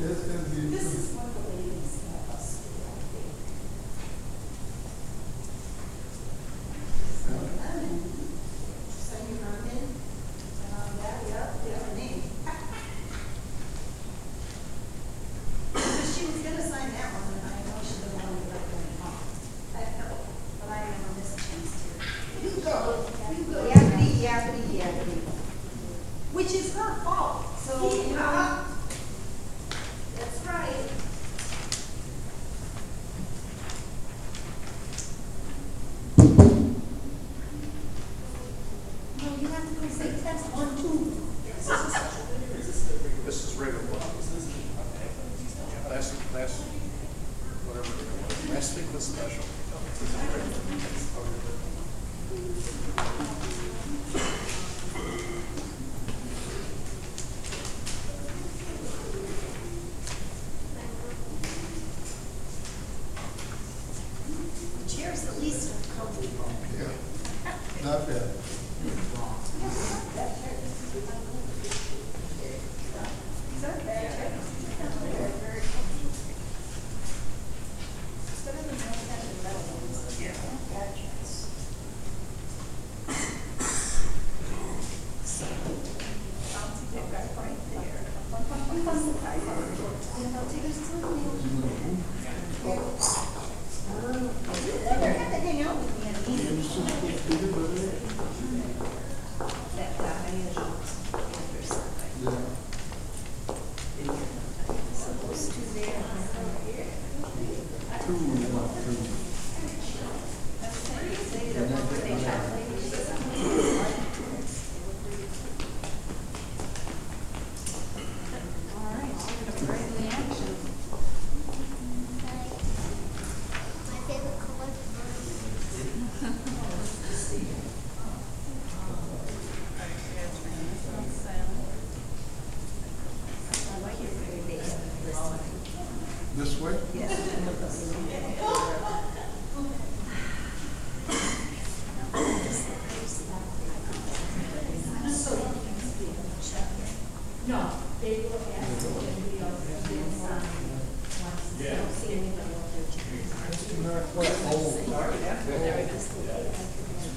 This is what the ladies have us do, I think. So you run in, that, yep, different name. But she was gonna sign that one, and I know she didn't want to let them off. I know, but I never missed a chance to. You go. Yappity, yappity, yappity. Which is her fault, so, you know. That's right. No, you have to go say test 1, 2. This is regular. Last whatever it was. Last week was special. The chair's the least comfortable. Yeah. Not bad. This way? No, they will ask anybody else to do see anybody else. I'm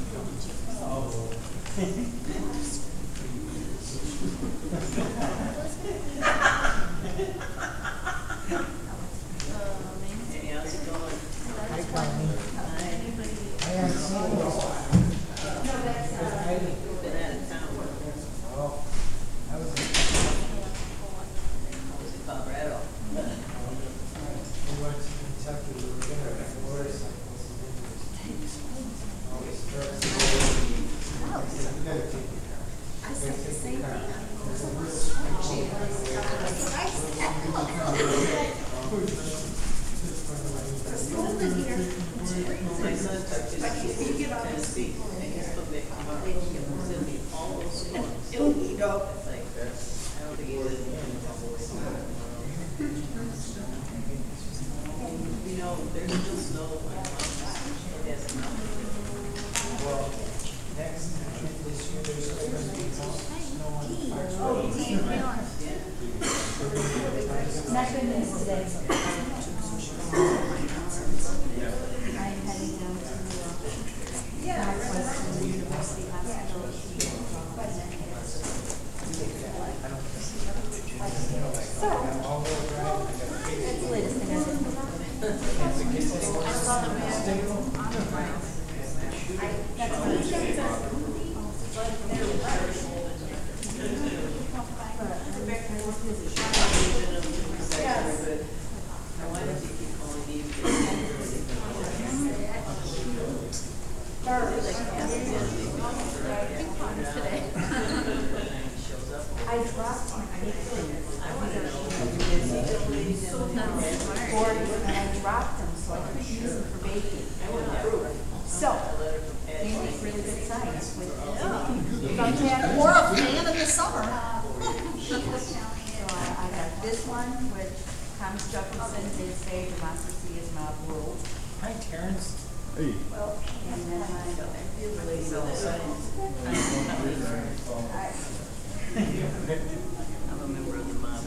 a member of the mob.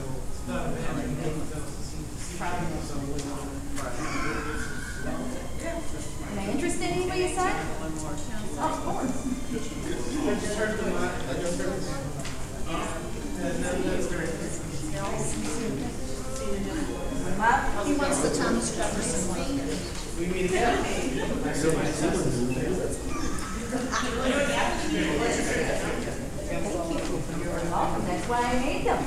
Am I interested in what you said? Of course. He wants the Thomas Jefferson one. You're welcome. That's why I made them.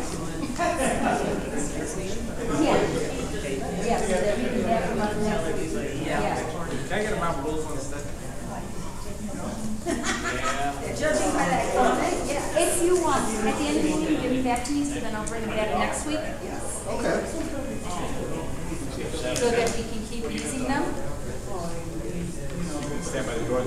Yeah. Yes, so that we can have them on next week. Yeah. Can I get a Mount Rules on the stuff? Judging by that comment, yeah. If you want, at the end of the meeting, give them back to me, so then I'll bring them back next week, Okay. so that we can keep using them. Stand by the door.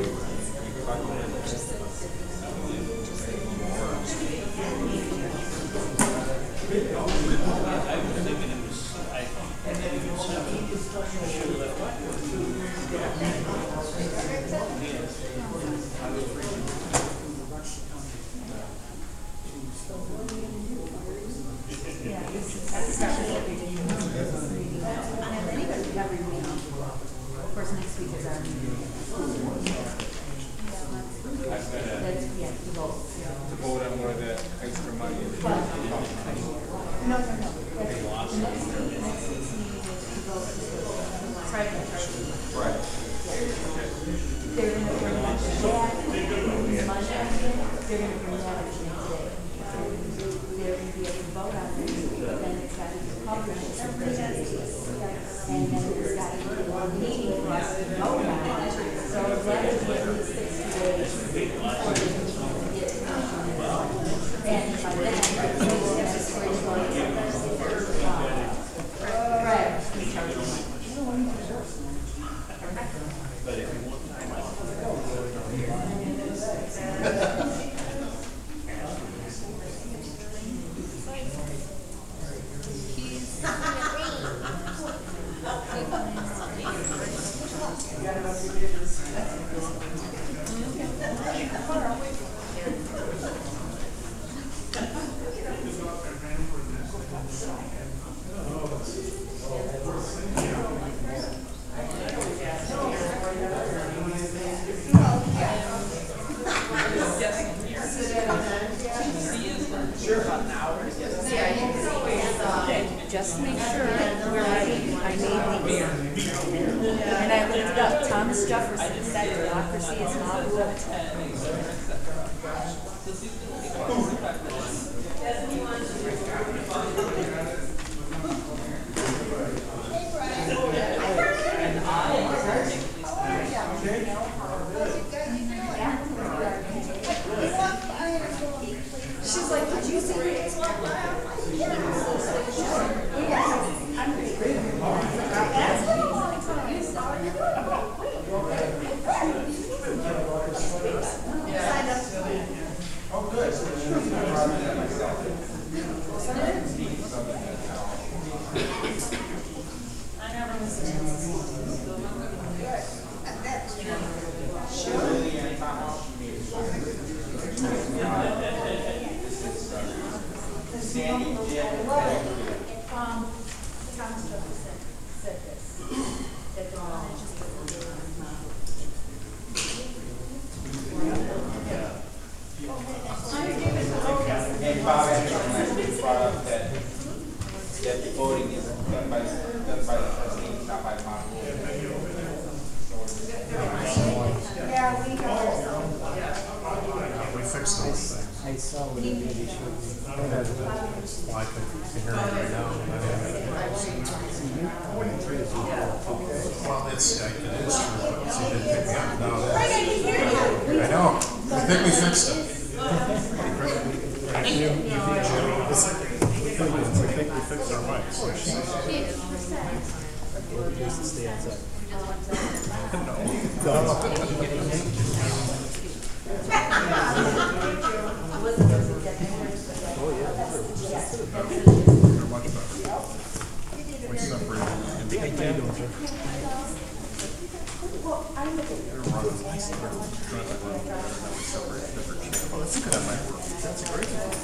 Every week. Of course, next week is our meeting. That's, yeah, the vote. To vote on where the extra money is. No. That's, the next week's meeting is to vote to try to Right. They're going to bring that back Monday. They're going to bring that up today. They're going to be able to vote on it, but then it's got to be published for 30 days. And then there's got to be one meeting for us to vote on it. So that is at least 60 days before they can get to and by then, that's where it's going to right. But if you want Just make sure we're ready. I made these. And I looked it up. Thomas Jefferson said democracy is not ruled. She's like, did you see it? Oh, good. Thomas Jefferson said this. That the law just And Bob actually brought up that the voting is done by the trustees, not by the model. Yeah, we got it. We fixed those things. I saw what it really should be. Well, I can hear it right now. Well, it's, it is true, but see, they picked me up now. Right, I can hear you. I know. I think we fixed it. I think we fixed our mics. Or just stay outside. Oh yeah. They're much better. We separated in the How you doing, sir? they're running nice. They're trying to run together. Now we separate different channels. Oh, that's good. That might work. That's a great idea.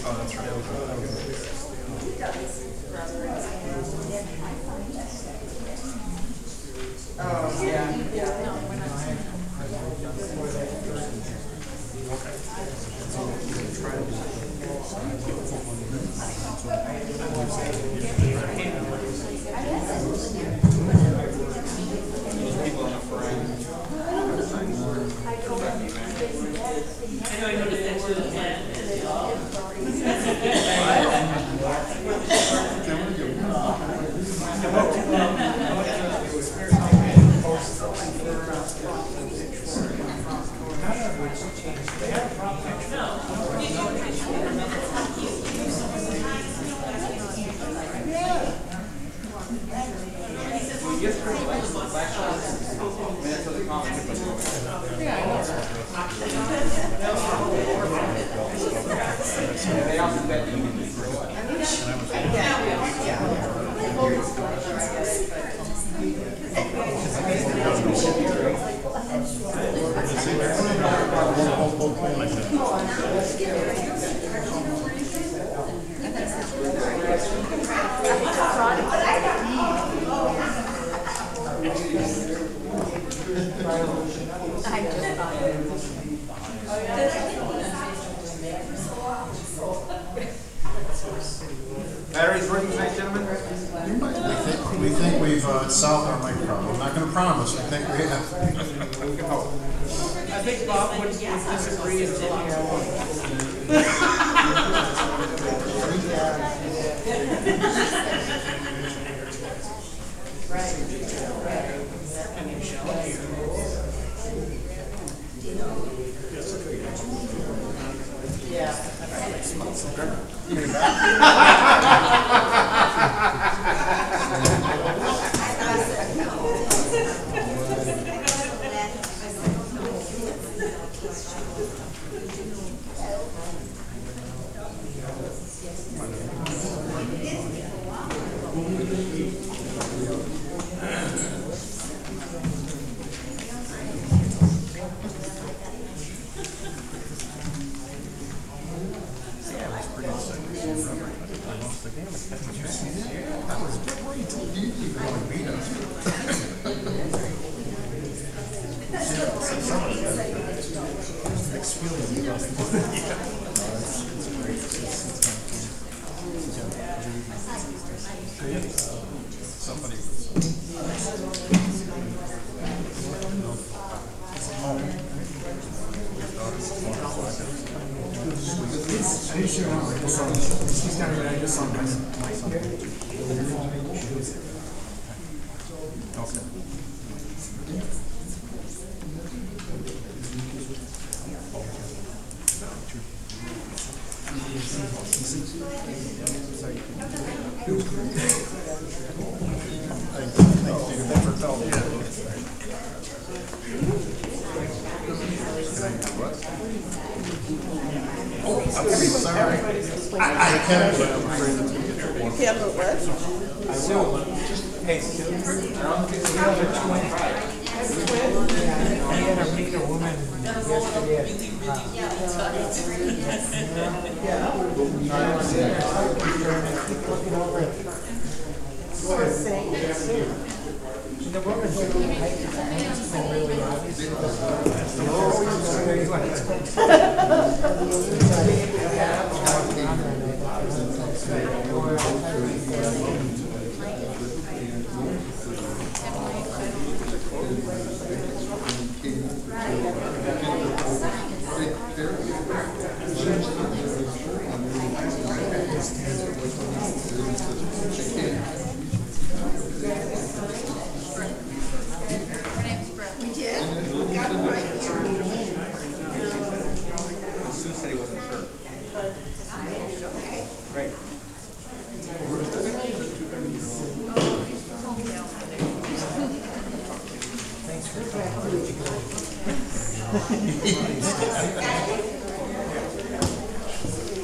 Oh, that's right. Oh, yeah, yeah. Those people in the front. Minutes of the comments. They also bet you can throw it. Batteries working tonight, gentlemen? We think we've solved our mic problem. I'm not going to promise. We think we have. We can hope. I think Bob would disagree if it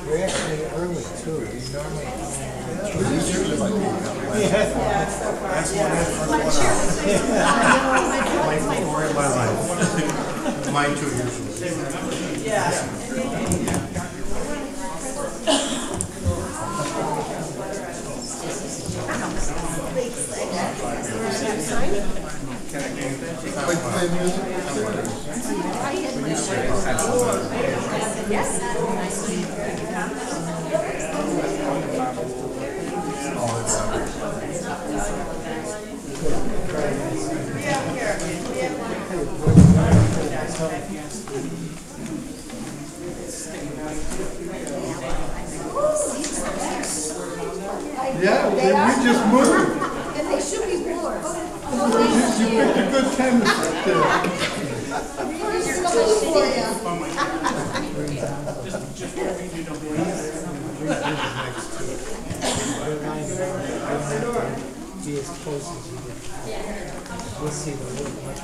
We're actually early too. We normally. That's one in, first one out. Like before in my life. Mine too usually. Yeah. play music? Yeah, well, then we just moved. And they should be bored. You picked a good time to sit there. Be as close as you can. We'll see the wood much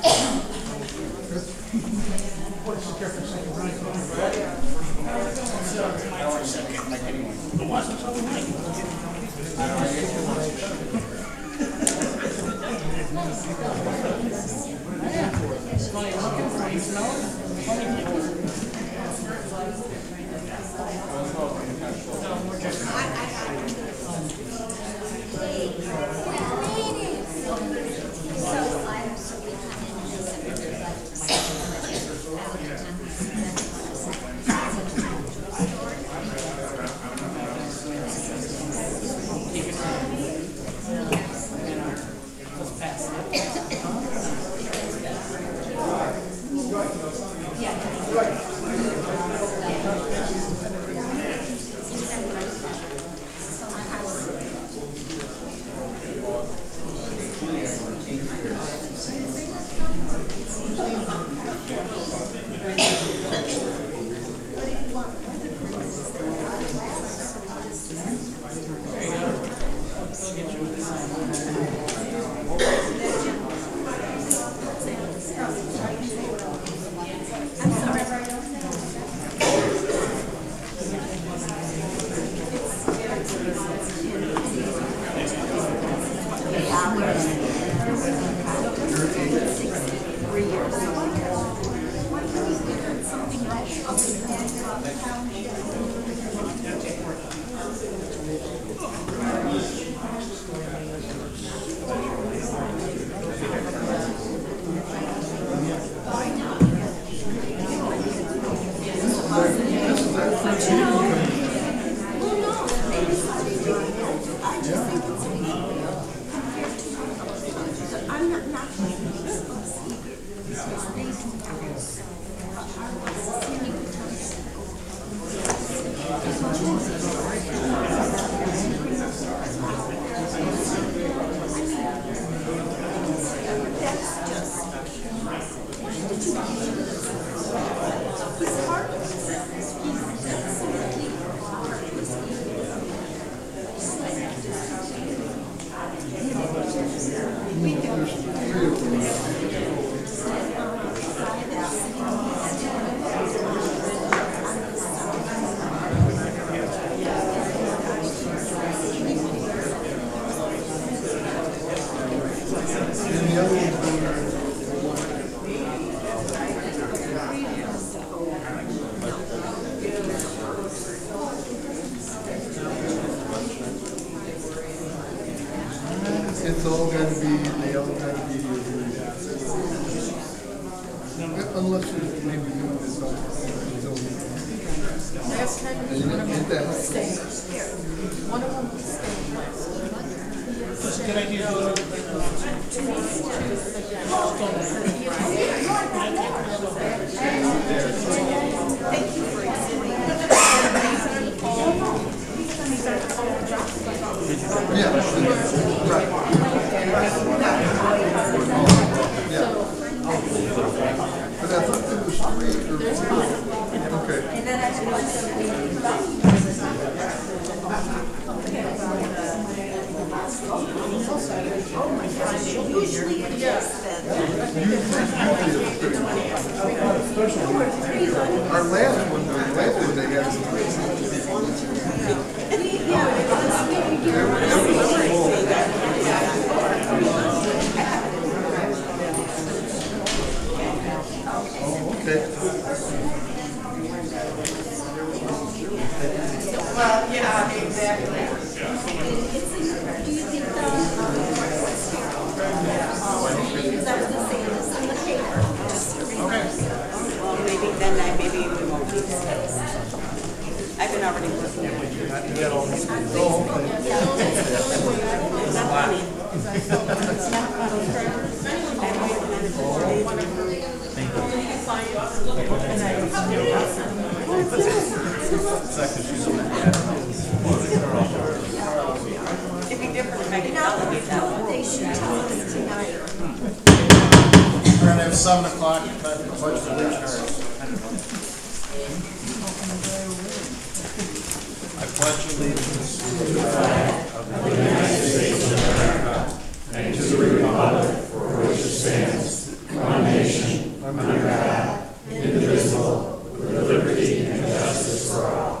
It's all going to be, they all got to be unless there's maybe you know this Last time, one of them was staying. One of them was staying last. Good idea. Yeah, right. Yeah. But I thought there was 3 or 4. Okay. And then I want usually it is then. Our last one they had. Okay. Well, yeah, exactly. Do you think because I was gonna say this in the paper. Well, maybe then maybe we won't be. I've been already working on it. You got all these. It's not funny. It's not funny. I'm working on it for 4 days. It'd be different if I could delegate that one. They should tell us tonight. We're gonna have 7 o'clock, time for pledge of allegiance. I pledge allegiance to the flag of the United States of America and to the republic for which it stands, one nation, under God, indivisible, with liberty and justice for all.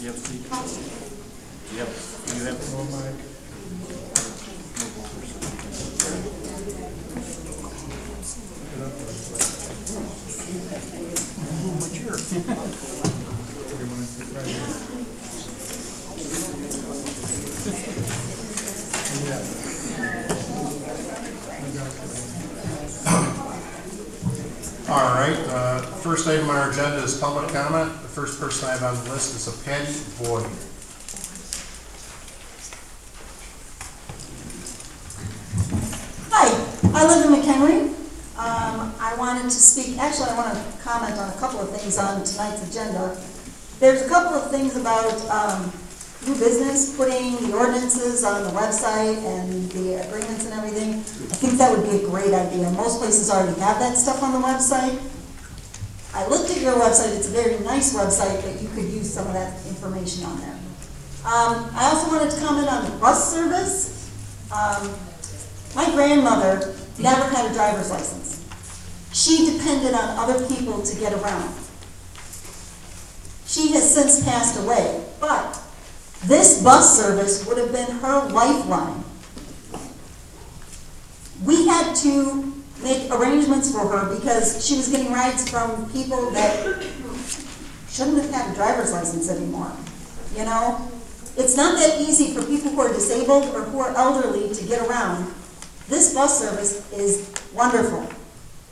Yep. Yep. You have one mic. All right, first item on our agenda is public comment. The first person I have on the list is a Patty Boyd. Hi, I live in Mchenry. I wanted to speak, actually I want to comment on a couple of things on tonight's agenda. There's a couple of things about new business, putting the ordinances on the website and the agreements and everything. I think that would be a great idea. Most places already have that stuff on the website. I looked at your website, it's a very nice website, but you could use some of that information on there. I also wanted to comment on the bus service. My grandmother never had a driver's license. She depended on other people to get around. She has since passed away, but this bus service would have been her lifeline. We had to make arrangements for her because she was getting rides from people that shouldn't have had a driver's license anymore. You know, it's not that easy for people who are disabled or who are elderly to get around. This bus service is wonderful.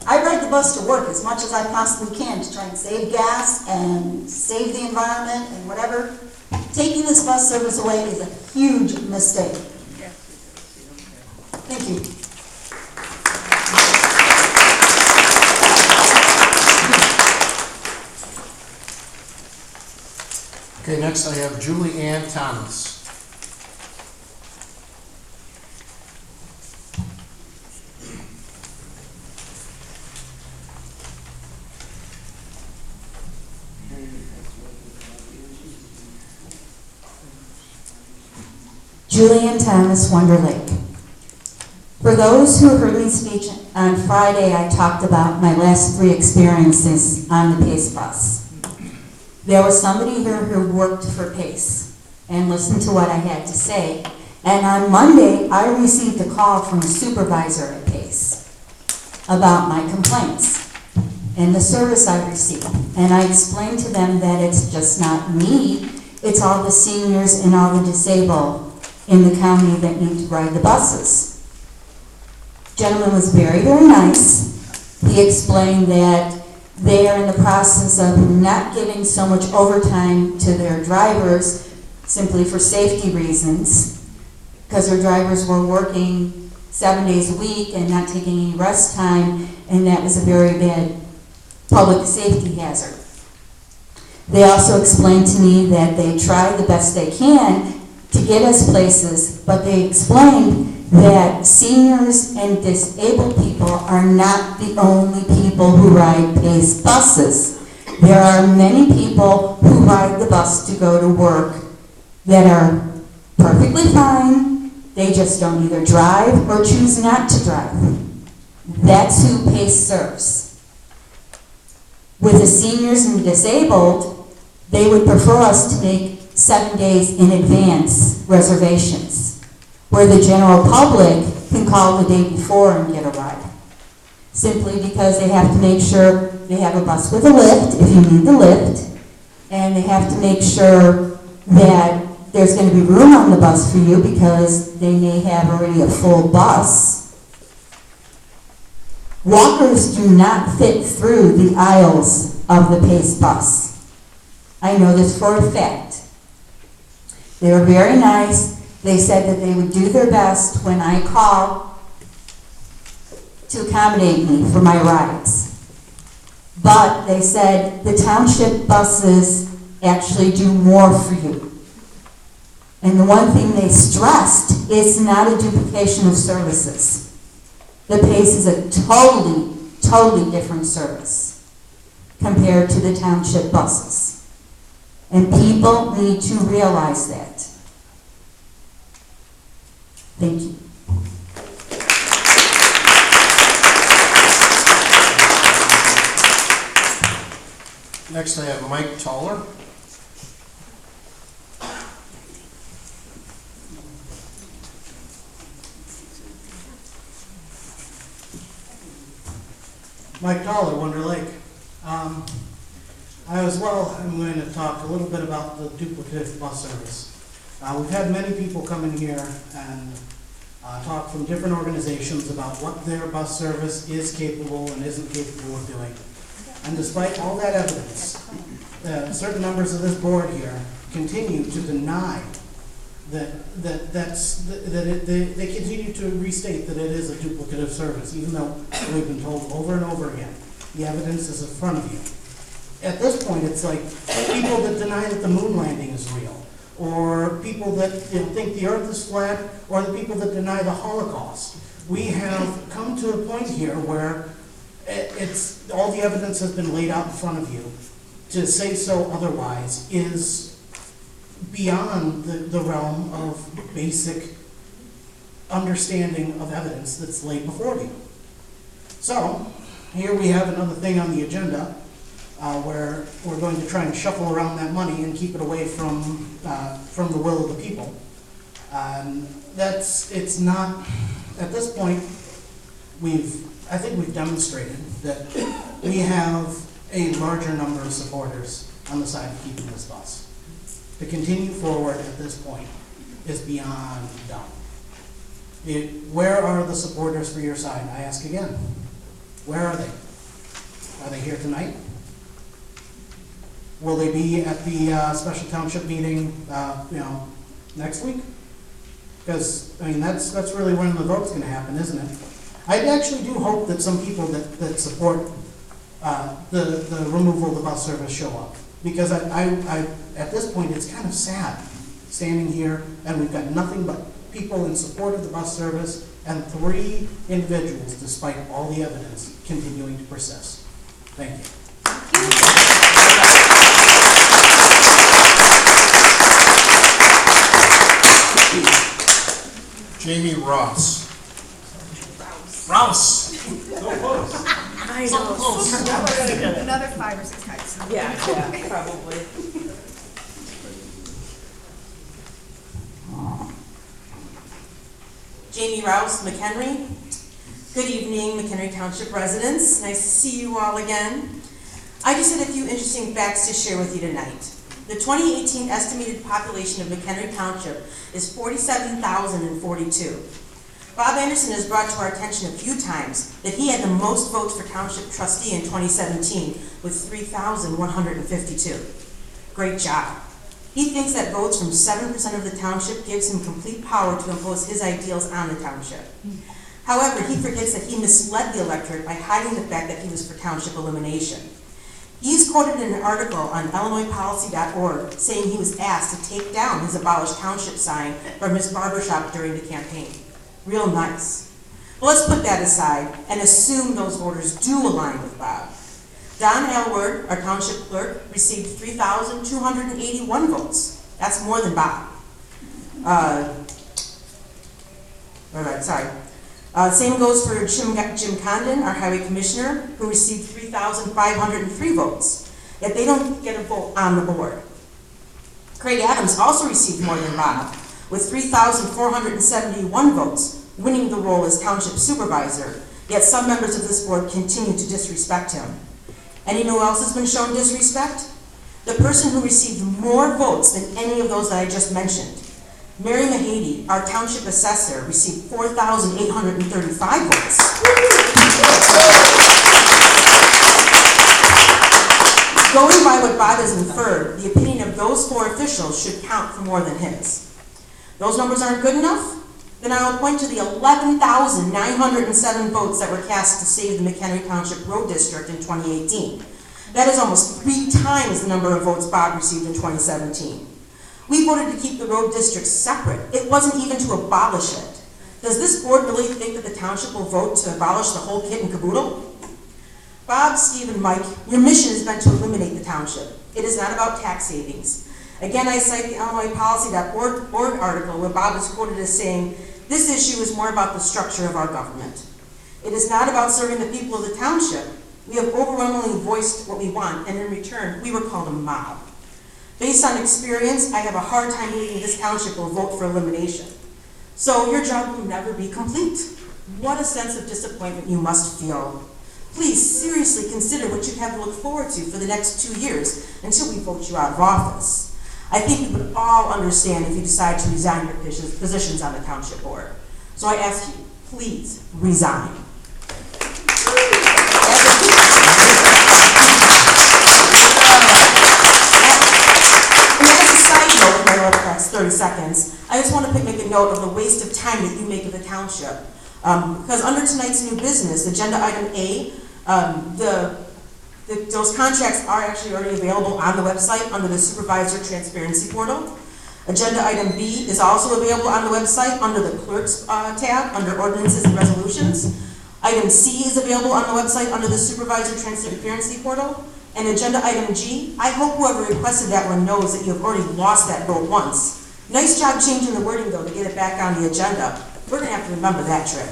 I ride the bus to work as much as I possibly can to try and save gas and save the environment and whatever. Taking this bus service away is a huge mistake. Thank you. Okay, next I have Julie Ann Thomas. Julian Thomas, Wonder Lake. For those who heard me speak on Friday, I talked about my last 3 experiences on the PACE bus. There was somebody here who worked for PACE and listened to what I had to say. And on Monday, I received a call from a supervisor at PACE about my complaints and the service I received. And I explained to them that it's just not me, it's all the seniors and all the disabled in the county that need to ride the buses. Gentleman was very, very nice. He explained that they are in the process of not giving so much overtime to their drivers simply for safety reasons, because their drivers were working 7 days a week and not taking any rest time, and that was a very bad public safety hazard. They also explained to me that they try the best they can to get us places, but they explained that seniors and disabled people are not the only people who ride PACE buses. There are many people who ride the bus to go to work that are perfectly fine They just don't either drive or choose not to drive. That's who PACE serves. With the seniors and the disabled, they would prefer us to make 7 days in advance reservations, where the general public can call the day before and get a ride. Simply because they have to make sure they have a bus with a lift, if you need the lift, and they have to make sure that there's going to be room on the bus for you because they may have already a full bus. Walkers do not fit through the aisles of the PACE bus. I know this for a fact. They were very nice. They said that they would do their best when I call to accommodate me for my rides. But they said the township buses actually do more for you. And the one thing they stressed is not a duplication of services. The PACE is a totally different service compared to the township buses. And people need to realize that. Thank you. Next I have Mike Toller. Mike Toller, Wonder Lake. I'm going to talk a little bit about the duplicative bus service. We've had many people come in here and talk from different organizations about what their bus service is capable and isn't capable of doing. And despite all that evidence, certain members of this board here continue to deny they continue to restate that it is a duplicative service, even though we've been told over and over again. The evidence is in front of you. At this point, it's like people that deny that the moon landing is real, or people that think the earth is flat, or the people that deny the Holocaust. We have come to a point here where it's all the evidence has been laid out in front of you. To say so otherwise is beyond the realm of basic understanding of evidence that's laid before you. So, here we have another thing on the agenda where we're going to try and shuffle around that money and keep it away from the will of the people. It's not, at this point, I think we've demonstrated that we have a larger number of supporters on the side of keeping this bus. To continue forward at this point is beyond dumb. Where are the supporters for your side? I ask again. Where are they? Are they here tonight? Will they be at the special township meeting, next week? Because that's really when the vote's going to happen, isn't it? I actually do hope that some people that support the removal of the bus service show up, because I at this point it's kind of sad standing here and we've got nothing but people in support of the bus service and 3 individuals, despite all the evidence, continuing to persist. Thank you. Jamie Ross. Rouse. So close. I know. Close. Another 5 or 6 times. Yeah, probably. Jamie Rouse, Mchenry. Good evening, Mchenry Township residents. Nice to see you all again. I just had a few interesting facts to share with you tonight. The 2018 estimated population of Mchenry Township is 47,042. Bob Anderson has brought to our attention a few times that he had the most votes for township trustee in 2017 with 3,152. Great job. He thinks that votes from 7% of the township gives him complete power to impose his ideals on the township. However, he forgets that he misled the electorate by hiding the fact that he was for township elimination. He's quoted in an article on IllinoisPolicy.org saying he was asked to take down his abolished township sign from his barbershop during the campaign. Real nice. But let's put that aside and assume those voters do align with Bob. Don Aylward, our township clerk, received 3,281 votes. That's more than Bob. Same goes for Jim Condon, our highway commissioner, who received 3,503 votes, yet they don't get a vote on the board. Craig Adams also received more than Bob, with 3,471 votes, winning the role as township supervisor, yet some members of this board continue to disrespect him. And you know who else has been shown disrespect? The person who received more votes than any of those that I just mentioned. Mary Mahady, our township assessor, received 4,835 votes. Going by what Bob has inferred, the opinion of those 4 officials should count for more than his. Those numbers aren't good enough? Then I will point to the 11,907 votes that were cast to save the Mchenry Township Road District in 2018. That is almost 3 times the number of votes Bob received in 2017. We voted to keep the road district separate. It wasn't even to abolish it. Does this board really think that the township will vote to abolish the whole kit and caboodle? Bob, Steve, and Mike, your mission has been to eliminate the township. It is not about tax savings. Again, I cite the Illinois Policy.org article where Bob is quoted as saying, "This issue is more about the structure of our government. It is not about serving the people of the township. We have overwhelmingly voiced what we want, and in return, we were called a mob. Based on experience, I have a hard time believing this township will vote for elimination. So your job will never be complete. What a sense of disappointment you must feel. Please seriously consider what you have to look forward to for the next 2 years until we vote you out of office. I think we would all understand if you decide to resign your positions on the township board. So I ask you, please resign." That's 30 seconds. I just want to make a note of the waste of time that you make of the township. Because under tonight's new business, agenda item A, those contracts are actually already available on the website under the supervisor transparency portal. Agenda item B is also available on the website under the clerk's tab under ordinances and resolutions. Item C is available on the website under the supervisor transparency portal. And agenda item G, I hope whoever requested that one knows that you have already lost that vote once. Nice job changing the wording though to get it back on the agenda. We're gonna have to remember that trick.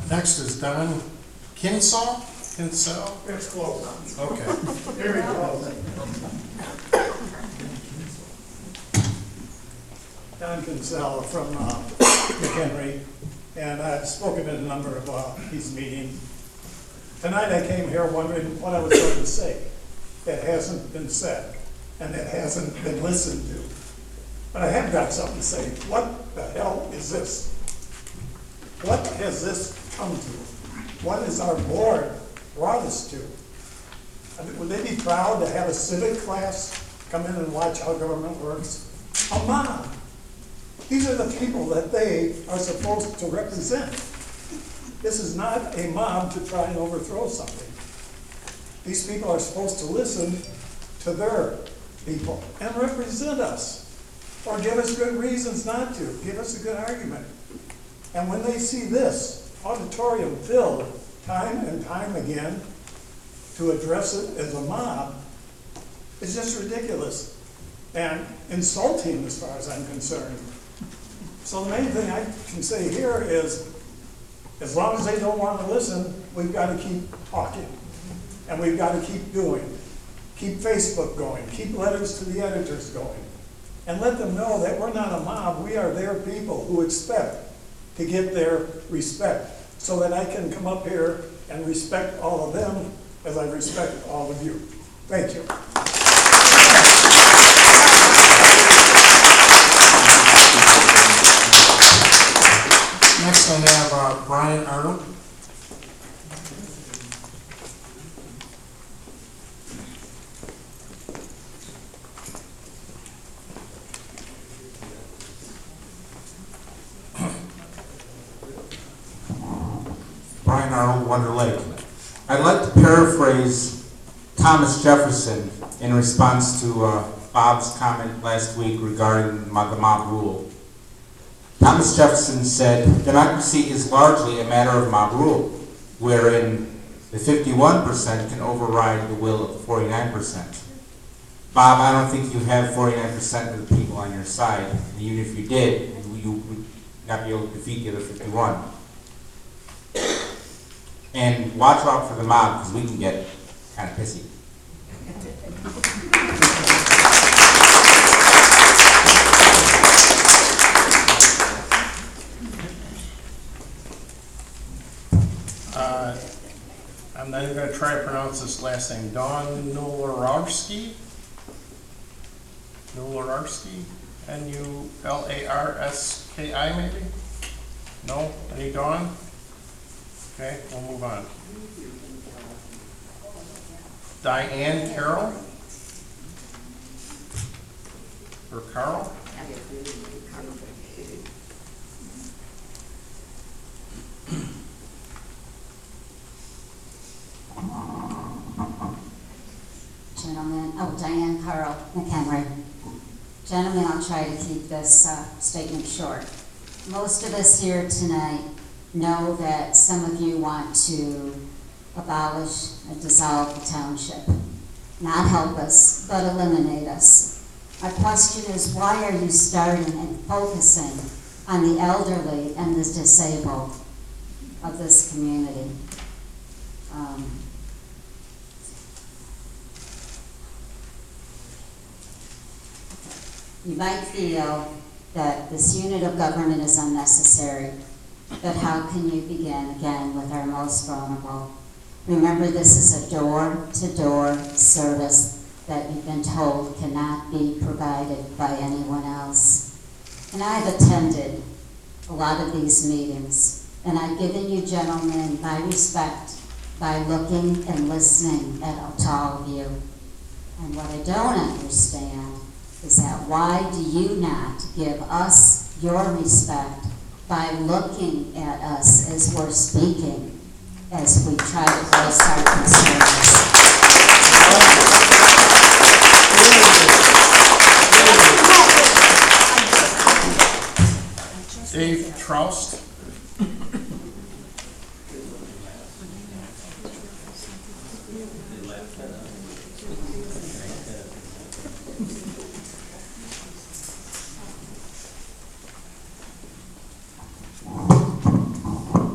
Next is Don Kinsell. It's close. Okay. Very close. Don Kinsell from Mchenry, and I've spoken at a number of these meetings. Tonight I came here wondering what I was going to say that hasn't been said and that hasn't been listened to. But I have got something to say. What the hell is this? What has this come to? What has our board brought us to? I mean, would they be proud to have a civic class come in and watch how government works? A mob. These are the people that they are supposed to represent. This is not a mob to try and overthrow something. These people are supposed to listen to their people and represent us, or give us good reasons not to, give us a good argument. And when they see this auditorium filled time and time again to address it as a mob, it's just ridiculous and insulting as far as I'm concerned. So the main thing I can say here is, as long as they don't want to listen, we've got to keep talking. And we've got to keep doing. Keep Facebook going. Keep letters to the editors going. And let them know that we're not a mob. We are their people who expect to get their respect, so that I can come up here and respect all of them as I respect all of you. Thank you. Next I have Brian Arnold. Brian Arnold, Wonder Lake. I'd like to paraphrase Thomas Jefferson in response to Bob's comment last week regarding the mob rule. Thomas Jefferson said, democracy is largely a matter of mob rule, wherein the 51% can override the will of the 49%. Bob, I don't think you have 49% of the people on your side, and even if you did, you would not be able to defeat the other 51. And watch out for the mob, because we can get kind of pissy. I'm not even going to try to pronounce this last name. Don Nularowski? Nularowski? Nularski maybe? No? Any Don? Okay, we'll move on. Diane Carroll? Or Carl? Gentlemen, Diane Carl, Mchenry. Gentlemen, I'll try to keep this statement short. Most of us here tonight know that some of you want to abolish and dissolve the township. Not help us, but eliminate us. My question is, why are you starting and focusing on the elderly and the disabled of this community? You might feel that this unit of government is unnecessary, but how can you begin again with our most vulnerable? Remember, this is a door-to-door service that you've been told cannot be provided by anyone else. And I've attended a lot of these meetings, and I've given you gentlemen my respect by looking and listening to all of you. And what I don't understand is that why do you not give us your respect by looking at us as we're speaking, as we try to voice our concerns? Dave Troust?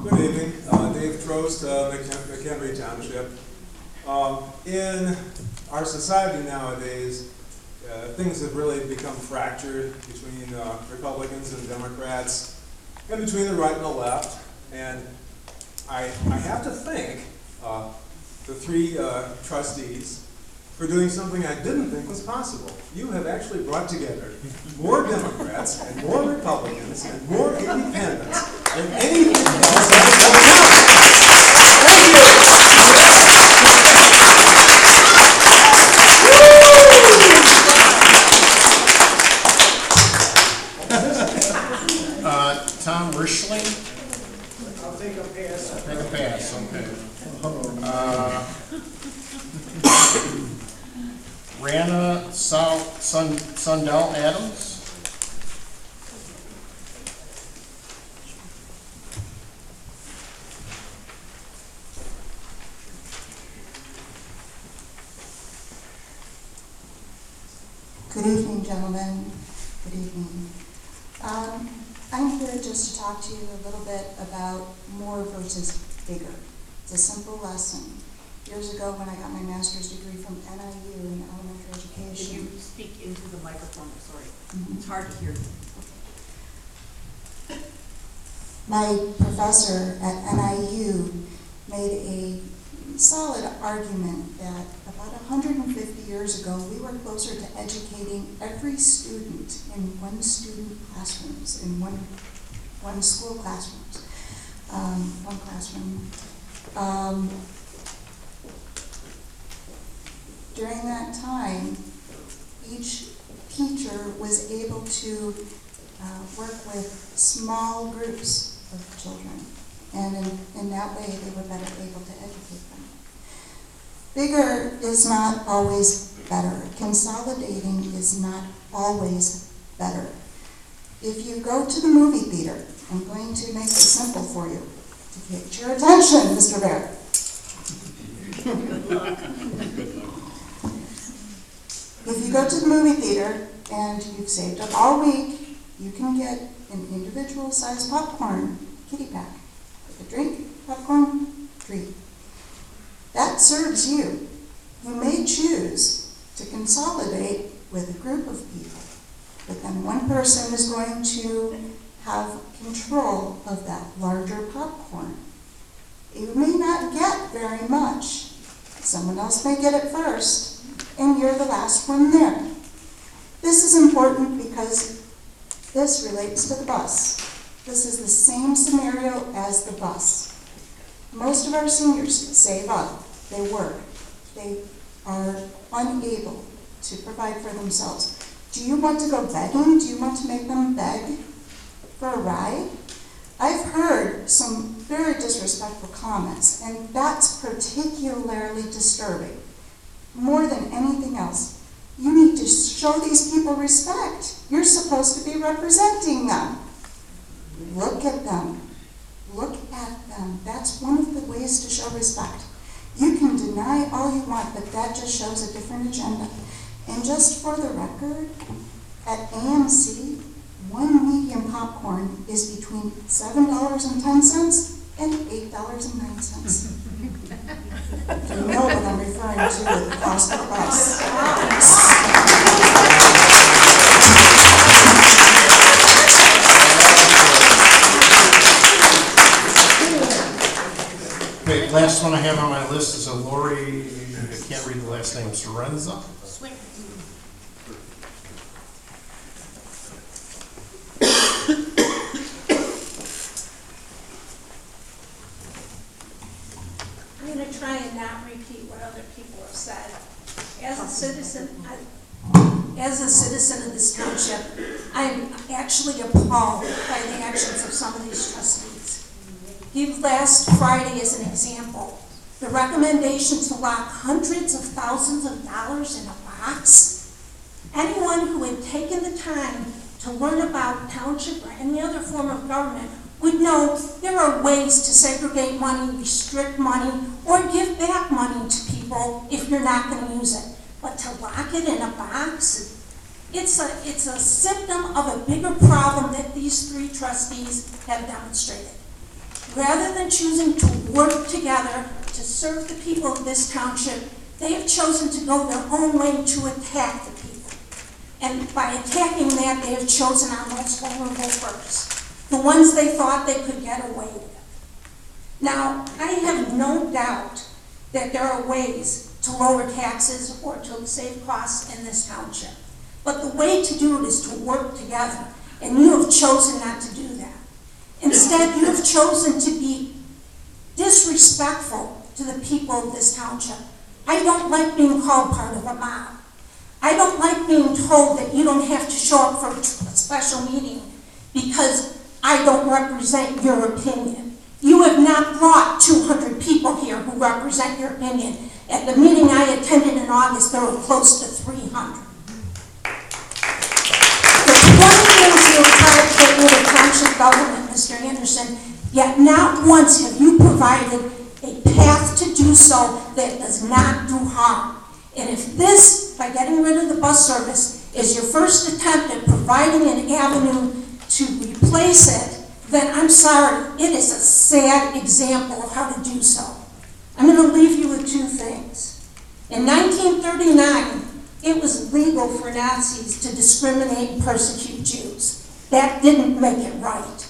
Good evening, Dave Trost, Mchenry Township. In our society nowadays, things have really become fractured between Republicans and Democrats, and between the right and the left. And I have to thank the three trustees for doing something I didn't think was possible. You have actually brought together more Democrats and more Republicans and more independents than anything else that has ever Thank you. Tom Rischling? I'll take a pass. Take a pass, okay. Rana Sundell Adams? Good evening, gentlemen. Good evening. I'm here just to talk to you a little bit about more versus bigger. It's a simple lesson. Years ago, when I got my master's degree from NIU in elementary education. Can you speak into the microphone? Sorry. Mm-hmm. It's hard to hear you. My professor at NIU made a solid argument that about 150 years ago, we were closer to educating every student in one student classrooms, in one school classrooms, one classroom. During that time, each teacher was able to work with small groups of children, and in that way they were better able to educate them. Bigger is not always better. Consolidating is not always better. If you go to the movie theater, I'm going to make it simple for you to get your attention, Mr. Bear. If you go to the movie theater and you've saved up all week, you can get an individual sized popcorn kitty pack with a drink, popcorn, treat. That serves you. You may choose to consolidate with a group of people, but then one person is going to have control of that larger popcorn. You may not get very much. Someone else may get it first, and you're the last one there. This is important because this relates to the bus. This is the same scenario as the bus. Most of our seniors save up, they work, they are unable to provide for themselves. Do you want to go begging? Do you want to make them beg for a ride? I've heard some very disrespectful comments, and that's particularly disturbing. More than anything else, you need to show these people respect. You're supposed to be representing them. Look at them. Look at them. That's one of the ways to show respect. You can deny all you want, but that just shows a different agenda. And just for the record, at AMC, one medium popcorn is between $7.10 and $8.09. You know what I'm referring to with the cost of the bus. Okay, last one I have on my list is a Lori, I can't read the last name, Sorenza. I'm going to try and not repeat what other people have said. As a citizen of this township, I'm actually appalled by the actions of some of these trustees. Give last Friday as an example, the recommendation to lock hundreds of thousands of dollars in a box. Anyone who had taken the time to learn about township or any other form of government would know there are ways to segregate money, restrict money, or give back money to people if you're not going to use it. But to lock it in a box, it's a symptom of a bigger problem that these three trustees have demonstrated. Rather than choosing to work together to serve the people of this township, they have chosen to go their own way to attack the people. And by attacking that, they have chosen our most vulnerable first, the ones they thought they could get away with. Now, I have no doubt that there are ways to lower taxes or to save costs in this township. But the way to do it is to work together, and you have chosen not to do that. Instead, you have chosen to be disrespectful to the people of this township. I don't like being called part of a mob. I don't like being told that you don't have to show up for a special meeting because I don't represent your opinion. You have not brought 200 people here who represent your opinion. At the meeting I attended in August, there were close to 300. For 20 years you have tried to get rid of township government, Mr. Anderson, yet not once have you provided a path to do so that does not do harm. And if this, by getting rid of the bus service, is your first attempt at providing an avenue to replace it, then I'm sorry, it is a sad example of how to do so. I'm going to leave you with two things. In 1939, it was legal for Nazis to discriminate and persecute Jews. That didn't make it right.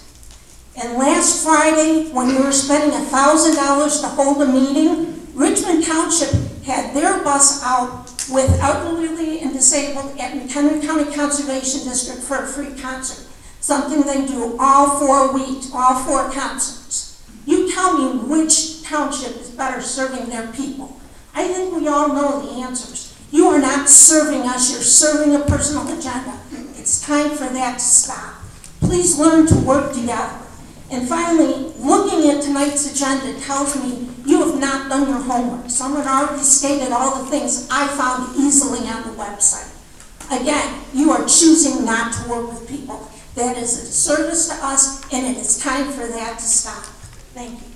And last Friday, when you were spending $1,000 to hold a meeting, Richmond Township had their bus out with elderly and disabled at Mchenry County Conservation District for a free concert, something they do all 4 weeks, all 4 concerts. You tell me which township is better serving their people. I think we all know the answers. You are not serving us, you're serving a personal agenda. It's time for that to stop. Please learn to work together. And finally, looking at tonight's agenda tells me you have not done your homework. Someone already stated all the things I found easily on the website. Again, you are choosing not to work with people. That is a service to us, and it is time for that to stop. Thank you.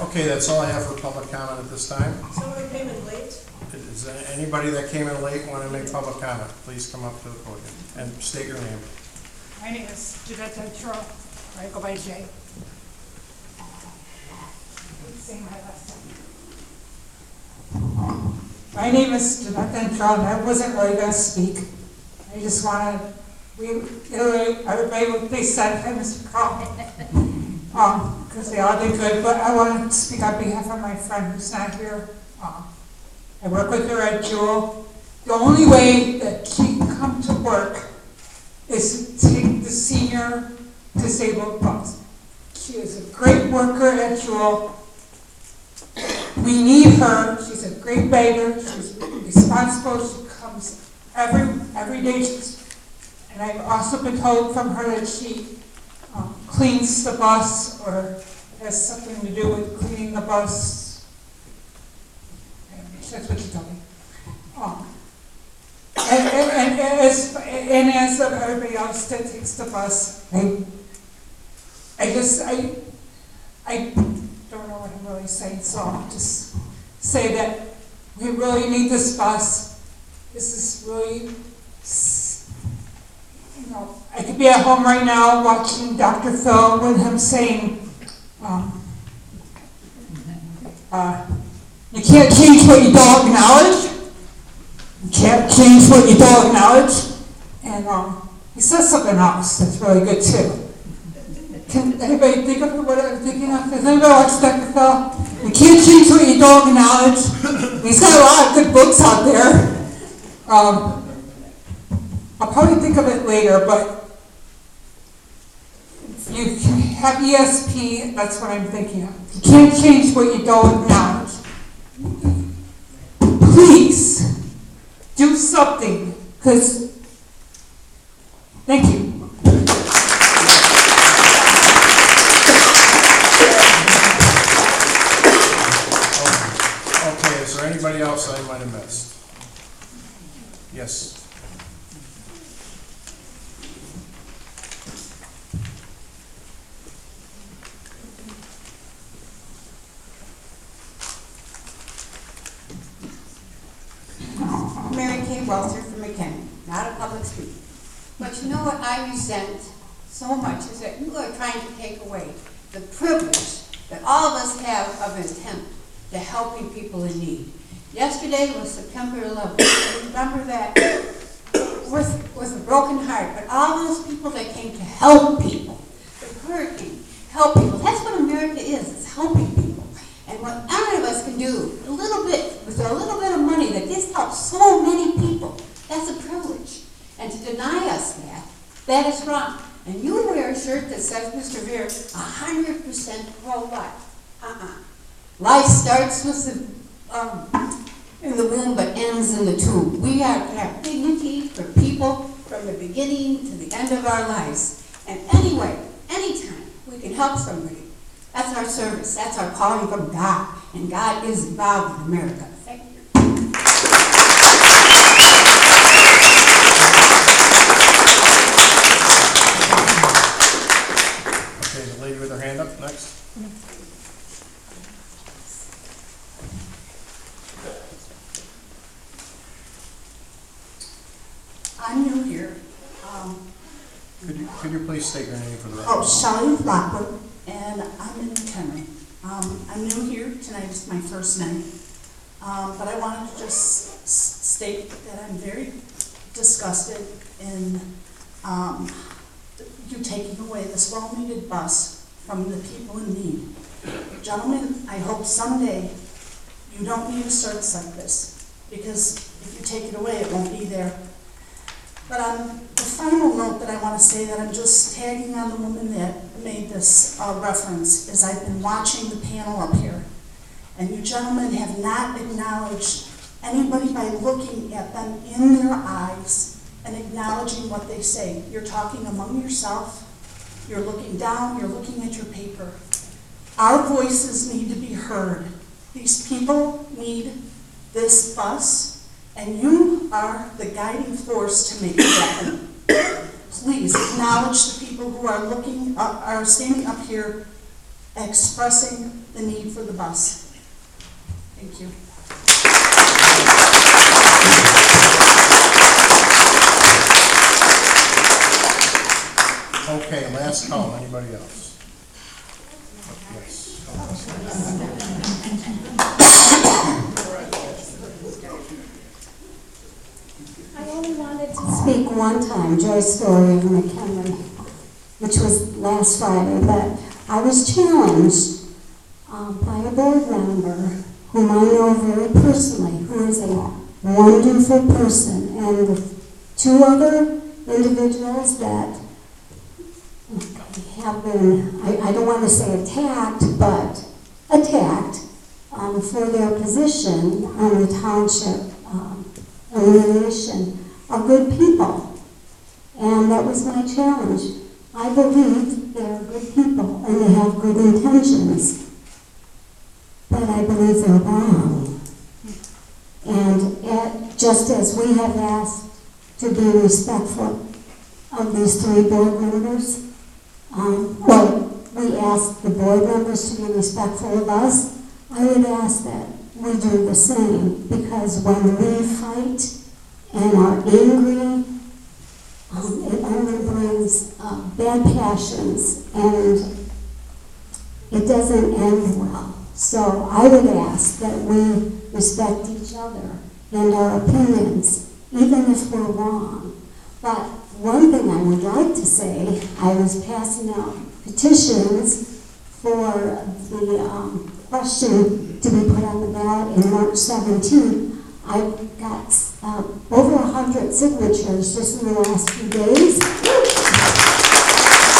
Okay, that's all I have for public comment at this time. Somebody came in late. Is there anybody that came in late and want to make public comment? Please come up to the podium and state your name. My name is Jeanette Ventura. I go by Jay. Say my last name. My name is Jeanette Ventura, and I wasn't really going to speak. I just wanted, everybody what they said, I Mr. Carl, because they all did good, but I wanted to speak on behalf of my friend who's not here. I work with her at Jewel. The only way that she can come to work is to take the senior disabled bus. She is a great worker at Jewel. We need her. She's a great beggar. She's responsible. She comes every day. And I've also been told from her that she cleans the bus or has something to do with cleaning the bus. That's what she told me. And as everybody else that takes the bus, I don't know what I'm really saying, so I'll just say that we really need this bus. This is really, I could be at home right now watching Dr. Phil with him saying, you can't change what you don't acknowledge. You can't change what you don't acknowledge. And he says something else that's really good too. Can anybody think of what I'm thinking of? Does anybody watch Dr. Phil? You can't change what you don't acknowledge. He's got a lot of good books out there. I'll probably think of it later, but if you have ESP, that's what I'm thinking of. You can't change what you don't acknowledge. Please do something, because thank you. Okay, is there anybody else I might have missed? Yes. Mary Kay Welter from Mchenry, not a public speaker. But you know what I resent so much is that you are trying to take away the privilege that all of us have of intent to helping people in need. Yesterday was September 11th. I remember that with a broken heart, but all those people that came to help people, the hurricane, help people. That's what America is, it's helping people. And what any of us can do, a little bit, with a little bit of money that just helps so many people, that's a privilege. And to deny us that is wrong. And you wear a shirt that says, Mr. Veer, 100% pro-life. Life starts with in the womb but ends in the tomb. We have to have dignity for people from the beginning to the end of our lives. And anyway, anytime we can help somebody, that's our service. That's our calling from God. And God is involved in America. Thank you. Okay, the lady with her hand up next. I'm new here. Could you please state your name for the record? Oh, Shelley Lockwood, and I'm in Mchenry. I'm new here. Tonight is my first night. But I wanted to just state that I'm very disgusted in you taking away this well-needed bus from the people in need. Gentlemen, I hope someday you don't need a service like this, because if you take it away, it won't be there. But on the final note that I want to say, that I'm just tagging on the woman that made this reference, is I've been watching the panel up here. And you gentlemen have not acknowledged anybody by looking at them in their eyes and acknowledging what they say. You're talking among yourself, you're looking down, you're looking at your paper. Our voices need to be heard. These people need this bus, and you are the guiding force to make it happen. Please acknowledge the people who are standing up here expressing the need for the bus. Thank you. Okay, last call. Anybody else? Yes. I only wanted to speak one time, Joy's story of Mchenry, which was last Friday, but I was challenged by a board member whom I know very personally, who is a wonderful person, and the two other individuals that have been, I don't want to say attacked, but attacked for their position on the township elimination are good people. And that was my challenge. I believe they're good people and they have good intentions, but I believe they're wrong. And just as we have asked to be respectful of these three board members, we ask the board members to be respectful of us. I would ask that we do the same, because when we fight and are angry, it only brings bad passions and it doesn't end well. So I would ask that we respect each other and our opinions, even if we're wrong. But one thing I would like to say, I was passing out petitions for the question to be put on the ballot in March 17th. I got over 100 signatures just in the last few days.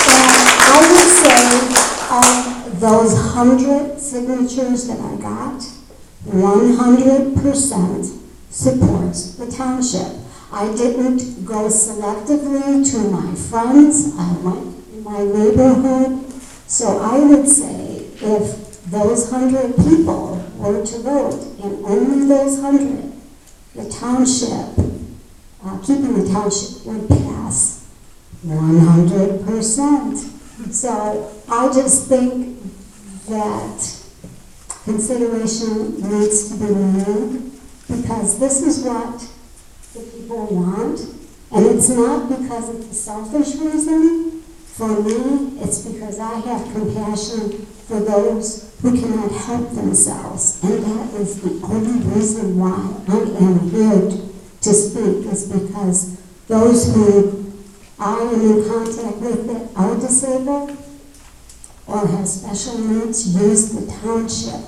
And I would say of those 100 signatures that I got, 100% supports the township. I didn't go selectively to my friends. I went in my neighborhood. So I would say if those 100 people were to vote, and only those 100, the township, keeping the township would pass 100%. So I just think that consideration needs to be made, because this is what the people want, and it's not because of the selfish reason. For me, it's because I have compassion for those who cannot help themselves, and that is the only reason why I am here to speak, is because those who I am in contact with that are disabled or have special needs use the township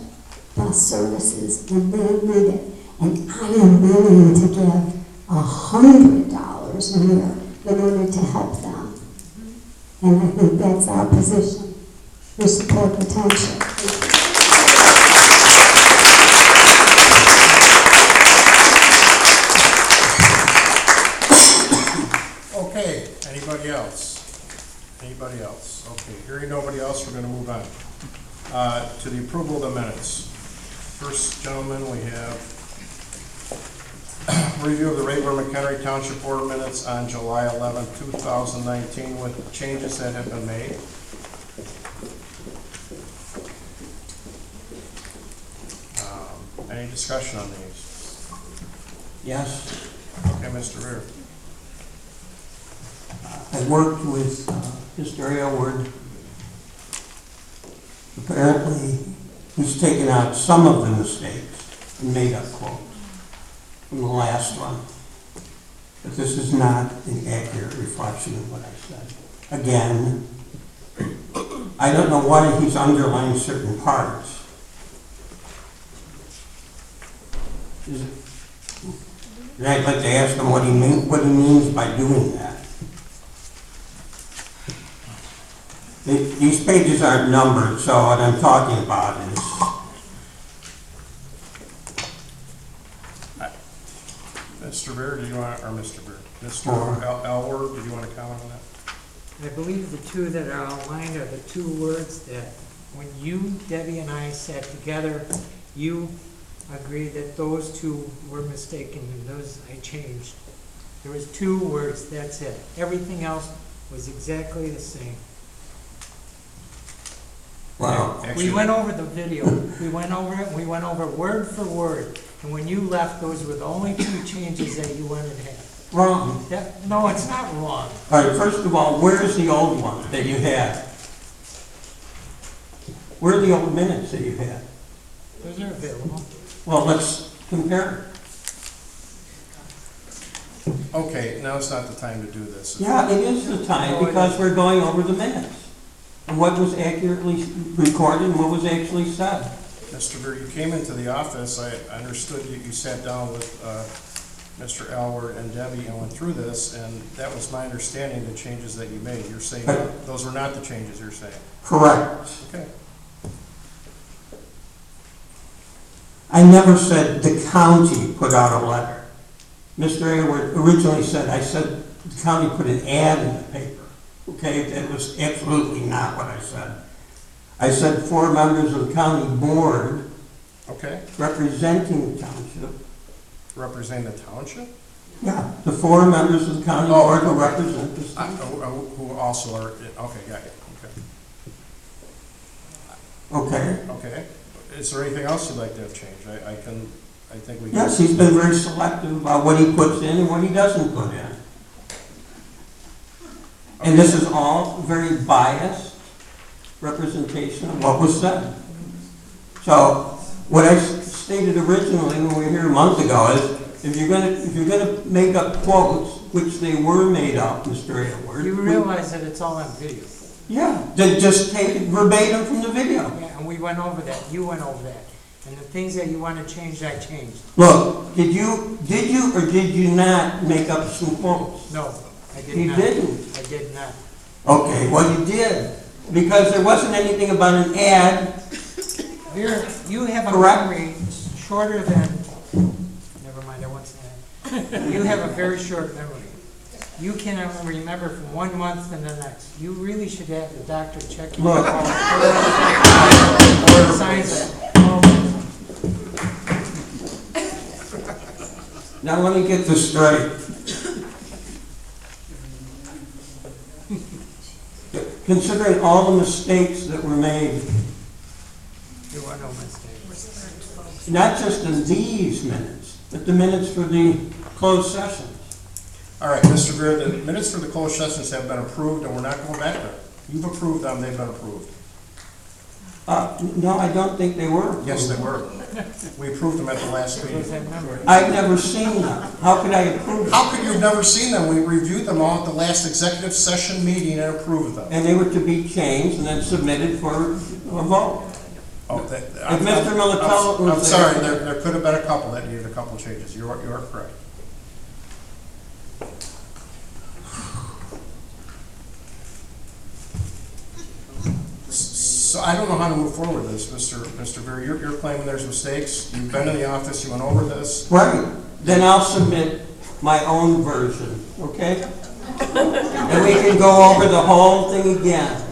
bus services, and they need it. And I am willing to give $100 a year in order to help them. And I think that's our position. We support the township. Okay, anybody else? Anybody else? Okay, hearing nobody else, we're going to move on to the approval of the minutes. First, gentlemen, we have review of the regular Mchenry Township Board minutes on July 11, 2019 with changes that have been made. Any discussion on these? Yes. Okay, Mr. Rear. I worked with Mr. Aylward. Apparently, he's taken out some of the mistakes and made up quotes from the last one. But this is not an accurate reflection of what I said. Again, I don't know why he's underlined certain parts. And I'd like to ask him what he means by doing that. These pages aren't numbered, so what I'm talking about is Mr. Beard, did you want, or Mr. Beard? Mr. Elward, did you want to comment on that? I believe the two that are outlined are the two words that when you, Debbie, and I sat together, you agreed that those two were mistaken and those I changed. There was two words, that's it. Everything else was exactly the same. Wow. We went over the video. We went over it, we went over word for word. And when you left, those were the only two changes that you went and had. Wrong. No, it's not wrong. All right, first of all, where's the old one that you had? Where are the old minutes that you had? Those are available. Well, let's compare. Okay, now it's not the time to do this. Yeah, it is the time, because we're going over the minutes. And what was accurately recorded and what was actually said. Mr. Beard, you came into the office, I understood you sat down with Mr. Elward and Debbie and went through this, and that was my understanding, the changes that you made. You're saying those were not the changes you're saying? Correct. Okay. I never said the county put out a letter. Mr. Elward originally said, I said the county put an ad in the paper. Okay, that was absolutely not what I said. I said 4 members of the county board. Okay. Representing the township. Representing the township? Yeah, the 4 members of the county board who represent the state. Who also are, okay, got it, Okay. Okay. Is there anything else you'd like to have changed? I think we can. Yes, he's been very selective about what he puts in and what he doesn't put in. And this is all very biased representation of what was said. So, what I stated originally when we were here a month ago is, if you're gonna make up quotes, which they were made up, Mr. Aylward. You realize that it's all on video. Yeah, then just take it verbatim from the video. Yeah, and we went over that. You went over that. And the things that you want to change, I changed. Look, did you or did you not make up some quotes? No, I did You not. didn't? I did not. Okay, well you did, because there wasn't anything about an ad. You have a Correct. memory shorter than, never mind, I won't say that. You have a very short memory. You cannot remember from 1 month to the next. You really should have the doctor check you. Look. Signs it. Now let me get this straight. Considering all the mistakes that were made, There were no mistakes. not just in these minutes, but the minutes for the closed sessions. All right, Mr. Beard, the minutes for the closed sessions have been approved, and we're not going back there. You've approved them, they've been approved. No, I don't think they were. Yes, they were. We approved them at the last meeting. I've never seen them. How could I approve them? How could you have never seen them? We reviewed them all at the last executive session meeting and approved them. And they were to be changed and then submitted for a vote. Oh, If Mr. Militello was I'm sorry, there could have been a couple that needed a couple changes. You are correct. So I don't know how to move forward with this, Mr. Beer. You're claiming there's mistakes. You've been in the office, you went over this. Right. Then I'll submit my own version, okay? And we can go over the whole thing again.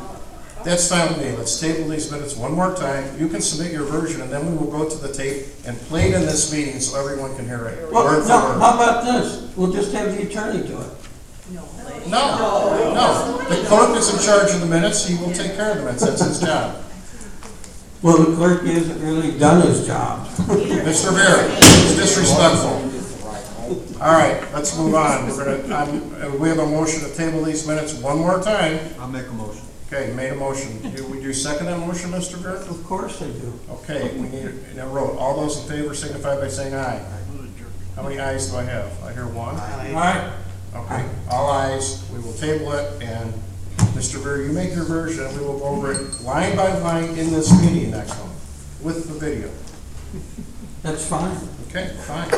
That's fine with me. Let's table these minutes one more time. You can submit your version, and then we will go to the tape and play it in this meeting so everyone can hear it. Well, Word for no, word. how about this? We'll just have the attorney do it. No. The clerk is in charge of the minutes. He will take care of the minutes. That's his job. Well, the clerk hasn't really done his job. Mr. Beer, it's disrespectful. All right, let's move on. We have a motion to table these minutes one more time. I'll make a motion. Okay, made a motion. Would you second that motion, Mr. Beer? Of course I do. Okay, we need it in a row. All those in favor signify by saying aye. How many ayes do I have? I hear one. Aye. Okay, all ayes. We will table it, and Mr. Beer, you make your version, and we will go over it line by line in this meeting next month with the video. That's fine. Okay, fine.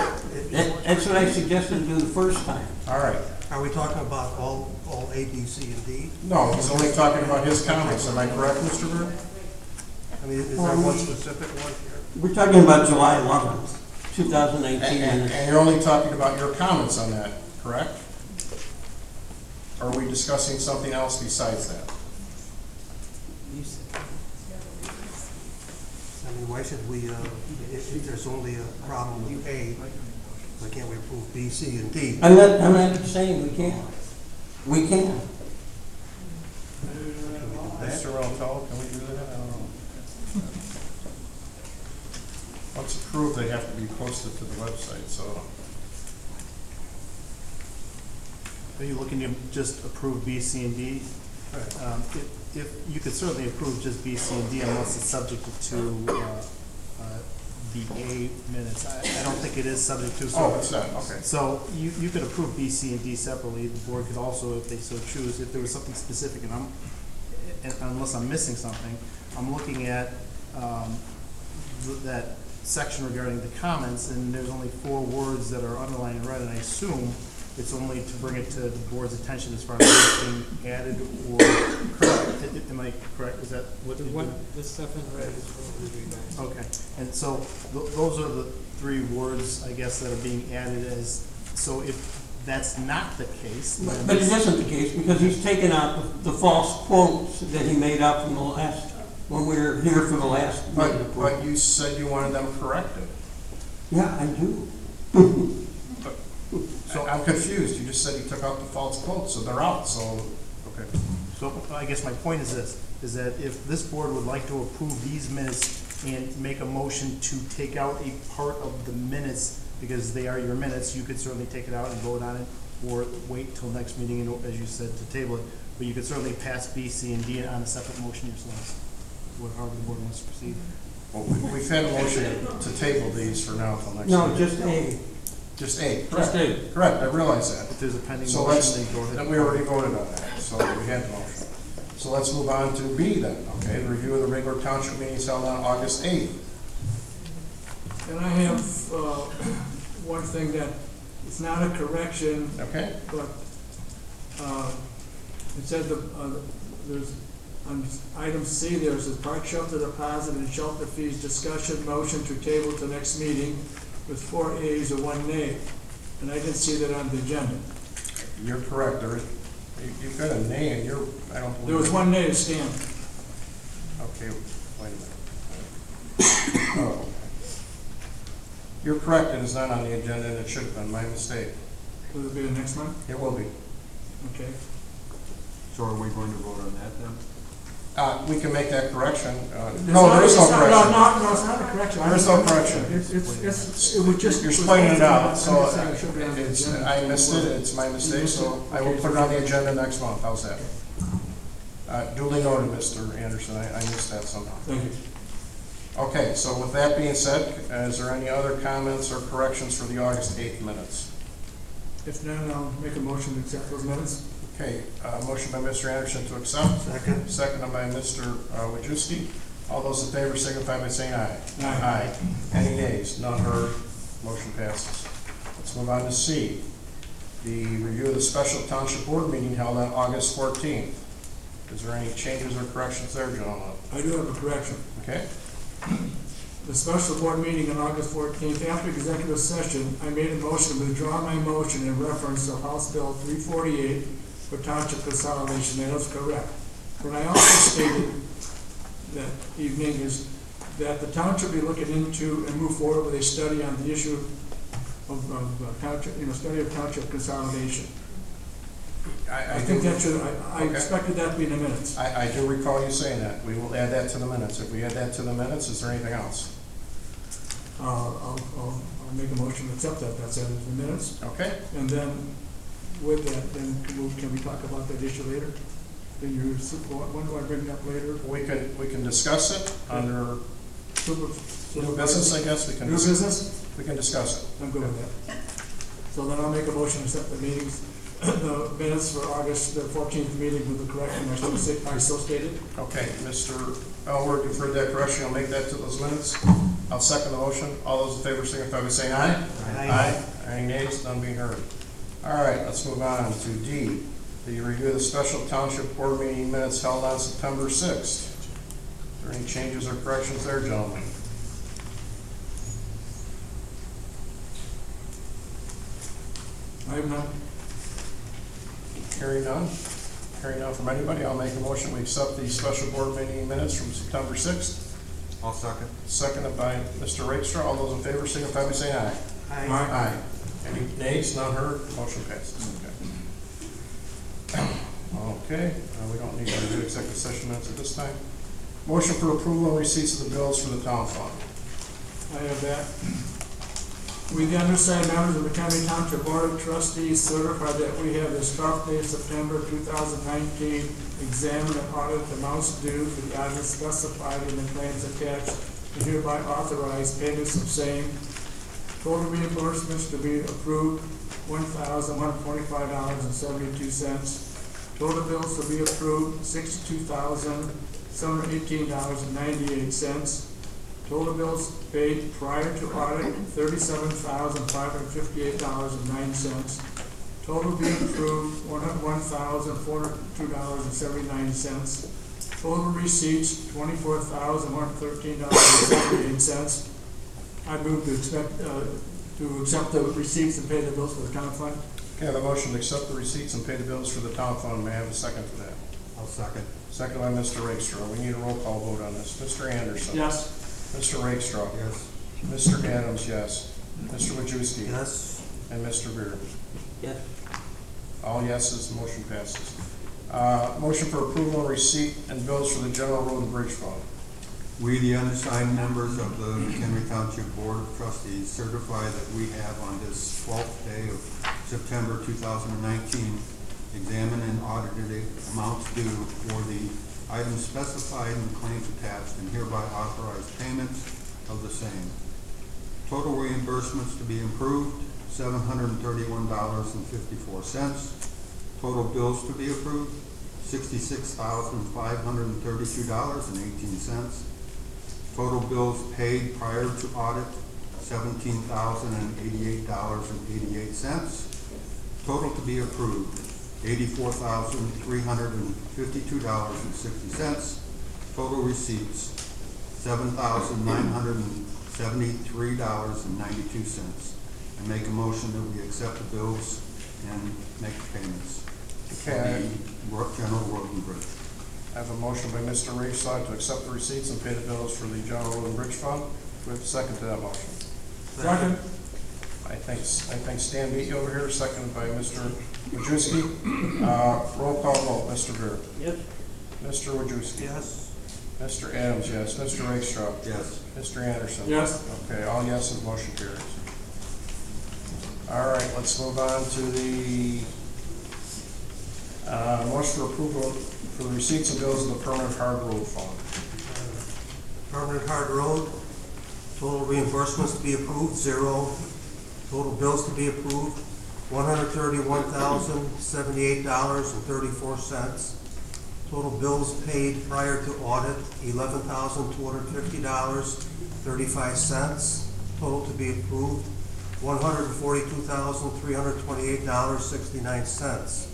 That's what I suggested to do the first time. All right. Are we talking about all A, B, C, and D? No, he's only talking about his comments. Am I correct, Mr. Beer? I mean, is there one specific one here? We're talking about July 11th, 2019 minutes. And you're only talking about your comments on that, correct? Or are we discussing something else besides that? I mean, why should we, if there's only a problem with A, why can't we approve B, C, and D? I'm not saying we can't. We can. Mr. Ralph, can we do that? I don't know. Once approved, they have to be posted to the website, so. Are you looking to just approve B, C, and D? If you could certainly approve just B, C, and D unless it's subject to the A minutes. I don't think it is subject to. Oh, it's not, okay. So you could approve B, C, and D separately. The board could also, if they so choose, if there was something specific, and unless I'm missing something, I'm looking at that section regarding the comments, and there's only 4 words that are underlined in red, and I assume it's only to bring it to the board's attention as far as what's being added or correct. Am I correct? Is that what the stuff in red is what we read. Okay, and so those are the 3 words, I guess, that are being added as, so if that's not the case. But it isn't the case because he's taken out the false quotes that he made up from the last, when we were here for the last. But you said you wanted them corrected. Yeah, I do. So I'm confused. You just said you took out the false quotes, so they're out, so, okay. So I guess my point is this, is that if this board would like to approve these minutes and make a motion to take out a part of the minutes, because they are your minutes, you could certainly take it out and vote on it, or wait till next meeting, and, as you said, to table it. But you could certainly pass B, C, and D on a separate motion yourselves, however the board wants to proceed. Well, we've had a motion to table these for now until next No, meeting. just A. Just A, correct. Just A. Correct, I realize that. If there's a pending So motion, then go ahead. then we already voted on that, so we had the motion. So let's move on to B then, okay? The review of the regular township meetings held on August 8th. And I have one thing that, it's not a correction. Okay. But it said there's, on item C, there's a park shelter deposit and shelter fees discussion motion to table to next meeting with 4 ayes or 1 nay. And I didn't see that on the agenda. You're correct. You've got a nay and you're, I don't believe. There was 1 nay to stand. Okay, wait a minute. Oh. You're correct, it is not on the agenda and it should have been my mistake. Will it be the next month? It will be. Okay. So are we going to vote on that then? We can make that correction. No, there is no correction. No, it's not a correction. There is no correction. It was just. You're explaining it out, so it's. I missed it, it's my mistake, so I will put it on the agenda next month. How's that? Duly noted, Mr. Anderson, I missed that somehow. Thank you. Okay, so with that being said, is there any other comments or corrections for the August 8th minutes? If not, I'll make a motion to accept those minutes. Okay, motion by Mr. Anderson to accept. Second. Seconded by Mr. Wojcicki. All those in favor signify by saying aye. Aye. Any nays? None heard. Motion passes. Let's move on to C. The review of the special township board meeting held on August 14th. Is there any changes or corrections there, gentlemen? I do have a correction. Okay. The special board meeting on August 14th, after executive session, I made a motion to withdraw my motion in reference to House Bill 348 for township consolidation. That is correct. What I also stated that evening is that the township be looking into and move forward with a study on the issue of township, study of township consolidation. I think that should, I expected that to be in the minutes. I do recall you saying that. We will add that to the minutes. If we add that to the minutes, is there anything else? I'll make a motion to accept that. That's added to the minutes. Okay. And then with that, then can we talk about that issue later? When do I bring it up later? We can discuss it under new business, I guess. We can New business? We can discuss it. I'm good with that. So then I'll make a motion to accept the meetings, the minutes for August the 14th meeting with the correction I still stated. Okay, Mr. Elward, you've heard that correction. I'll make that to those minutes. I'll second the motion. All those in favor signify by saying aye. Aye. Any nays? None being heard. All right, let's move on to D. The review of the special township board meeting minutes held on September 6th. Is there any changes or corrections there, gentlemen? have none. Hearing none. Hearing none from anybody, I'll make a motion. We accept the special board meeting minutes from September 6th. I'll second. Seconded by Mr. Rakestraw. All those in favor signify by saying aye. Aye. Aye. Any nays? None heard? Motion passes. Okay, we don't need to do executive session minutes at this time. Motion for approval and receipts of the bills for the town fund. I have that. We, the undersigned members of the Mchenry Township Board of Trustees, certify that we have this 12th day of September 2019 examined and audited amounts due for the items specified in the claims attached and hereby authorize payments of same. Total reimbursements to be approved, $1,125.72. Total bills to be approved, $62,718.98. Total bills paid prior to audit, $37,558.09. Total being approved, $101,402.79. Total receipts, $24,113.78. I move to accept the receipts and pay the bills for the town fund. Okay, I have a motion to accept the receipts and pay the bills for the town fund. May I have a second for that? I'll second. Second by Mr. Rakestraw. We need a roll call vote on this. Mr. Anderson? Yes. Mr. Rakestraw? Yes. Mr. Adams, yes. Mr. Wojciechowski? Yes. And Mr. Beer? Yes. All yeses, motion passes. Motion for approval and receipt and bills for the general road and bridge fund. We, the undersigned members of the Mchenry Township Board of Trustees, certify that we have on this 12th day of September 2019 examined and audited the amounts due for the items specified in the claims attached and hereby authorize payments of the same. Total reimbursements to be approved, $731.54. Total bills to be approved, $66,532.18. Total bills paid prior to audit, $17,088.88. Total to be approved, $84,352.60. Total receipts, $7,973.92. And make a motion that we accept the bills and make the payments. Okay. For the general road and bridge. I have a motion by Mr. Rakestraw to accept the receipts and pay the bills for the general road and bridge fund. Do we have a second to that motion? Second. I think Stan beat you over here, seconded by Mr. Wojciechowski. Roll call vote, Mr. Beer. Yes. Mr. Wojciechowski. Yes. Mr. Adams, yes. Mr. Rakestraw. Yes. Mr. Anderson. Yes. Okay, all yeses, motion carries. All right, let's move on to the motion for approval for the receipts and bills of the permanent hard road fund. Permanent hard road, total reimbursements to be approved, 0. Total bills to be approved, $131,078.34. Total bills paid prior to audit, $11,250.35. Total to be approved, $142,328.69.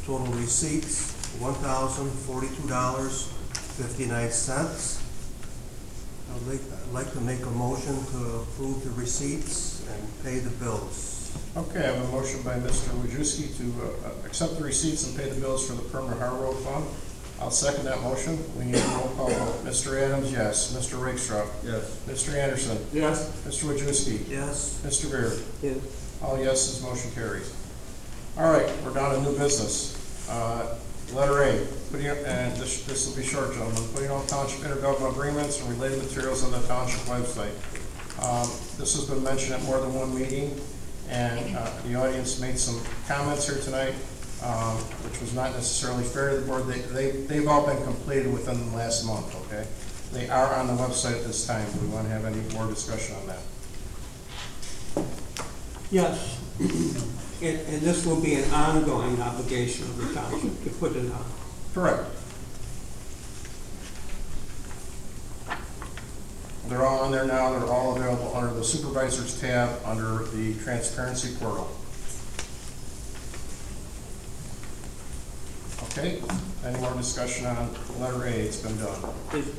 Total receipts, $1,042.59. I'd like to make a motion to approve the receipts and pay the bills. Okay, I have a motion by Mr. Wojciechowski to accept the receipts and pay the bills for the permanent hard road fund. I'll second that motion. We need a roll call vote. Mr. Adams, yes. Mr. Rakestraw. Yes. Mr. Anderson. Yes. Mr. Wojciechowski. Yes. Mr. Beer. Yes. All yeses, motion carries. All right, we're down to new business. Letter A, and this will be short, gentlemen. Putting all township intergovernmental agreements and related materials on the township website. This has been mentioned at more than one meeting, and the audience made some comments here tonight, which was not necessarily fair to the board. They've all been completed within the last month, okay? They are on the website at this time. Do we want to have any more discussion on that? Yes. And this will be an ongoing obligation of the township to put it on. Correct. They're all on there now. They're all available under the supervisors tab under the transparency portal. Okay, any more discussion on letter A? It's been done.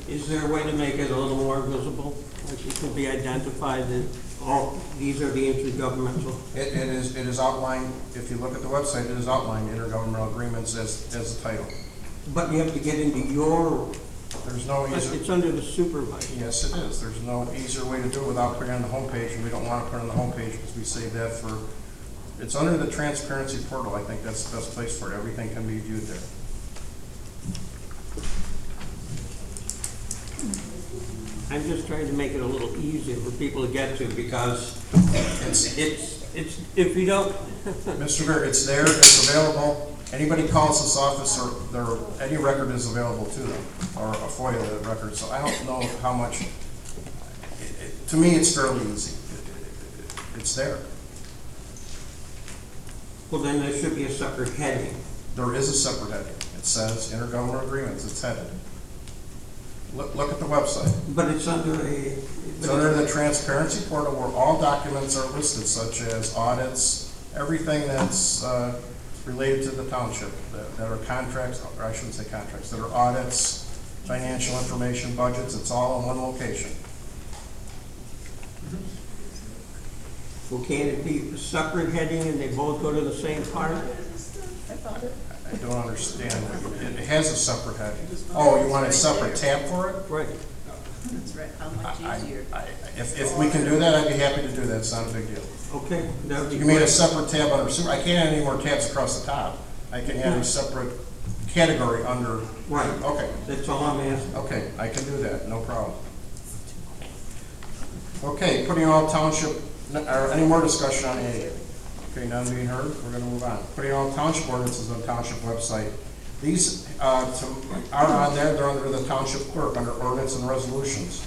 Is there a way to make it a little more visible? Like it could be identified in all, these are the intergovernmental. It is outlined, if you look at the website, it is outlined intergovernmental agreements as the title. But you have to get into your, There's no easier. it's under the supervisor. Yes, it is. There's no easier way to do it without putting it on the homepage, and we don't want to put it on the homepage because we save that for, it's under the transparency portal. I think that's the best place for it. Everything can be viewed there. I'm just trying to make it a little easier for people to get to, because it's if you don't. Mr. Mayor, it's there, it's available. Anybody calls this office, or any record is available to them, or a FOIA record. So I don't know how much, to me, it's fairly easy. It's there. Well, then there should be a separate heading. There is a separate heading. It says intergovernmental agreements, it's headed. Look at the website. But it's under a... It's under the transparency portal where all documents are listed, such as audits, everything that's related to the township, that are contracts, or I shouldn't say contracts, that are audits, financial information, budgets, it's all in one location. Well, can it be a separate heading and they both go to the same part? I don't understand. It has a separate heading. Oh, you want a separate tab for it? Right. That's right, how much easier. If we can do that, I'd be happy to do that. It's not a big deal. Okay. That would be You mean a great. separate tab under super? I can't add any more tabs across the top. I can add a separate category under. Right. Okay. That's all I'm asking. Okay, I can do that. No problem. Okay, putting all township, or any more discussion on A? Okay, none being heard, we're going to move on. Putting all township ordinances on the township website. These are on there, they're under the township clerk, under ordinance and resolutions.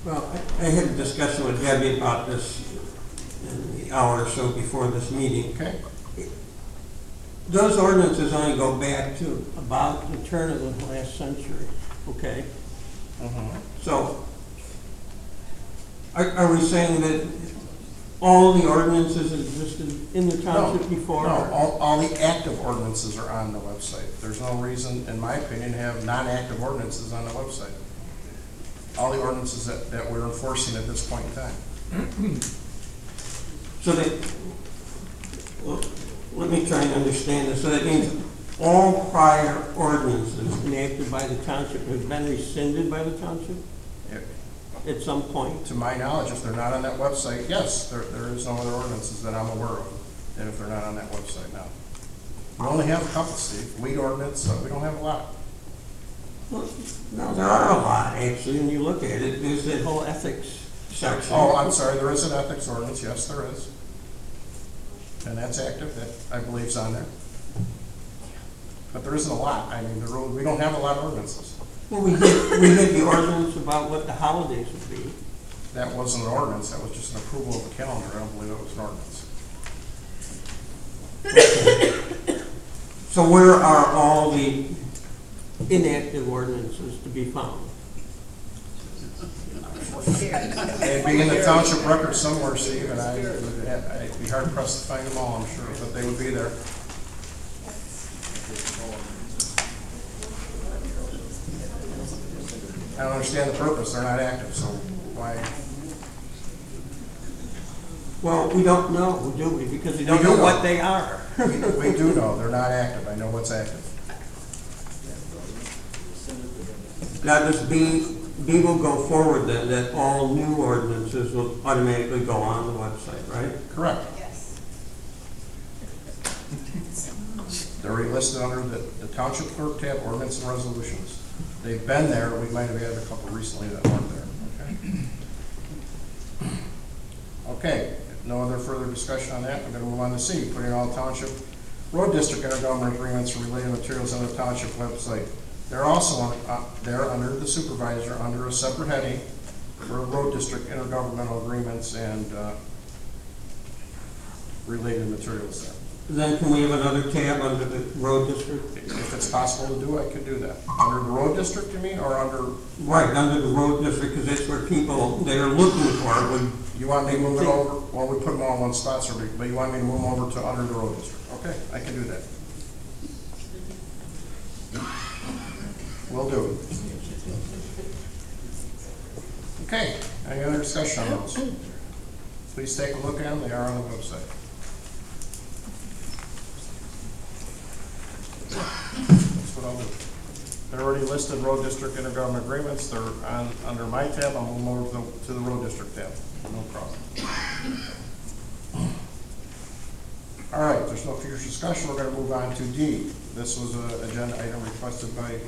Well, I had a discussion with Debbie about this in the hour or so before this meeting. Okay. Those ordinances only go back to about the turn of the last century, okay? So, are we saying that all the ordinances existed in the township before? No, all the active ordinances are on the website. There's no reason, in my opinion, to have non-active ordinances on the website. All the ordinances that we're enforcing at this point in time. So that, well, let me try and understand this. So that means all prior ordinances enacted by the township have been rescinded by the township? At some point? To my knowledge, if they're not on that website, yes, there is no other ordinances that I'm aware of, and if they're not on that website now. We only have a couple, Steve. Weed ordinance, so we don't have a lot. Well, no, there are a lot, actually, when you look at it. There's that whole ethics section. Oh, I'm sorry, there is an ethics ordinance, yes, there is. And that's active, that I believe is on there. But there isn't a lot. I mean, we don't have a lot of ordinances. Well, we had the ordinance about what the holidays would be. That wasn't an ordinance, that was just an approval of the calendar. I don't believe that was an ordinance. So where are all the inactive ordinances to be found? They'd be in the township record somewhere, Steve, and I'd be hard pressed to find them all, I'm sure, but they would be there. I don't understand the purpose, they're not active, so why? Well, we don't know, do we? Because we don't know what they are. We do know, they're not active, I know what's active. Now, this B will go forward then, that all new ordinances will automatically go on the website, right? Correct. Yes. They're already listed under the township clerk tab, ordinance and resolutions. They've been there, we might have had a couple recently that weren't there, okay? Okay, no other further discussion on that, we're gonna move on to C, putting all township road district intergovernmental agreements for related materials on the township website. They're also they're under the supervisor, under a separate heading for road district intergovernmental agreements and related materials there. Then can we have another tab under the road district? If it's possible to do, I could do that. Under the road district, you mean, or under? Right, under the road district, because that's where people that are looking for it would. You want me to move it over? Well, we put them all in one spot, so but you want me to move them over to under the road district? Okay, I can do that. Will do. Okay, Any other discussion on those? Please take a look at them, they are on the website. That's what I'll do. They're already listed, road district intergovernment agreements, they're on, under my tab, I'm going to move to the road district tab, no problem. All right, there's no future discussion, we're going to move on to D. This was an agenda item requested by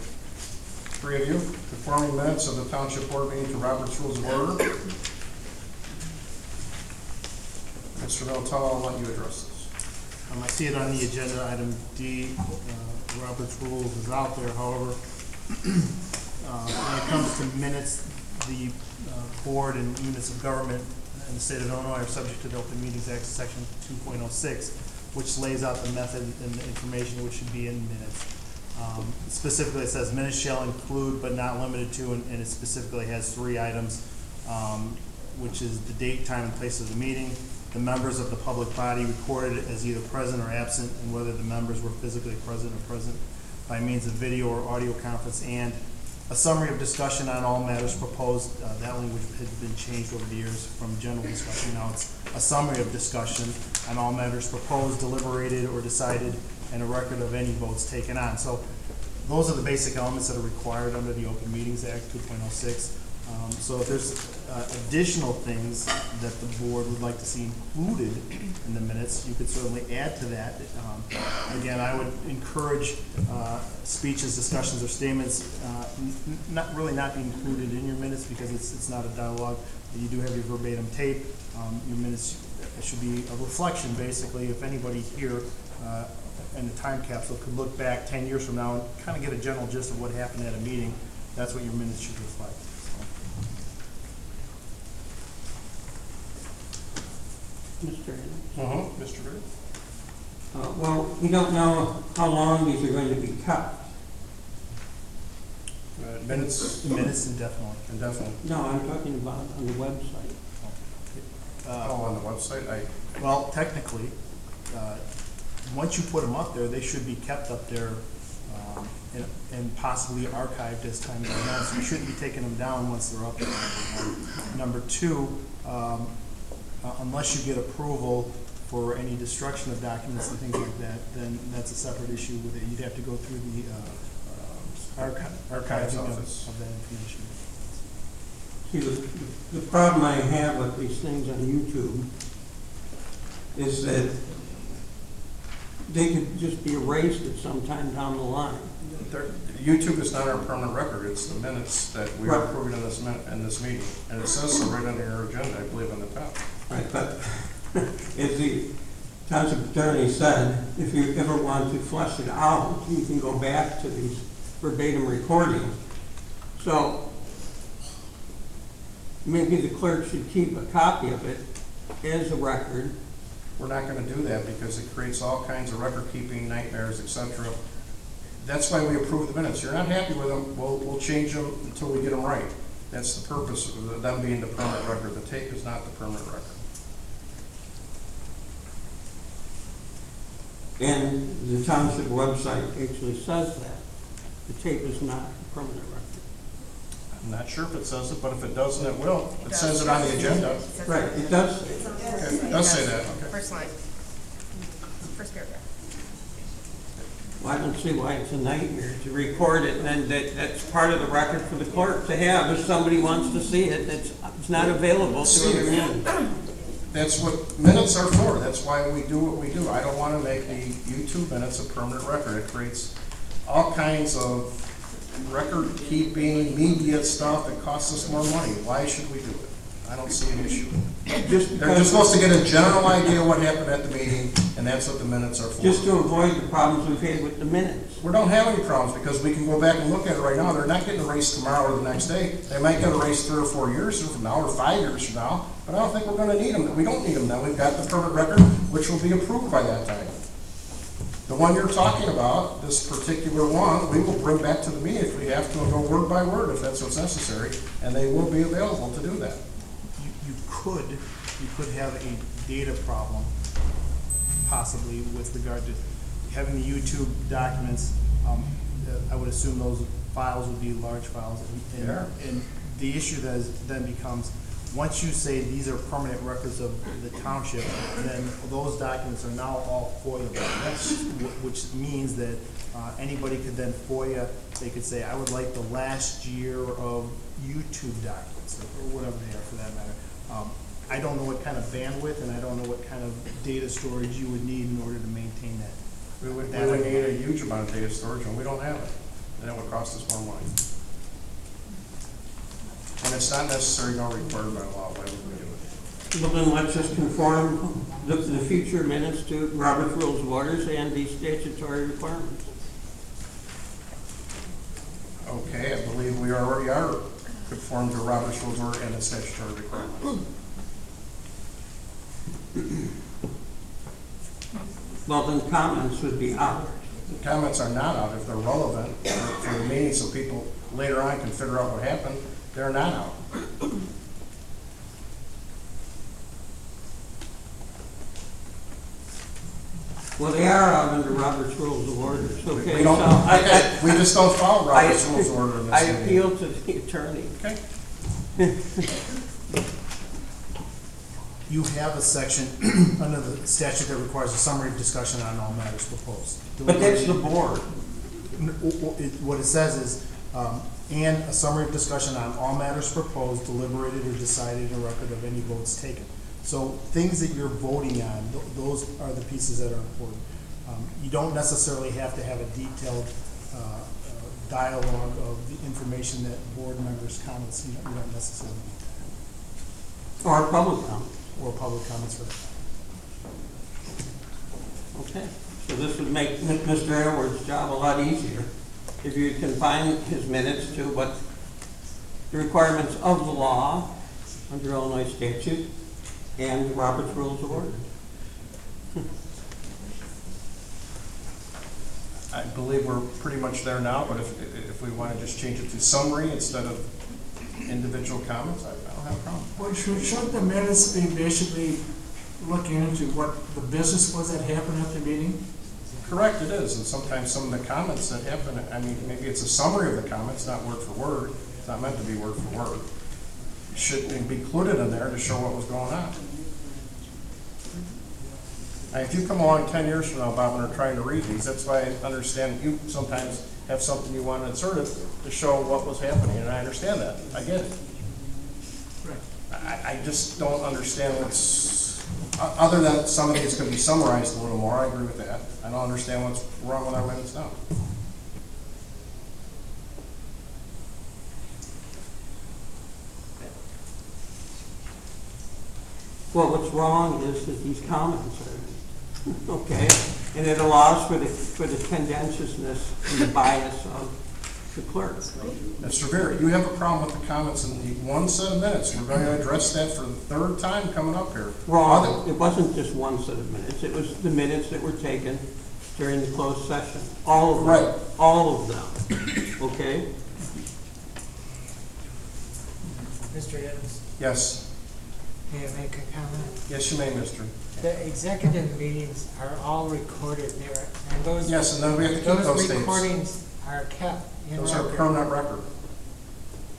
3 of you, conforming minutes of the Township Board meeting to Robert's Rules of Order. Mr. Veltel, I'll let you address this. I see it on the agenda, item D. Robert's Rules is out there, however, when it comes to minutes, the board and units of government in the state of Illinois are subject to the Open Meetings Act, section 2.06, which lays out the method and the information which should be in minutes. Specifically, it says minutes shall include but not limited to, and it specifically has 3 items, which is the date, time, and place of the meeting, the members of the public body recorded as either present or absent, and whether the members were physically present or present by means of video or audio conference, and a summary of discussion on all matters proposed. That language has been changed over the years from general discussion. Now it's a summary of discussion on all matters proposed, deliberated, or decided, and a record of any votes taken on. So those are the basic elements that are required under the Open Meetings Act 2.06. So if there's additional things that the board would like to see included in the minutes, you could certainly add to that. Again, I would encourage speeches, discussions, or statements not be included in your minutes because it's not a dialogue. You do have your verbatim tape. Your minutes should be a reflection, basically, if anybody here in the time capsule could look back 10 years from now and kind of get a general gist of what happened at a meeting. That's what your minutes should reflect. Mr. Mr. Gray? Well, we don't know how long these are going to be kept. Minutes indefinitely. Indefinitely. No, I'm talking about on the website. On the website? Well, technically, once you put them up there, they should be kept up there and possibly archived as time goes on. So you shouldn't be taking them down once they're up there. Number 2, unless you get approval for any destruction of documents and things like that, then that's a separate issue with it. You'd have to go through the archiving of that information. See, the problem I have with these things on YouTube is that they could just be erased at some time down the line. YouTube is not our permanent record. It's the minutes that we are approving in this meeting. And it says so right under your agenda, I believe, on the top. Right, but as the township attorney said, if you ever want to flesh it out, you can go back to these verbatim recordings. So maybe the clerk should keep a copy of it as a record. We're not going to do that because it creates all kinds of record-keeping nightmares, etc. That's why we approve the minutes. You're not happy with them, we'll change them until we get them right. That's the purpose of them being the permanent record. The tape is not the permanent record. And the township website actually says that. The tape is not a permanent record. I'm not sure if it says it, but if it doesn't, it will. It says it on the agenda. Right, it does. Okay. It does say that. Okay. First line, first paragraph. Well, I don't see why it's a nightmare to record it, and then that's part of the record for the clerk to have. If somebody wants to see it, it's not available to other means. That's what minutes are for. That's why we do what we do. I don't want to make the YouTube minutes a permanent record. It creates all kinds of record-keeping, media stuff that costs us more money. Why should we do it? I don't see an issue. They're just supposed to get a general idea of what happened at the meeting, and that's what the minutes are for. Just to avoid the problems we've had with the minutes. We don't have any problems because we can go back and look at it right now. They're not getting erased tomorrow or the next day. They might get erased 3 or 4 years from now or 5 years from now, but I don't think we're going to need them. We don't need them now. We've got the permanent record, which will be approved by that time. The one you're talking about, this particular one, we will bring back to the meeting if we have to and go word by word if that's what's necessary, and they will be available to do that. You could have a data problem possibly with regard to having the YouTube documents. I would assume those files would be large files, and the issue then becomes once you say these are permanent records of the township, then those documents are now all FOIA. Which means that anybody could then FOIA, they could say, I would like the last year of YouTube documents, or whatever they are for that matter. I don't know what kind of bandwidth and I don't know what kind of data storage you would need in order to maintain that. We would need a huge amount of data storage, and we don't have it. And that would cost us more money. And it's not necessary nor required by law. Why would we do it? Well, then let's just conform the future minutes to Robert's Rules of Orders and the statutory requirements. Okay, I believe we already are conformed to Robert's Rules of Order and the statutory requirements. Well, then comments would be out. The comments are not out if they're relevant for the meeting, so people later on can figure out what happened. They're not out. Well, they are out under Robert's Rules of Orders, okay? We don't, so we just don't follow Robert's Rules of Order in this I meeting. appeal to the attorney. Okay. You have a section under the statute that requires a summary of discussion on all matters proposed. But that's the board. What it says is, and a summary of discussion on all matters proposed, deliberated or decided, and a record of any votes taken. So things that you're voting on, those are the pieces that are important. You don't necessarily have to have a detailed dialogue of the information that board members' comments, you don't necessarily need that. Or public comments. Or public comments for that. Okay, so this would make Mr. Edwards' job a lot easier if you confine his minutes to what the requirements of the law under Illinois statute and Robert's Rules of Order. I believe we're pretty much there now, but if we want to just change it to summary instead of individual comments, I don't have a problem. Well, shouldn't the minutes be basically looking into what the business was that happened at the meeting? Correct, it is, and sometimes some of the comments that happen, I mean, maybe it's a summary of the comments, not word for word. It's not meant to be word for word. It should be included in there to show what was going on. And if you come along 10 years from now, Bob, when we're trying to read these, that's why I understand you sometimes have something you want to insert it to show what was happening, and I understand that. I get it. I just don't understand what's, other than some of these could be summarized a little more, I agree with that. I don't understand what's wrong with our minutes now. Well, what's wrong is that these comments are, okay, and it allows for the tendentiousness and the bias of the clerk. Mr. Vera, you have a problem with the comments in the one set of minutes. We're going to address that for the third time coming up here. Wrong. It wasn't just one set of minutes. It was the minutes that were taken during the closed session. All of them. Right. All of them. Okay? Mr. Evans, Yes. may I make a comment? Yes, you may, Mr. The executive meetings are all recorded there, and those. Yes, and then we have to keep those tapes. recordings are kept in Those are record. permanent record.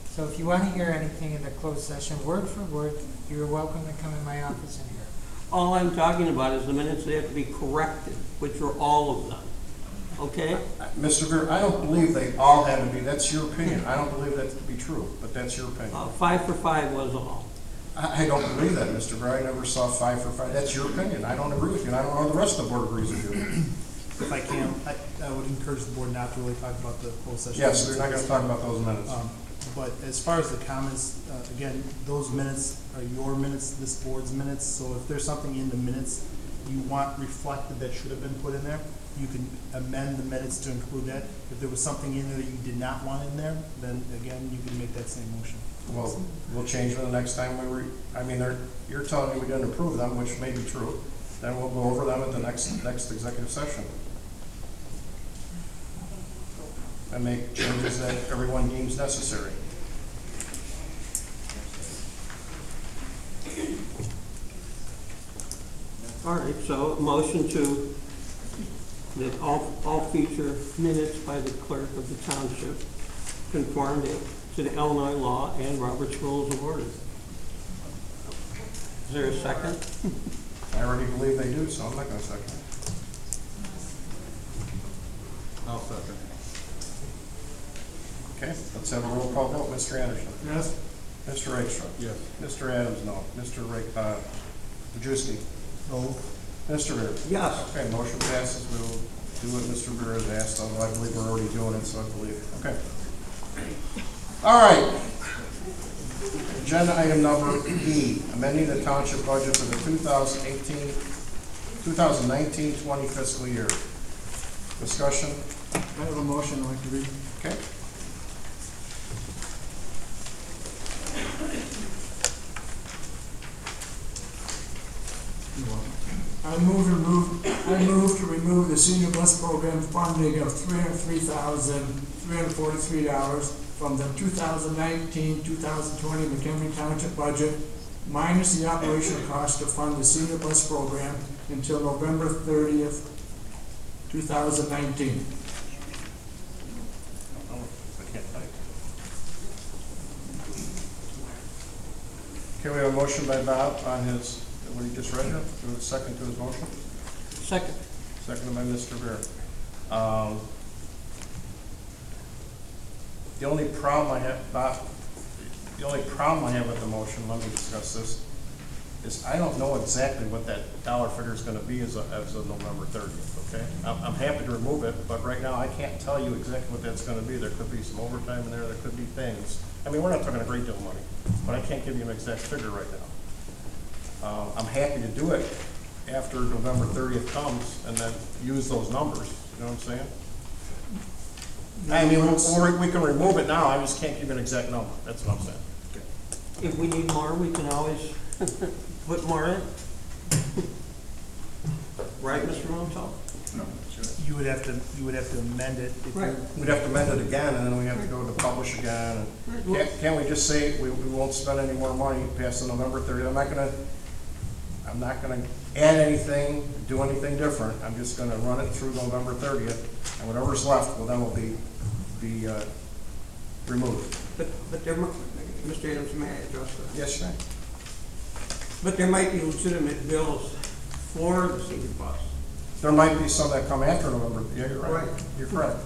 So if you want to hear anything in the closed session, word for word, you're welcome to come in my office and hear. All I'm talking about is the minutes that have to be corrected, which are all of them. Okay? Mr. Vera, I don't believe they all had to be. That's your opinion. I don't believe that to be true, but that's your opinion. 5 for 5 was all. I don't believe that, Mr. Vera. I never saw 5 for 5. That's your opinion. I don't agree with you, and I don't know if the rest of the board agrees with you. If I can, I would encourage the board not to really talk about the closed session. Yes, we're not going to talk about those minutes. But as far as the comments, again, those minutes are your minutes, this board's minutes, so if there's something in the minutes you want reflected that should have been put in there, you can amend the minutes to include that. If there was something in there that you did not want in there, then again, you can make that same motion. Well, we'll change them the next time you're telling me we didn't approve them, which may be true. Then we'll go over them at the next executive session. And make changes that everyone deems necessary. All right, so a motion that all future minutes by the clerk of the township conform to the Illinois law and Robert's Rules of Order. Is there a second? I already believe they do, so I'm not gonna second it. I'll second. Okay, let's have a roll call vote. Mr. Anderson? Yes? Mr. Rakestraw? Yes. Mr. Adams, no. Mr. Majewski? No. Mr. Beer? Yes. Okay, motion passes. We'll do what Mr. Beer has asked, although I believe we're already doing it, so I believe. Okay. All right. Agenda item number E, amending the township budget for the 2019-20 fiscal year. Discussion? I have a motion I'd like to read. Okay. I move to remove the senior bus program funding of $303,343 from the 2019-2020 Mchenry Township budget, minus the operational cost to fund the senior bus program until November 30th, 2019. Okay, we have a motion by Bob on his, what he just read here. Do we have a second to his motion? Second. Seconded by Mr. Beer. The only problem I have, Bob, the only problem I have with the motion, let me discuss this, is I don't know exactly what that dollar figure is gonna be as of November 30th, okay? I'm happy to remove it, but right now I can't tell you exactly what that's gonna be. There could be some overtime in there, there could be things. I mean, we're not talking a great deal of money, but I can't give you an exact figure right now. I'm happy to do it after November 30th comes and then use those numbers, you know what I'm saying? I mean, we can remove it now, I just can't give you an exact number, that's what I'm saying. If we need more, we can always put more in. Right, Mr. Montal? No. You would have to amend it. Right. We'd have to amend it again, and then we have to go to publish again. And can't we just say we won't spend any more money past the November 30th? I'm not gonna add anything, do anything different. I'm just gonna run it through November 30th, and whatever's left, well, then will be removed. But there, Mr. Adams, may I address that? Yes, sir. But there might be legitimate bills for the senior bus. There might be some that come after November. Yeah, you're right. Right. You're correct.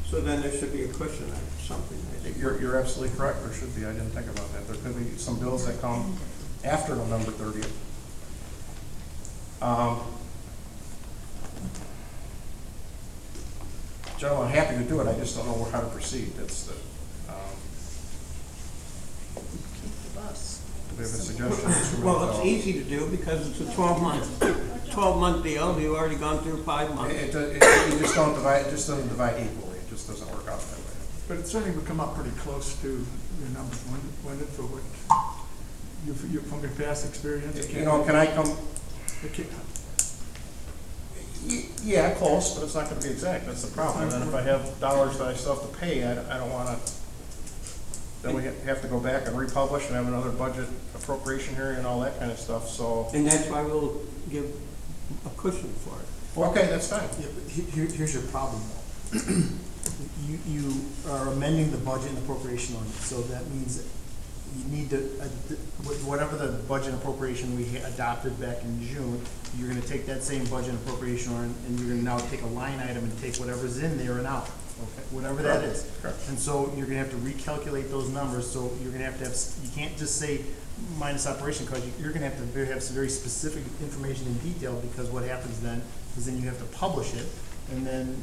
So then there should be a cushion or something, I think. You're absolutely correct. There should be. I didn't think about that. There could be some bills that come after November 30th. Gentlemen, I'm happy to do it. I just don't know how to proceed. That's the. Do we have a suggestion? Well, it's easy to do because it's a 12-month deal. You've already gone through 5 months. You just don't divide. It just doesn't divide equally. It just doesn't work out that way. But it certainly would come up pretty close to your numbers, when it's for what, you from your past experience. You know, can I come? Yeah, close, but it's not going to be exact. That's the problem. And then if I have dollars that I still have to pay, I don't want to. Then we have to go back and republish and have another budget appropriation hearing and all that kind of stuff. So. And that's why we'll give a cushion for it. Well, okay, that's fine. Yeah, but here's your problem though. You are amending the budget and appropriation ordinance, so that means that you need to, whatever the budget and appropriation we adopted back in June, you're gonna take that same budget and appropriation ordinance and you're gonna now take a line item and take whatever's in there and out. Okay, whatever that is. Correct. And so you're gonna have to recalculate those numbers, so you're gonna have, you can't just say minus operation cost, you're gonna have to have some very specific information in detail, because what happens then is then you have to publish it and then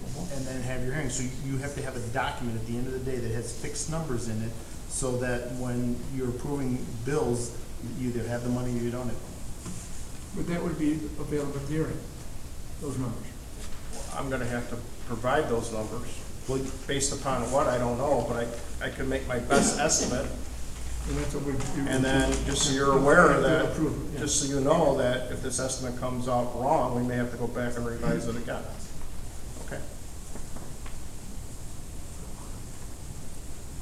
have your hearing. So you have to have a document at the end of the day that has fixed numbers in it, so that when you're approving bills, you either have the money or you don't have the money. But that would be available at the hearing, those numbers. I'm going to have to provide those numbers. Well, based upon what, I don't know, but I can make my best estimate. And that's what and then, just so you're aware of that, just so you know that if this estimate comes out wrong, we may have to go back and revise it again. Okay.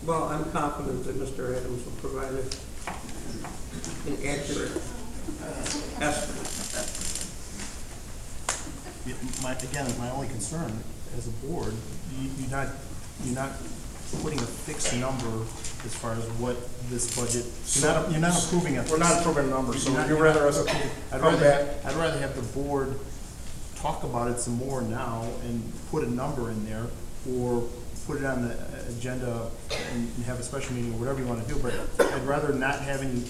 Well, I'm confident that Mr. Adams will provide an accurate estimate. Again, my only concern as a board, you're not putting a fixed number as far as what this budget, you're not approving it. We're not approving a number, so You're you'd not- rather us I'd come back. rather have the board talk about it some more now and put a number in there, or put it on the agenda and have a special meeting or whatever you want to do, but I'd rather not have any,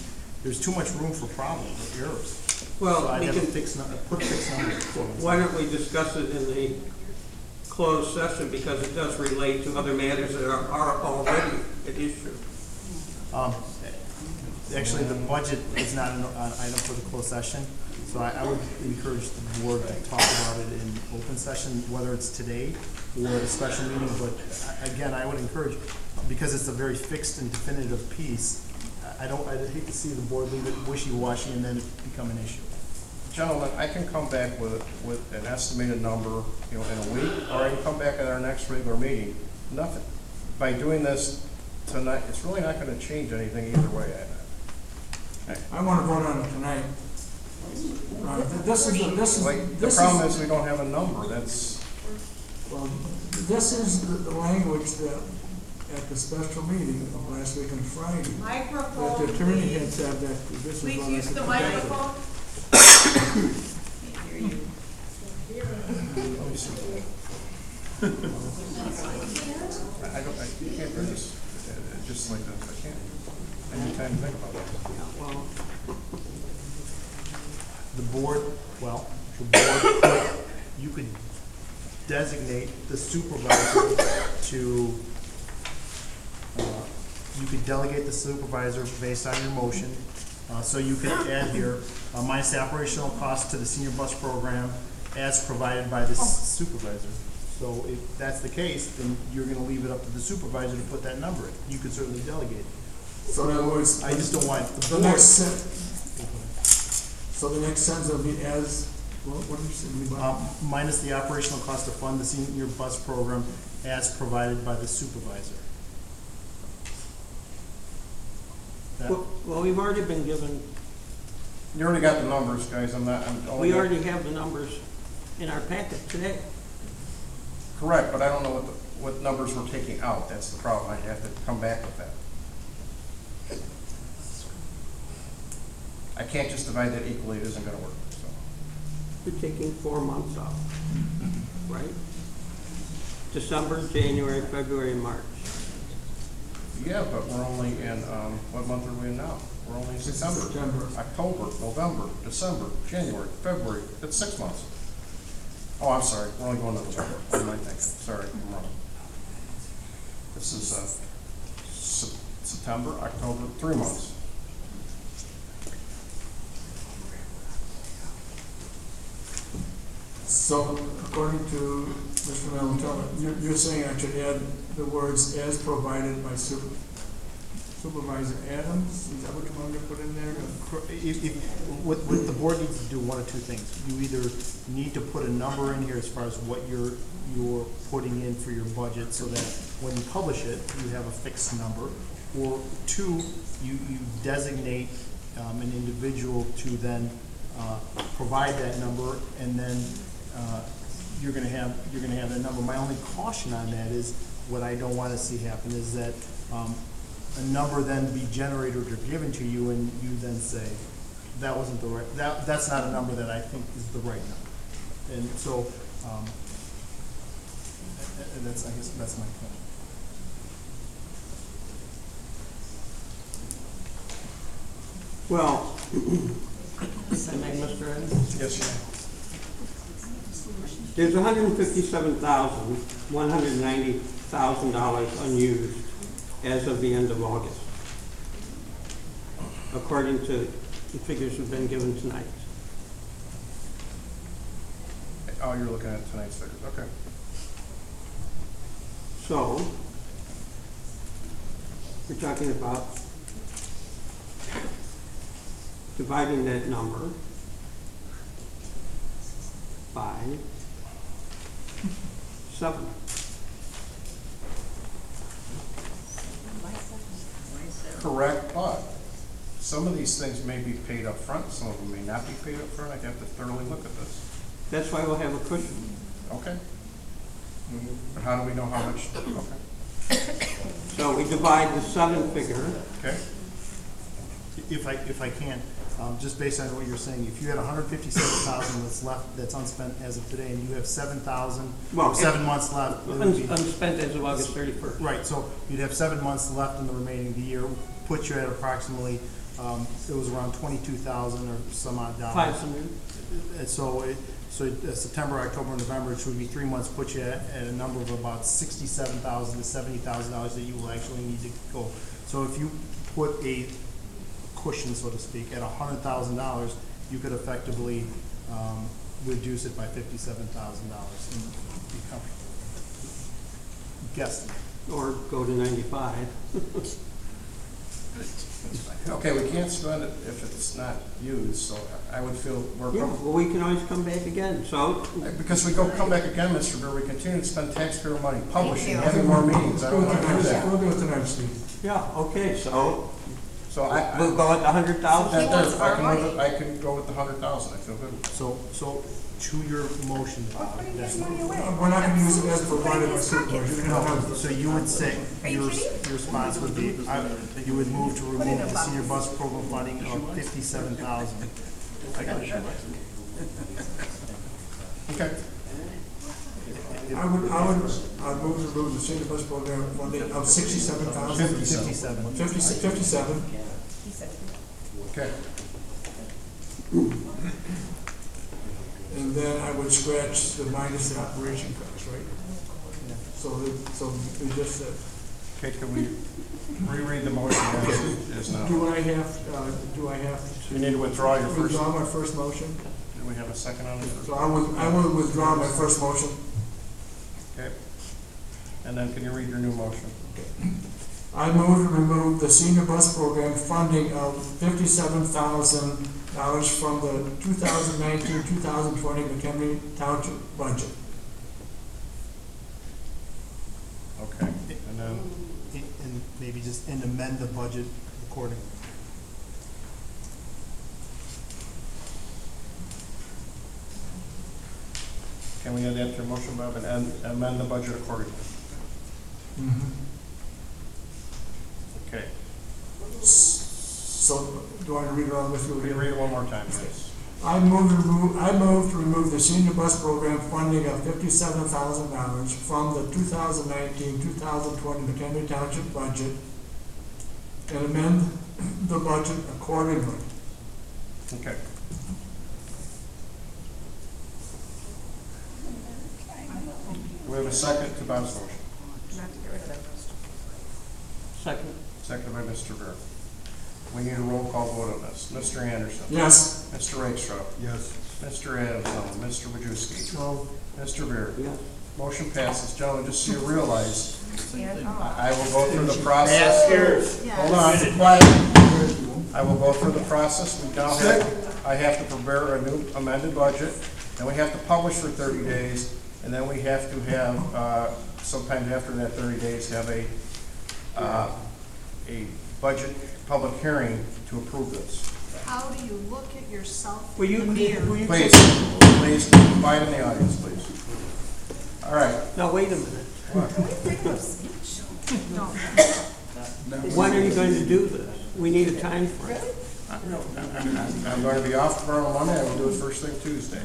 there's too much room for problems or errors. Well, So I'd we have a can- fixed put a fixed number. Why don't we discuss it in the closed session, because it does relate to other matters that are already at issue. Actually, the budget is not an item for the closed session, so I would encourage the board to talk about it in open session, whether it's today or at a special meeting, but again, I would encourage, because it's a very fixed and definitive piece, I'd hate to see the board leave it wishy-washy and then it become an issue. Gentlemen, I can come back with an estimated number, in a week, or I can come back at our next regular meeting. Nothing. By doing this tonight, it's really not gonna change anything either way. I want to vote on it tonight. The problem is we don't have a number, that's. Well, this is the language that, at the special meeting of last week on Friday, Microphone, that the attorney had please. said that this is Please what I use could the protect it. microphone. Let me see. You can't do this just like that, I can't. I need time to think about it. The board, you could designate the supervisor to, you could delegate the supervisor based on your motion. So you could add here, minus the operational cost to the senior bus program as provided by the supervisor. So if that's the case, then you're gonna leave it up to the supervisor to put that number in. You could certainly delegate it. So in other words, I just don't want the the board. next so the next sentence will be as, what did you say? Minus the operational cost to fund the senior bus program as provided by the supervisor. Well, we've already been given, You already got the numbers, guys, we already have the numbers in our packet today. Correct, but I don't know what numbers we're taking out, that's the problem, I have to come back with that. I can't just divide that equally, it isn't gonna work, so. We're taking 4 months off, right? December, January, February, and March. Yeah, but we're only in, what month are we in now? We're only in September. October, November, December, January, February, that's 6 months. Oh, I'm sorry, we're only going to November, what am I thinking? Sorry, I'm wrong. This is, September, October, 3 months. So according to Mr. Valentino, you're saying I should add the words as provided by Supervisor Adams? Is that what you want me to put in there? What the board needs to do one of two things. You either need to put a number in here as far as what you're putting in for your budget so that when you publish it, you have a fixed number. Or two, you designate an individual to then provide that number, and then you're gonna have that number. My only caution on that is, what I don't wanna see happen is that a number then be generated or given to you, and you then say, that wasn't the right, that's not a number that I think is the right number. And so, I guess that's my point. Well, Mr. Evans? Yes, sir. There's $157,190,000 unused as of the end of August, according to the figures we've been given tonight. Oh, you're looking at tonight's figures, okay. So, we're talking about dividing that number by 7. Correct, but some of these things may be paid up front, some of them may not be paid up front. I have to thoroughly look at this. That's why we'll have a cushion. Okay. But how do we know how much? Okay. So we divide the 7 figure. Okay. If I can, just based on what you're saying, if you had 157,000 that's left, that's unspent as of today, and you have 7,000, Well, 7 months left. it would be- Unspent as of August 31st. Right, so you'd have 7 months left in the remaining of the year, put you at approximately, it was around 22,000 or some odd dollars. 500. And so September, October, November, which would be 3 months, put you at a number of about $67,000 to $70,000 that you will actually need to go. So if you put a cushion, so to speak, at $100,000, you could effectively reduce it by $57,000 and be comfortable. Guessing. Or go to 95. Okay, we can't spend it if it's not used, so I would feel more Yeah, comfortable. well, we can always come back again, so. Because we come back again, Mr. Burr, we continue to spend taxpayer money publishing, you. having more meetings. I don't want to do that. We'll do it tonight, Steve. Yeah, okay, so I we'll go with the 100,000. I can go with the 100,000, I feel good. So to your motion, Bob, We're not gonna use it as provided by supervisor. no, so you would say, your response would be, you would move to remove the senior bus program funding of 57,000. Okay. I'd move to remove the senior bus program funding of 67,000. 57. 57. Okay. And then I would scratch the minus the operation cost, right? So we just said. Okay, can we reread the motion as now? Do I have You need to withdraw your first. Withdraw my first motion? Do we have a second on it? So I would withdraw my first motion. Okay. And then can you read your new motion? I move to remove the senior bus program funding of $57,000 from the 2019-2020 Mchenry Township budget. Okay. And then And maybe just amend the budget accordingly. can we add that to your motion, Bob, and amend the budget accordingly? Okay. So, do I read it on with you? Can you read it one more time, please? I move to remove the senior bus program funding of $57,000 from the 2019-2020 McHenry Township budget and amend the budget accordingly. Okay. We have a second to Bob's motion. Second. Second by Mr. Burr. We need a roll call vote on this. Mr. Anderson? Yes. Mr. Rakestraw? Yes. Mr. Adams? No. Mr. Wojciechowski? No. Mr. Burr? Yes. Motion passes. Gentlemen, just so you realize, I will go through the process. Hold on, quiet. I will go through the process. We now have, I have to prepare a new amended budget, and we have to publish for 30 days, and then we have to have, sometime after that 30 days, have a budget public hearing to approve this. How do you look at yourself Will you, in the mirror? Please, quiet in the audience, please. All right. Now, wait a minute. No. When are you going to do this? We need a time frame. I'm going to be off tomorrow Monday. I will do it first thing Tuesday.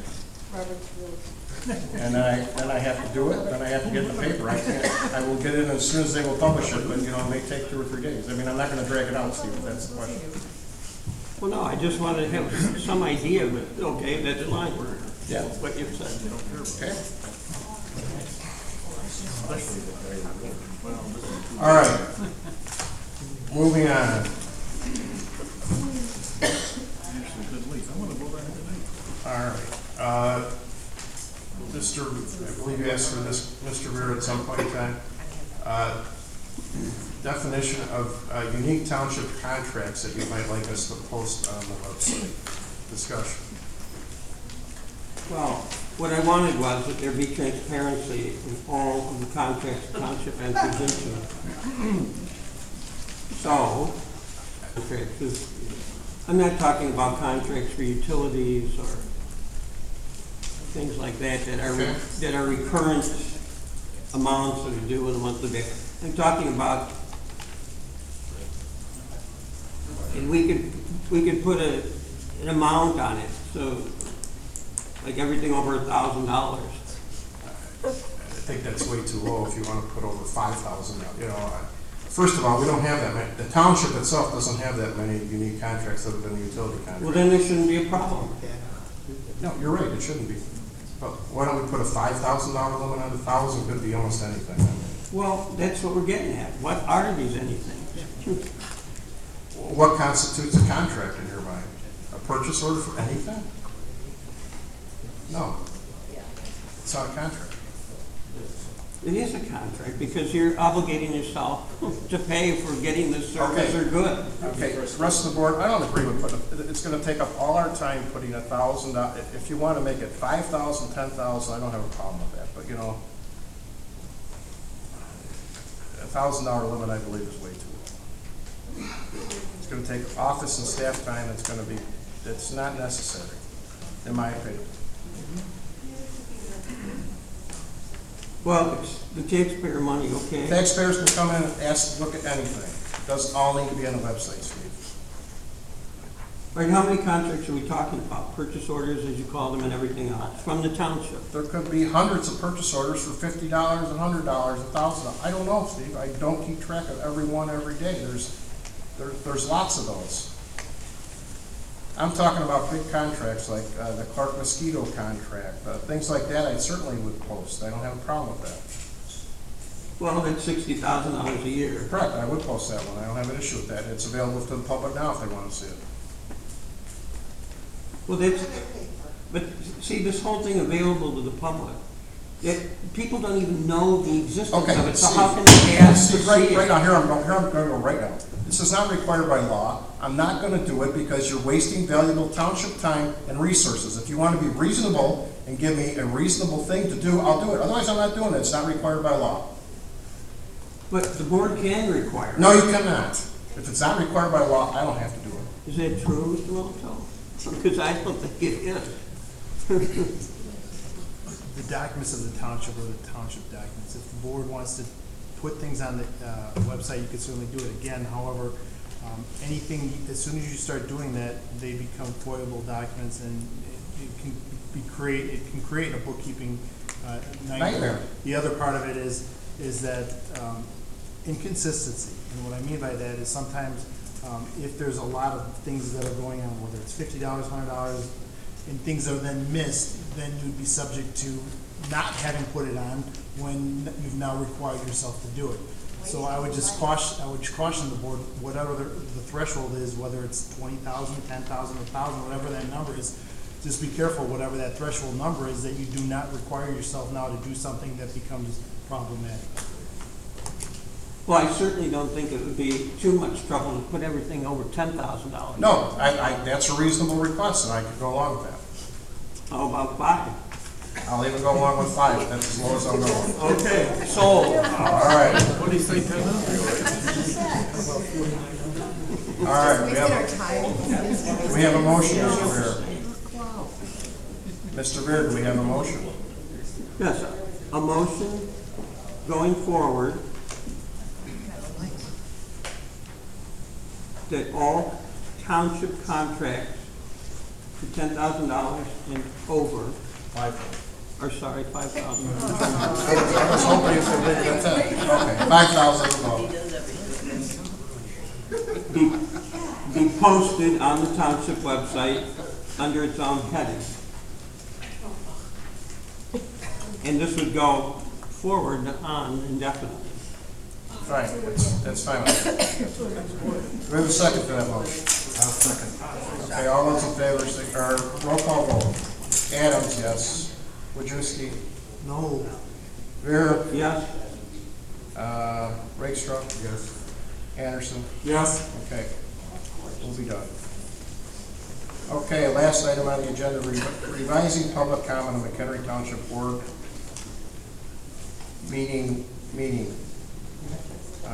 And then I have to do it, then I have to get the paper. I will get it as soon as they will publish it, but you know, it may take 2 or 3 days. I mean, I'm not gonna drag it out, Steve, if that's the question. Well, no, I just wanted to have some idea, but, okay, that's fine. Yeah. What you've said. Okay. All right. Moving on. All right. I believe you asked for this, Mr. Rear, at some point in time. Definition of unique township contracts that you might like us to post on the website. Discussion. Well, what I wanted was that there be transparency in all of the contracts the township enters into. So, I'm not talking about contracts for utilities or things like that that are recurrent amounts that are due on a monthly basis. I'm talking about, and we could put an amount on it, so, like everything over $1,000. I think that's way too low if you want to put over 5,000, you know. First of all, we don't have that many, the township itself doesn't have that many unique contracts other than the utility contracts. Well, then there shouldn't be a problem. No, you're right, it shouldn't be. But why don't we put a $5,000 limit on 1,000? Could be almost anything. Well, that's what we're getting at. What are these anything? What constitutes a contract in your mind? A purchase order for anything? No. It's not a contract. It is a contract because you're obligating yourself to pay for getting this service or good. Okay, the rest of the board, I don't agree with putting, it's gonna take up all our time putting $1,000, if you wanna make it 5,000, 10,000, I don't have a problem with that, but you know, $1,000 limit I believe is way too low. It's gonna take office and staff time, it's not necessary, in my opinion. Well, it's the taxpayer money, okay? Taxpayers can come in and look at anything. It doesn't all need to be on the website, Steve. Right, how many contracts are we talking about? Purchase orders, as you call them, and everything else, from the township? There could be hundreds of purchase orders for $50, $100, $1,000. I don't know, Steve. I don't keep track of every one every day. There's lots of those. I'm talking about big contracts like the Clark Mosquito contract, things like that. I certainly would post. I don't have a problem with that. Well, that's $60,000 a year. Correct. I would post that one. I don't have an issue with that. It's available to the public now if they want to see it. Well, but see, this whole thing available to the public, people don't even know the existence of it, so how can they ask to see it? Right now, here I'm going to go right now. This is not required by law. I'm not going to do it because you're wasting valuable township time and resources. If you want to be reasonable and give me a reasonable thing to do, I'll do it. Otherwise, I'm not doing it. It's not required by law. But the board can require it. No, you cannot. If it's not required by law, I don't have to do it. Is that true, Mr. Milito? Because I don't think it is. The documents of the township are the township documents. If the board wants to put things on the website, you can certainly do it again. However, anything, as soon as you start doing that, they become foilable documents, and it can create a bookkeeping nightmare. The other part of it is that inconsistency. And what I mean by that is sometimes if there's a lot of things that are going on, whether it's $50, $100, and things are then missed, then you'd be subject to not having put it on when you've now required yourself to do it. So I would just caution the board, whatever the threshold is, whether it's 20,000, 10,000, 1,000, whatever that number is, just be careful, whatever that threshold number is, that you do not require yourself now to do something that becomes problematic. Well, I certainly don't think it would be too much trouble to put everything over $10,000. No, that's a reasonable request, and I could go along with that. How about 5? I'll even go along with 5. That's as low as I'm going. Okay, sold. All right. What do you think, 10? All right, we have a motion, Mr. Beer. Mr. Beer, do we have a motion? Yes, a motion going forward that all township contracts to $10,000 and over, $5,000 5,000. I was hoping you said bigger than 10. Okay, 5,000 Be posted on the township website under its own heading. And this would go forward on indefinitely. Fine, that's fine. Do we have a second to that motion? I'll second. Okay, all those in favor, roll call vote. Adams, yes. Wojcicki? No. Vera? Yes. Rakestraw? Yes. Anderson? Yes. Okay, we'll be done. Okay, last item on the agenda, revising public comment on Mchenry Township Board meeting.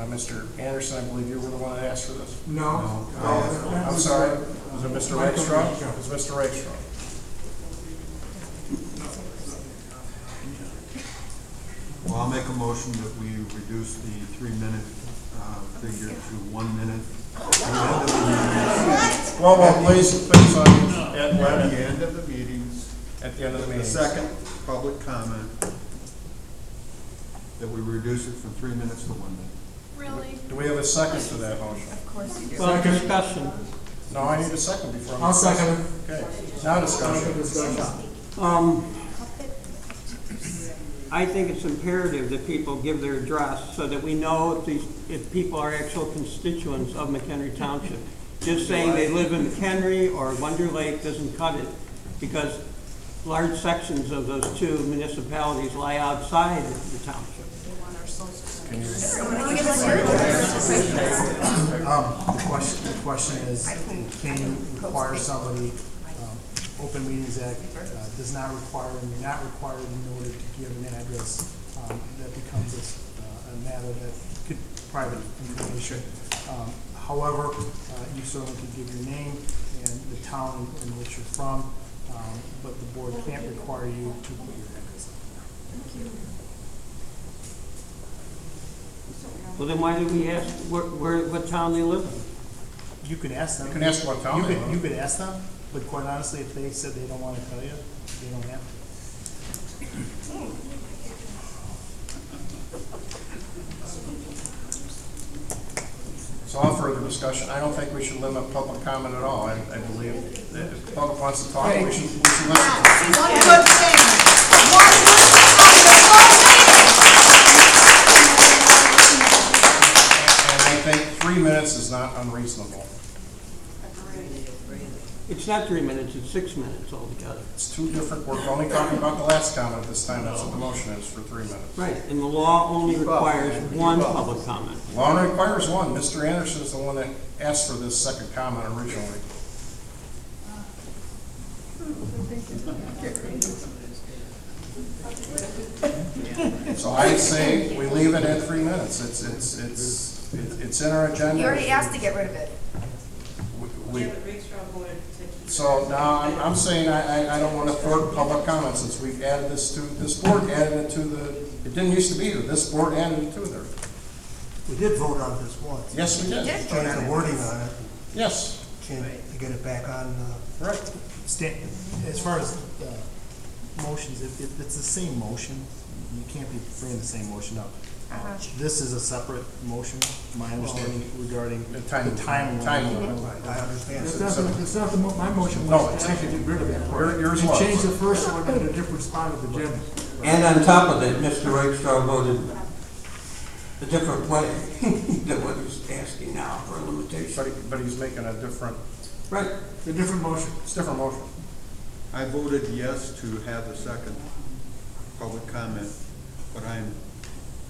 Mr. Anderson, I believe you were the one that asked for this? No. I'm sorry, was it Mr. Rakestraw? It was Mr. Rakestraw. Well, I'll make a motion that we reduce the 3-minute figure to 1 minute. Well, please, At the end of the meetings. At the end of the meeting. The second public comment, that we reduce it from 3 minutes to 1 minute. Really? Do we have a second to that motion? Of course you do. Well, discussion. No, I need a second before. I'll second it. Okay, now discussion. I think it's imperative that people give their address so that we know if people are actual constituents of McHenry Township. Just saying they live in McHenry or Wonder Lake doesn't cut it, because large sections of those two municipalities lie outside the township. The question is, can you require somebody, Open Meetings Act does not require, and you're not required in order to give an address, that becomes a matter that could private information. However, you certainly could give your name and the town in which you're from, but the board can't require you to put your address on. Thank you. Well, then why did we ask what town they live in? You could ask them. You can ask what town they live in. You could ask them, but quite honestly, if they said they don't want to tell you, they don't have to. So all further discussion, I don't think we should limit public comment at all. I believe that if the public wants to talk, we should listen to them. One good thing. And I think 3 minutes is not unreasonable. It's not 3 minutes, it's 6 minutes altogether. It's two different, we're only talking about the last comment this time, that's what the motion is, for 3 minutes. Right, and the law only requires one public comment. Law only requires one. Mr. Anderson is the one that asked for this second comment originally. So I'd say we leave it at 3 minutes. It's in our agenda. You already asked to get rid of it. So now I'm saying I don't want to thwart public comments since we've added this to, this board added it to it didn't used to be there. This board added it to there. We did vote on this once. Yes, we did. Change the wording on it. Yes. To get it back on. Right. As far as motions, if it's the same motion, you can't be bringing the same motion up. This is a separate motion, my understanding regarding the time limit. I understand. It's not my motion No, was to actually get rid of that part. Yours You was. changed the first one at a different spot of the agenda. And on top of it, Mr. Rakestraw voted a different way than what he's asking now for a limitation. But he's making a different. Right. A different motion. It's a different motion. I voted yes to have the second public comment, but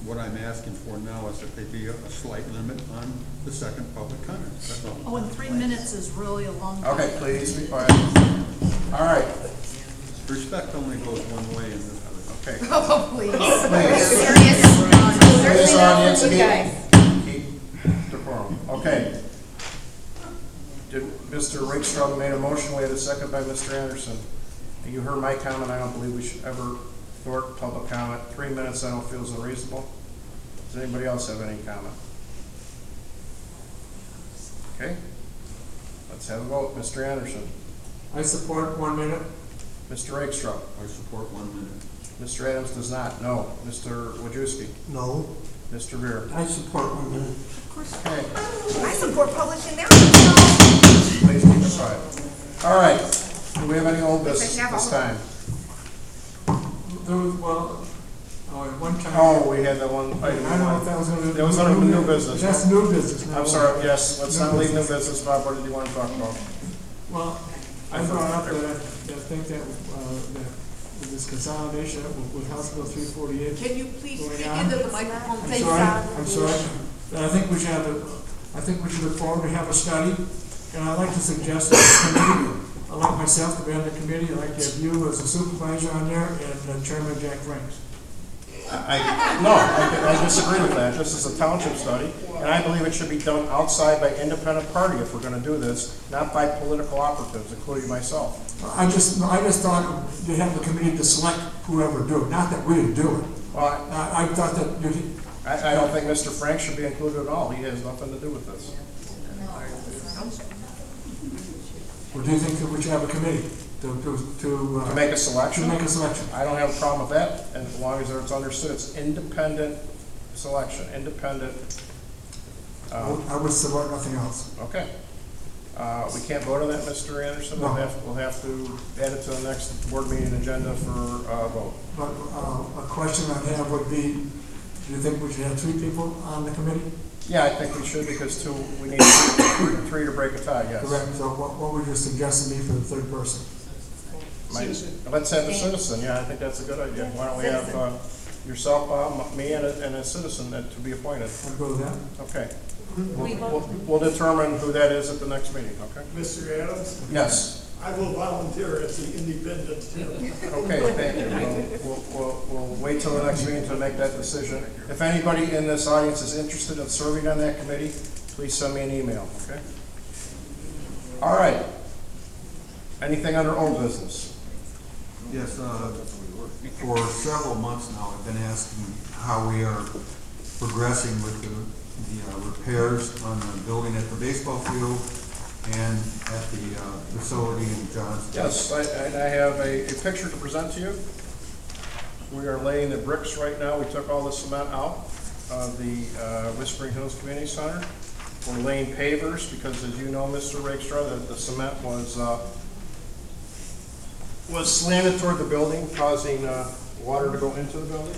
what I'm asking for now is that there be a slight limit on the second public comment. That's all. Oh, and 3 minutes is really a long time. Okay, please be quiet. All right. Respect only goes one way in this. Okay. Oh, please. Please. Serious? Please, audience, Certainly not for you guys. keep decorum. Okay. Did Mr. Rakestraw made a motion? We had a second by Mr. Anderson. You heard my comment. I don't believe we should ever thwart public comment. 3 minutes I don't feel is unreasonable. Does anybody else have any comment? Okay. Let's have a vote. Mr. Anderson. I support 1 minute. Mr. Rakestraw. I support 1 minute. Mr. Adams does not. No. Mr. Wojcicki. No. Mr. Veer. I support 1 minute. Of course. Okay. I support publishing now. Please keep it quiet. All right. Do we have any old business this time? There was, at one time. Oh, we had that one. I don't know if that was That was under new business. That's new business now. I'm sorry, yes, let's not leave new business. Bob, what did you want to talk about? Well, I brought up that I think that with this consolidation with House Bill 348. Can you please going speak on. into the microphone? I'm Thank sorry, you. I'm sorry. But I think we should look forward to have a study, and I'd like to suggest that the committee, I'd like myself to be on the committee, I'd like to have you as a supervisor on there, and Chairman Jack Franks. I disagree with that. This is a township study, and I believe it should be done outside by independent party if we're going to do this, not by political operatives, including myself. I just thought to have the committee to select whoever do it, not that we do it. Well, I thought that you, I don't think Mr. Frank should be included at all. He has nothing to do with this. or do you think that we should have a committee To make a selection? To make a selection. I don't have a problem with that, and as long as it's understood, it's independent selection, independent. I would support nothing else. Okay. We can't vote on that, Mr. Anderson? No. We'll have to add it to the next board meeting agenda for vote. But a question I have would be, do you think we should have 3 people on the committee? Yeah, I think we should, because we need three to break a tie, yes. Correct. So what would your suggestion be for the 3rd person? Let's have a citizen, yeah, I think that's a good idea. Why don't we have yourself, Bob, me, and a citizen to be appointed? I'll go with that. Okay. We'll determine who that is at the next meeting, okay? Mr. Adams? Yes. I will volunteer as the independent. Okay, thank you. We'll wait till the next meeting to make that decision. If anybody in this audience is interested in serving on that committee, please send me an email, okay? All right. Anything under old business? Yes, for several months now, I've been asking how we are progressing with the repairs on the building at the baseball field and at the facility in Johnston. Yes, I have a picture to present to you. We are laying the bricks right now. We took all the cement out of the Whispering Hills Community Center. We're laying pavers because, as you know, Mr. Rakestraw, the cement was slanted toward the building, causing water to go into the building.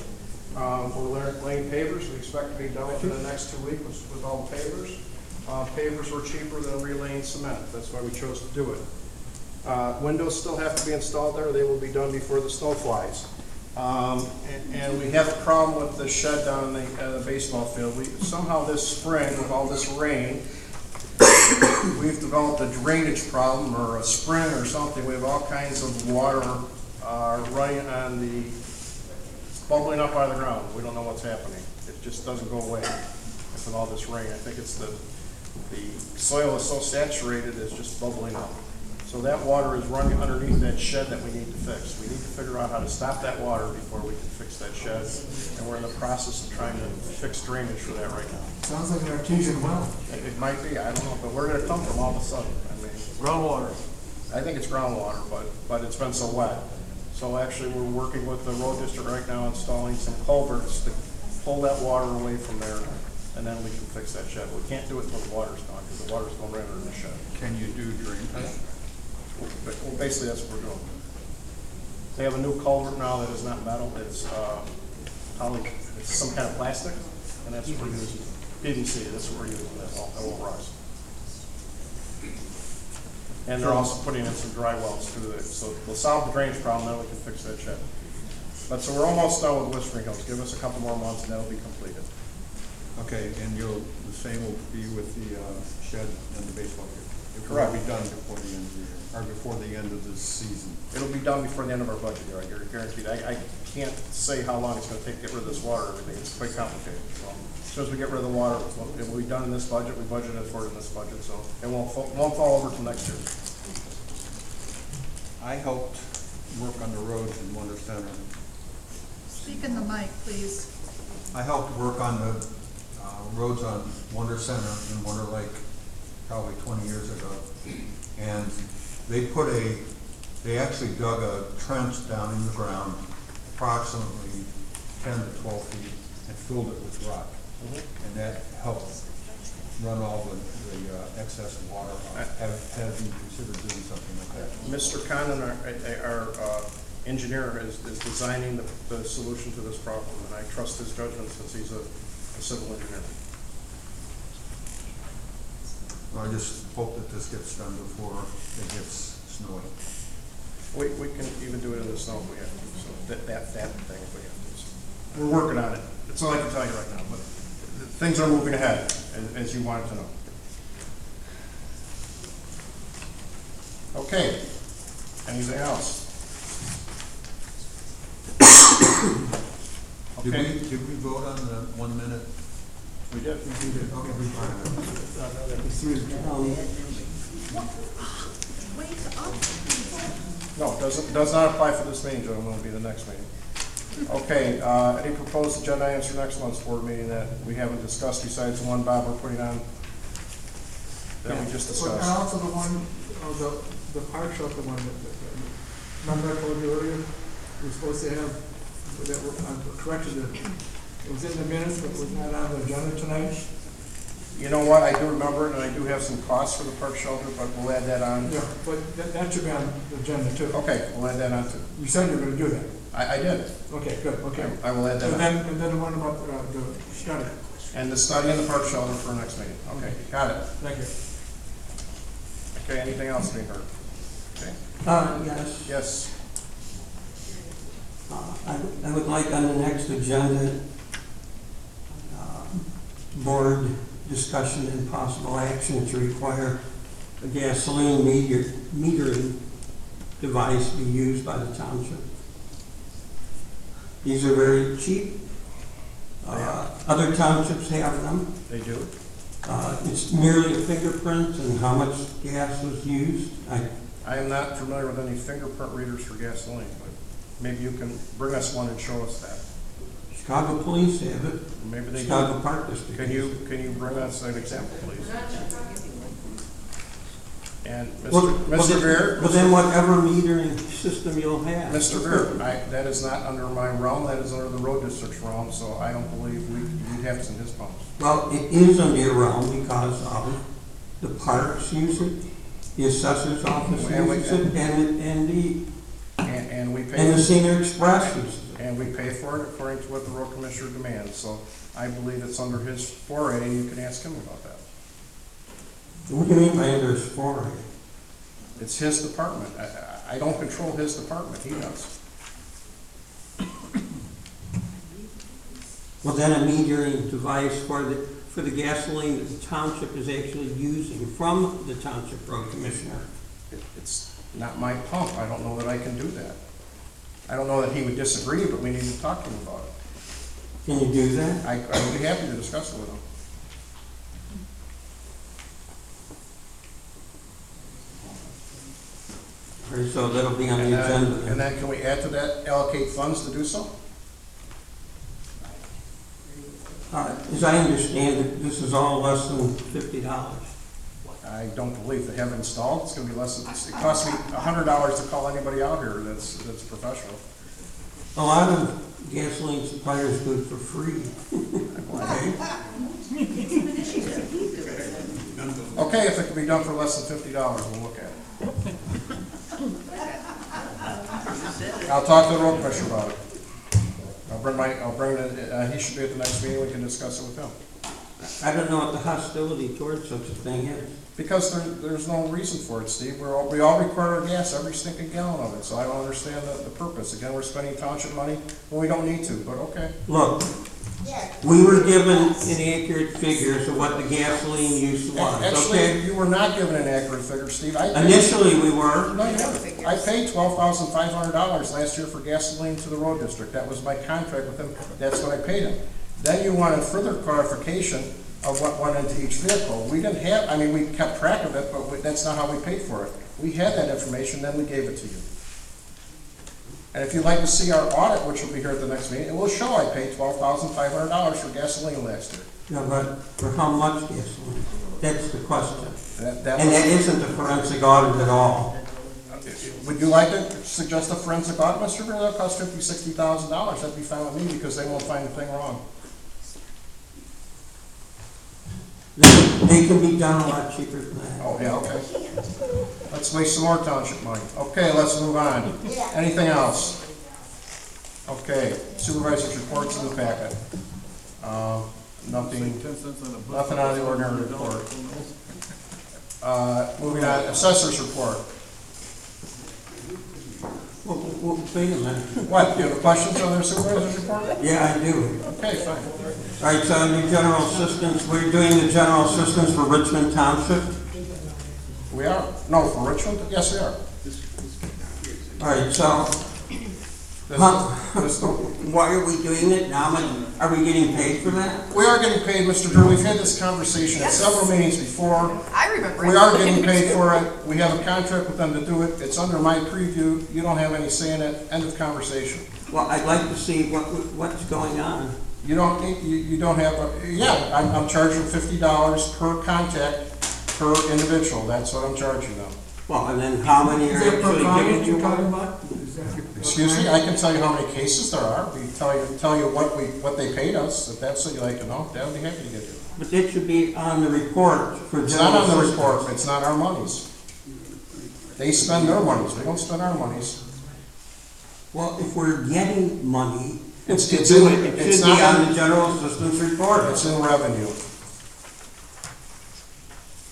We're laying pavers. We expect to be done within the next 2 weeks with all the pavers. Pavers were cheaper than relaying cement. That's why we chose to do it. Windows still have to be installed there. They will be done before the snow flies. And we have a problem with the shed down in the baseball field. Somehow this spring, with all this rain, we've developed a drainage problem or a spring or something. We have all kinds of water running on bubbling up out of the ground. We don't know what's happening. It just doesn't go away with all this rain. I think it's the soil is so saturated it's just bubbling up. So that water is running underneath that shed that we need to fix. We need to figure out how to stop that water before we can fix that shed. And we're in the process of trying to fix drainage for that right now. Sounds like an artesian well. It might be, I don't know, but where did it come from all of a sudden? I mean, groundwater. I think it's groundwater, but it's been so wet. So actually, we're working with the road district right now, installing some culverts to pull that water away from there, and then we can fix that shed. We can't do it until the water's gone, because the water's going right under the shed. Can you do drain pipe? Well, basically, that's what we're doing. They have a new culvert now that is not metal. It's it's some kind of plastic, and that's what we're using. PVC, that's what we're using. That won't rust. And they're also putting in some dry wells too. So we'll solve the drainage problem, then we can fix that shed. But so we're almost done with Whispering Hills. Give us a couple more months, and that'll be completed. Okay, and the same will be with the shed and the baseball field? It Correct. will be done before the end of the year, or before the end of this season? It'll be done before the end of our budget year, I guaranteed. I can't say how long it's going to take to get rid of this water. Everything it's quite complicated. So as soon as we get rid of the water, it will be done in this budget. We budgeted for it in this budget, so it won't fall over till next year. I helped work on the roads in Wonder Center. Speak in the mic, please. I helped work on the roads on Wonder Center and Wonder Lake probably 20 years ago. And they actually dug a trench down in the ground approximately 10 to 12 feet and filled it with rock. And that helped run all the excess water off. Have you considered doing something like that? Mr. Condon, our engineer, is designing the solution to this problem, and I trust his judgment since he's a civil engineer. I just hope that this gets done before it gets snowy. We can even do it in the snow if we have to. So that thing if we have to. So we're working on it. That's all I can tell you right now. But things are moving ahead, as you wanted to know. Okay. Anything else? Okay. Did we vote on the 1 minute? We did. We did. Okay, we fine. No, it does not apply for this meeting, Joe. It will be the next meeting. Okay, any proposed agenda items for next month's board meeting that we haven't discussed besides the one, Bob, we're putting on that we just But discussed? also the one, the park shelter one, remember I told you earlier, we were supposed to have, that corrected it was in the minutes, but was not on the agenda tonight. You know what, I do remember it, and I do have some costs for the park shelter, but we'll add that on. Yeah, but that should be on the agenda too. Okay, we'll add that on too. You said you were gonna do that. I did. Okay, good, okay. I will add that on. And then the one about the study. And the study and the park shelter for next meeting. Okay, got it. Thank you. Okay, anything else being heard? Okay. Yes. Yes. I would like on the next agenda, board discussion and possible action to require a gasoline metering device be used by the township. These are very cheap. Other townships have them. They do? It's merely a fingerprint and how much gas was used. I am not familiar with any fingerprint readers for gasoline, but maybe you can bring us one and show us that. Chicago Police have it. Maybe they Chicago do. Park District. Can you bring us an example, please? And Mr. Beer? But then whatever metering system you'll have. Mr. Beer, that is not under my realm, that is under the road district's realm, so I don't believe we'd have this in his pumps. Well, it is under your realm because the parks use it, the assessor's office uses it, And we pay. And the Senior Express uses it. And we pay for it according to what the road commissioner demands, so I believe it's under his foray, and you can ask him about that. What do you mean by under his foray? It's his department. I don't control his department, he does. Well, then a metering device for the gasoline that the township is actually using from the township road commissioner. It's not my pump, I don't know that I can do that. I don't know that he would disagree, but we need to talk to him about it. Can you do that? I would be happy to discuss it with him. All right, so that'll be on the agenda. And then can we add to that, allocate funds to do so? As I understand it, this is all less than $50. I don't believe they have it installed. It's gonna be less than, it costs me $100 to call anybody out here that's professional. A lot of gasoline suppliers do it for free. Okay, if it can be done for less than $50, we'll look at it. I'll talk to the road commissioner about it. I'll bring it, he should be at the next meeting, we can discuss it with him. I don't know what the hostility towards such a thing is. Because there's no reason for it, Steve. We all require our gas, every stinking gallon of it, so I don't understand the purpose. Again, we're spending township money when we don't need to, but okay. Look, we were given inaccurate figures of what the gasoline use was, Actually, okay? you were not given an accurate figure, Steve. Initially, we were. No, you weren't. I paid $12,500 last year for gasoline to the road district. That was my contract with them. That's what I paid him. Then you wanted further clarification of what went into each vehicle. We didn't have, I mean, we kept track of it, but that's not how we paid for it. We had that information, then we gave it to you. And if you'd like to see our audit, which will be here at the next meeting, it will show I paid $12,500 for gasoline last year. Yeah, but for how much gasoline? That's the question. And that isn't a forensic audit at all. Would you like to suggest a forensic audit, Mr. Beer? That'll cost $50,000, $60,000. That'd be fine with me because they won't find a thing wrong. They can be done a lot cheaper than that. Oh, yeah, okay. Let's waste some more township money. Okay, let's move on. Anything else? Okay, supervisor's reports in the packet. Nothing out of the ordinary report. Moving on, assessor's report. Well, wait a minute. What, do you have questions on their supervisor's report? Yeah, I do. Okay, fine. All right, so the general assistance, we're doing the general assistance for Richmond Township. We are? No, for Richmond? Yes, we are. All right, so Why are we doing it? How much, are we getting paid for that? We are getting paid, Mr. Drew. We've had this conversation at several meetings before. I remember. We are getting paid for it. We have a contract with them to do it. It's under my preview. You don't have any say in it. End of conversation. Well, I'd like to see what's going on. You don't have a, yeah, I'm charging $50 per contact per individual. That's what I'm charging them. Well, and then how many are Is that per actually client giving you you're talking one? about? Is that per Excuse me, client? I can tell you how many cases there are. We tell you what they paid us. If that's what you like to know, that would be happy to get you. But that should be on the report for It's not general on the assistance. report. It's not our monies. They spend their monies. We don't spend our monies. Well, if we're getting money, It's to in- do it, it it's should be not on in- the general assistance report. It's in revenue.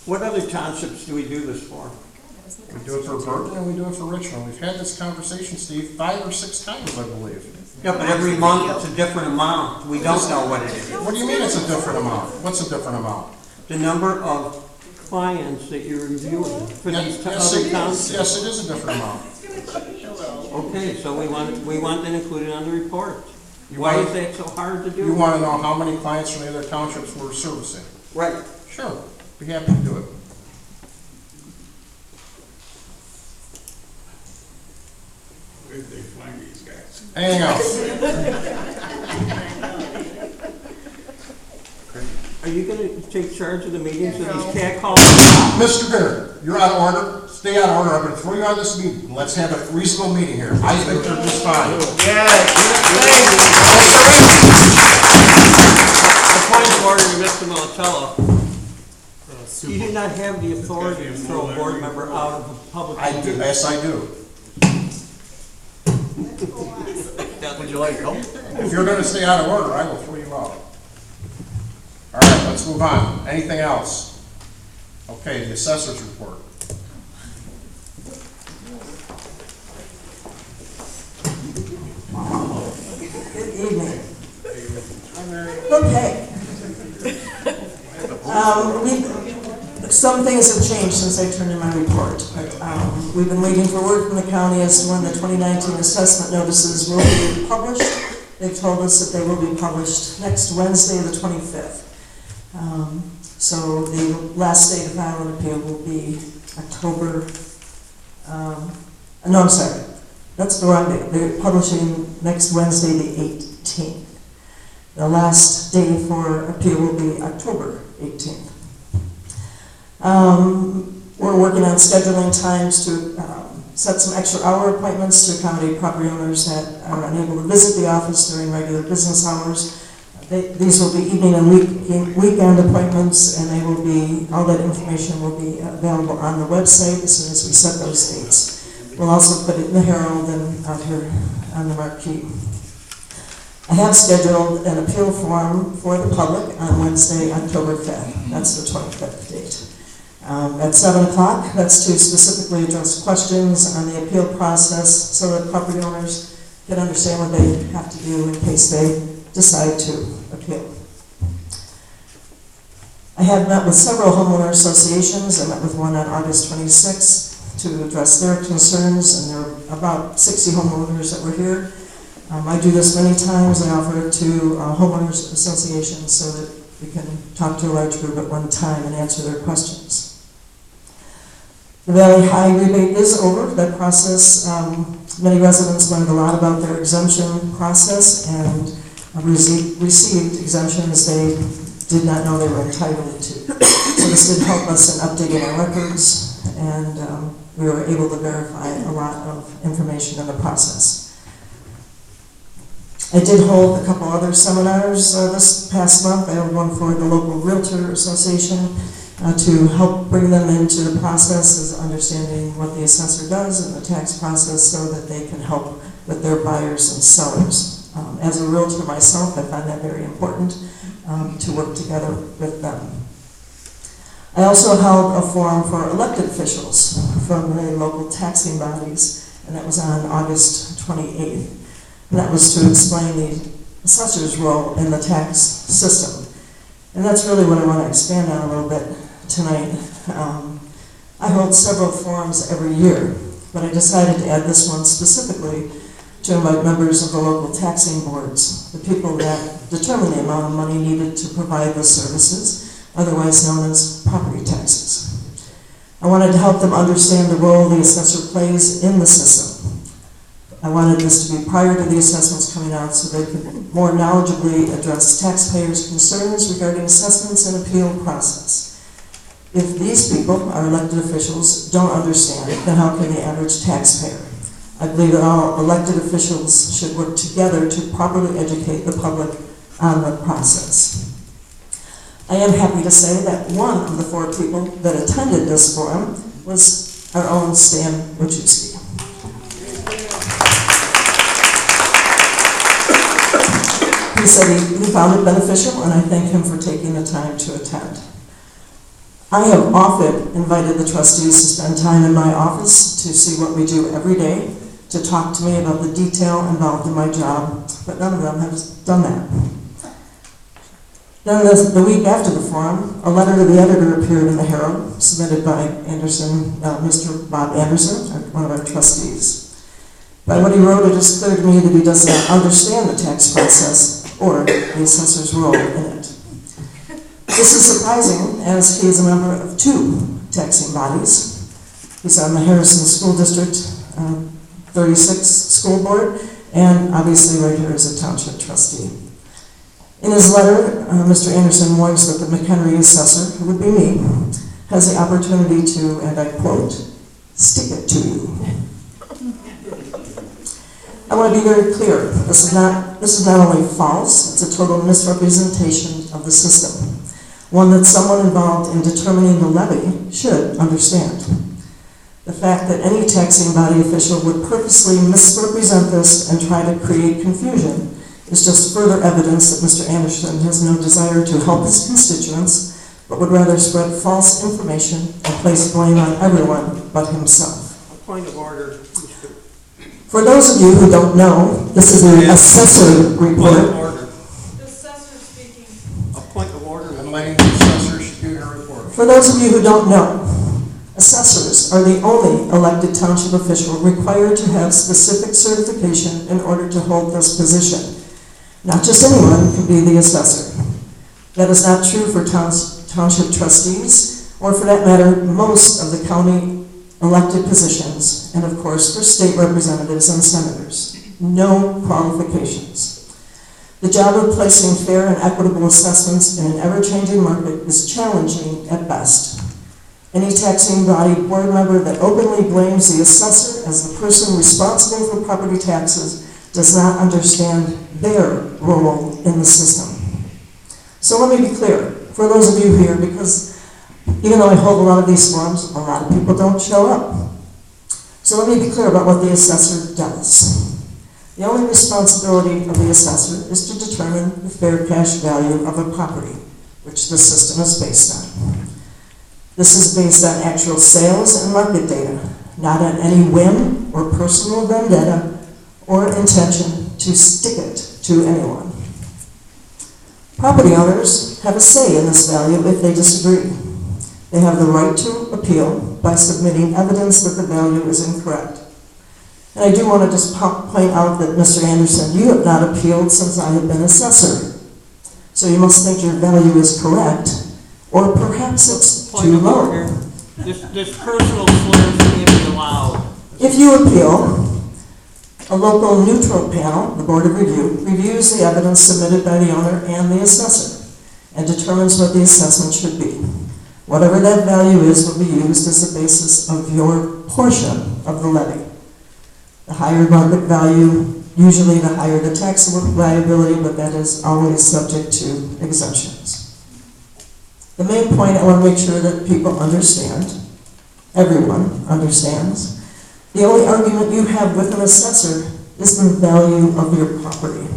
What other townships do we do this for? We do it for Burton and we do it for Richmond. We've had this conversation, Steve, 5 or 6 times, I believe. Yeah, but every month it's a different amount. We don't know what it is. What do you mean it's a different amount? What's a different amount? The number of clients that you're reviewing for these Yes, other it is. townships. Yes, it is a different amount. Okay, so we want that included on the report. You Why want- is that so hard to do? You want to know how many clients from the other townships we're servicing? Right. Sure, be happy to do it. Where did they find these guys? Anything else? Are you gonna take charge of the meetings of these cat calls? Mr. Beard, you're out of order. Stay out of order. I'm going to throw you out of this meeting. Let's have a reasonable meeting here. I think they're just fine. A point of order to Mr. Militello. You do not have the authority to throw a board member out of a public I do. meeting. Yes, I do. Would you like help? If you're going to stay out of order, I will throw you out. All right, let's move on. Anything else? Okay, the assessor's report. Good evening. Okay. Some things have changed since I turned in my report, but we've been waiting for word from the county as to when the 2019 assessment notices will be published. They've told us that they will be published next Wednesday, the 25th. So the last day to file an appeal will be October, no, I'm sorry, that's the wrong date. They're publishing next Wednesday, the 18th. The last day for appeal will be October 18th. We're working on scheduling times to set some extra hour appointments to accommodate property owners that are unable to visit the office during regular business hours. These will be evening and weekend appointments, and they will be, all that information will be available on the website as soon as we set those dates. We'll also put it in the Herald and out here on the marquee. I have scheduled an appeal forum for the public on Wednesday, October 5th. That's the 25th date. At 7 o'clock, that's to specifically address questions on the appeal process so that property owners can understand what they have to do in case they decide to appeal. I have met with several homeowner associations. I met with one on August 26th to address their concerns, and there are about 60 homeowners that were here. I do this many times. I offer it to homeowners associations so that we can talk to a large group at one time and answer their questions. The Valley High rebate is over. That process, many residents learned a lot about their exemption process and received exemptions they did not know they were entitled to. So this did help us in updating our records, and we were able to verify a lot of information in the process. I did hold a couple other seminars this past month. I held one for the local Realtor Association to help bring them into the process of understanding what the assessor does and the tax process so that they can help with their buyers and sellers. As a realtor myself, I find that very important to work together with them. I also held a forum for elected officials from the local taxing bodies, and that was on August 28th. And that was to explain the assessor's role in the tax system. And that's really what I want to expand on a little bit tonight. I hold several forums every year, but I decided to add this one specifically to invite members of the local taxing boards, the people that determine the amount of money needed to provide the services, otherwise known as property taxes. I wanted to help them understand the role the assessor plays in the system. I wanted this to be prior to the assessments coming out so they could more knowledgeably address taxpayers' concerns regarding assessments and appeal process. If these people, our elected officials, don't understand, then how can the average taxpayer? I believe that all elected officials should work together to properly educate the public on the process. I am happy to say that one of the 4 people that attended this forum was our own Stan Wachowski. He said he found it beneficial, and I thank him for taking the time to attend. I have often invited the trustees to spend time in my office to see what we do every day, to talk to me about the detail involved in my job, but none of them have done that. Then the week after the forum, a letter to the editor appeared in the Herald, submitted by Mr. Bob Anderson, one of our trustees. By what he wrote, it is clear to me that he does not understand the tax process or the assessor's role in it. This is surprising, as he is a member of 2 taxing bodies. He's on the Harrison School District 36 School Board, and obviously right here is a township trustee. In his letter, Mr. Anderson warns that the Mchenry assessor, who would be me, has the opportunity to, and I quote, stick it to you. I want to be very clear. This is not only false, it's a total misrepresentation of the system, one that someone involved in determining the levy should understand. The fact that any taxing body official would purposely misrepresent this and try to create confusion is just further evidence that Mr. Anderson has no desire to help his constituents, but would rather spread false information and place blame on everyone but himself. A point of order, Mr. For those of you who don't know, this is an assessor report. Point of order. The assessor speaking. A point of order. And letting the assessor do her report. For those of you who don't know, assessors are the only elected township official required to have specific certification in order to hold this position. Not just anyone can be the assessor. That is not true for township trustees, or for that matter, most of the county elected positions, and of course for state representatives and senators. No qualifications. The job of placing fair and equitable assessments in an ever-changing market is challenging at best. Any taxing body board member that openly blames the assessor as the person responsible for property taxes does not understand their role in the system. So let me be clear, for those of you here, because even though I hold a lot of these forums, a lot of people don't show up. So let me be clear about what the assessor does. The only responsibility of the assessor is to determine the fair cash value of a property, which the system is based on. This is based on actual sales and market data, not on any whim or personal vendetta or intention to stick it to anyone. Property owners have a say in this value if they disagree. They have the right to appeal by submitting evidence that the value is incorrect. And I do want to just point out that, Mr. Anderson, you have not appealed since I have been assessor. So you must think your value is correct, or perhaps it's too low. This personal slurs can't be allowed. If you appeal, a local neutral panel, the Board of Review, reviews the evidence submitted by the owner and the assessor and determines what the assessment should be. Whatever that value is will be used as the basis of your portion of the levy. The higher market value, usually the higher the taxable liability, but that is always subject to exemptions. The main point I want to make sure that people understand, everyone understands, the only argument you have with an assessor is the value of your property.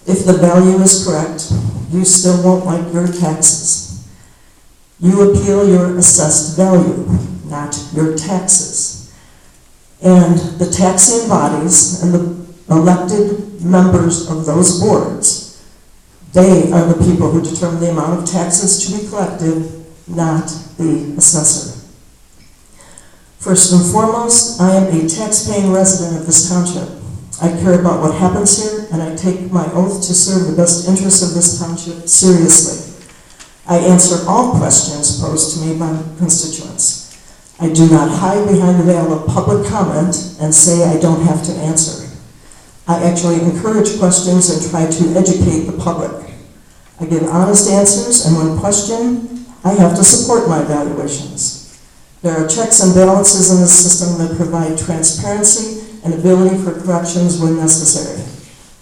If the value is correct, you still won't like your taxes. You appeal your assessed value, not your taxes. And the taxing bodies and the elected members of those boards, they are the people who determine the amount of taxes to be collected, not the assessor. First and foremost, I am a tax-paying resident of this township. I care about what happens here, and I take my oath to serve the best interests of this township seriously. I answer all questions posed to me by constituents. I do not hide behind the veil of public comment and say I don't have to answer. I actually encourage questions and try to educate the public. I give honest answers, and when questioned, I have to support my evaluations. There are checks and balances in the system that provide transparency and ability for corrections when necessary.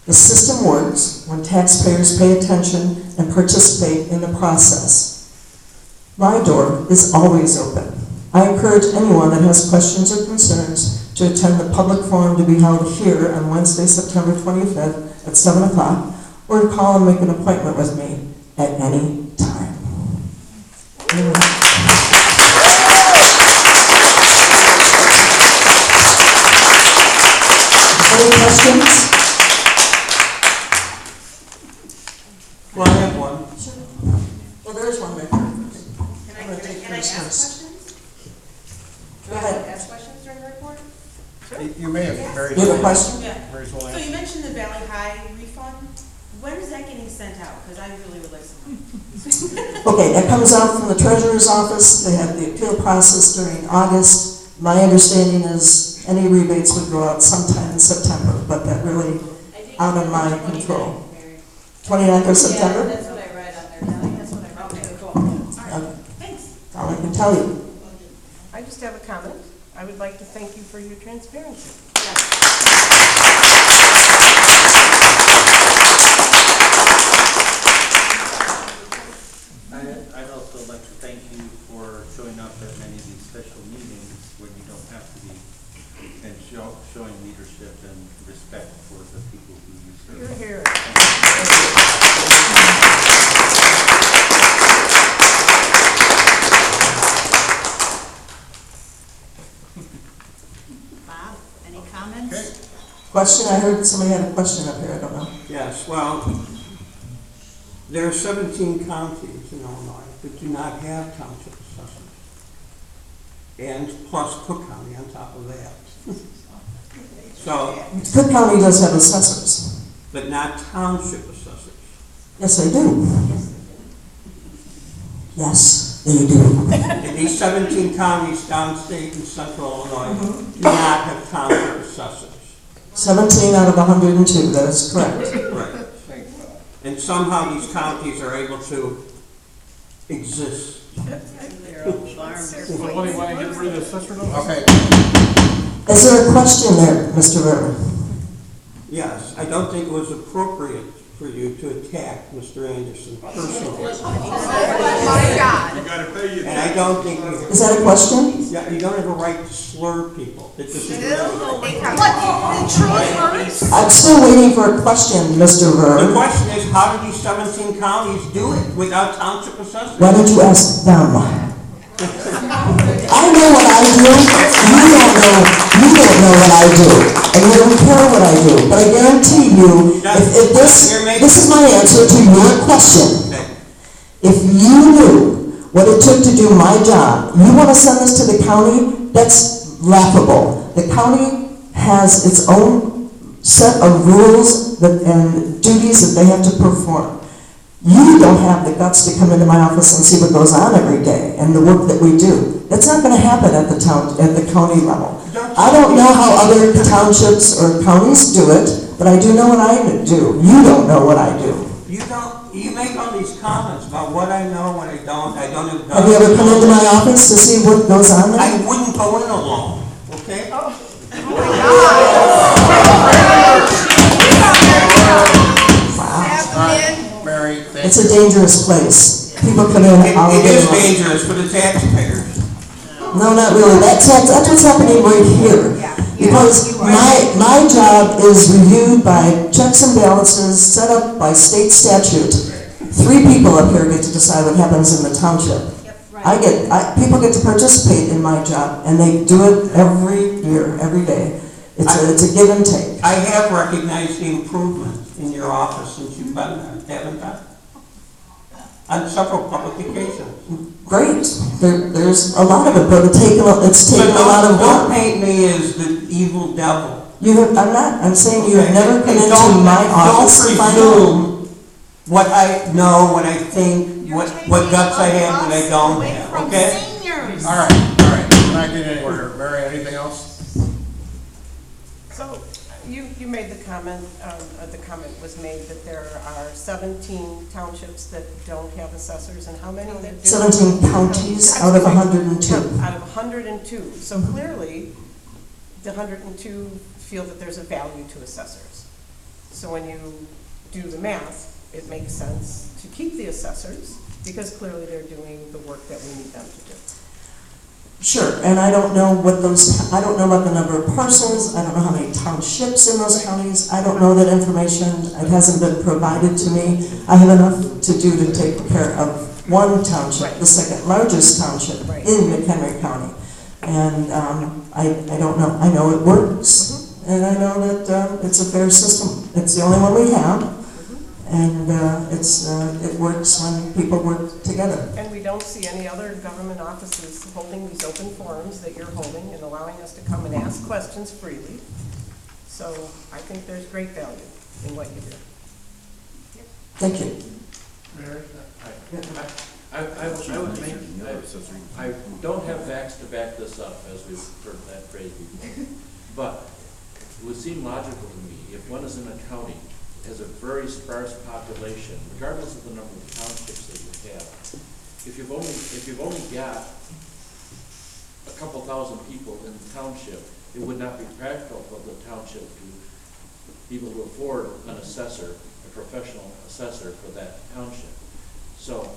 The system works when taxpayers pay attention and participate in the process. My door is always open. I encourage anyone that has questions or concerns to attend the public forum to be held here on Wednesday, September 25th at 7 o'clock, or to call and make an appointment with me at any time. Any questions? Well, I have one. Sure. Well, there's one right there. Can I ask questions? Go ahead. Ask questions during the report? You may have, Mary. You have a question? Yeah. Mary's will So answer. you mentioned the Valley High refund. When is that getting sent out? Because I really would like some. Okay, that comes out from the treasurer's office. They have the appeal process during August. My understanding is any rebates would go out sometime in September, but that really out of my control. 29th of September? Yeah, that's what I read on there, Kelly. That's what I read. Okay, cool. All right, Okay. thanks. That's all I can tell you. I just have a comment. I would like to thank you for your transparency. I'd also like to thank you for showing up at many of these special meetings when you don't have to be, and showing leadership and respect for the people who you serve. You're here. Bob, any comments? Question, I heard somebody had a question up here, I don't know. Yes, well, there are 17 counties in Illinois that do not have township assessors. And plus Cook County on top of that. So, Cook County does have assessors. but not township assessors. Yes, they do. Yes, they do. And these 17 counties downstate in central Illinois do not have township assessors. 17 out of 102, that is correct. Right. And somehow these counties are able to exist. So what do you want to get rid of the assessor notice? Okay. Is there a question there, Mr. Ritter? Yes, I don't think it was appropriate for you to attack Mr. Anderson personally. My God. You gotta pay your. And I don't think you... Is that a question? Yeah, you don't have a right to slur people. It just is I'm still waiting for a question, Mr. The Ritter. question is, how do these 17 counties do it without township assessors? Why don't you ask them? I know what I do. You don't know what I do. And you don't care what I do. But I guarantee you, if this is my answer to your question. If you knew what it took to do my job, you want to send this to the county? That's laughable. The county has its own set of rules and duties that they have to perform. You don't have the guts to come into my office and see what goes on every day and the work that we do. That's not going to happen at the county level. I don't know how other townships or counties do it, but I do know what I do. You don't know what I do. You make all these comments about what I know, what I don't have... Have you ever come into my office to see what goes on there? I wouldn't go in alone, okay? Mary, thank It's a dangerous place. People come in all day long. It is dangerous for the taxpayers. No, not really. That's what's happening right here. Because my job is reviewed by checks and balances set up by state statute. 3 people up here get to decide what happens in the township. People get to participate in my job, and they do it every year, every day. It's a give and take. I have recognized the improvement in your office since you've been there, haven't I? On several public occasions. Great. There's a lot of it, but it's taken a lot of Don't work. paint me as the evil devil. I'm saying you have never come into Don't- my office to find out. Don't presume what I know, what I think, what guts I have that I don't have, okay? All right, we're not getting anywhere here. Mary, anything else? So, you made the comment was made that there are 17 townships that don't have assessors, and how many that do? 17 counties out of 102. Out of 102. So clearly, the 102 feel that there's a value to assessors. So when you do the math, it makes sense to keep the assessors, because clearly they're doing the work that we need them to do. Sure, and I don't know I don't know about the number of parcels, I don't know how many townships in those counties, I don't know that information, it hasn't been provided to me. I have enough to do to take care of one township, the second largest township in McHenry County. And I don't know, I know it works, and I know that it's a fair system. It's the only one we have, and it works when people work together. And we don't see any other government offices holding these open forums that you're holding and allowing us to come and ask questions freely. So I think there's great value in what you do. Thank you. Mary? I would make, I don't have facts to back this up, as we've heard that phrase before. But it would seem logical to me, if one is in a county, has a very sparse population, regardless of the number of townships that you have, if you've only got a couple thousand people in the township, it would not be practical for the township to be able to afford an assessor, a professional assessor for that township. So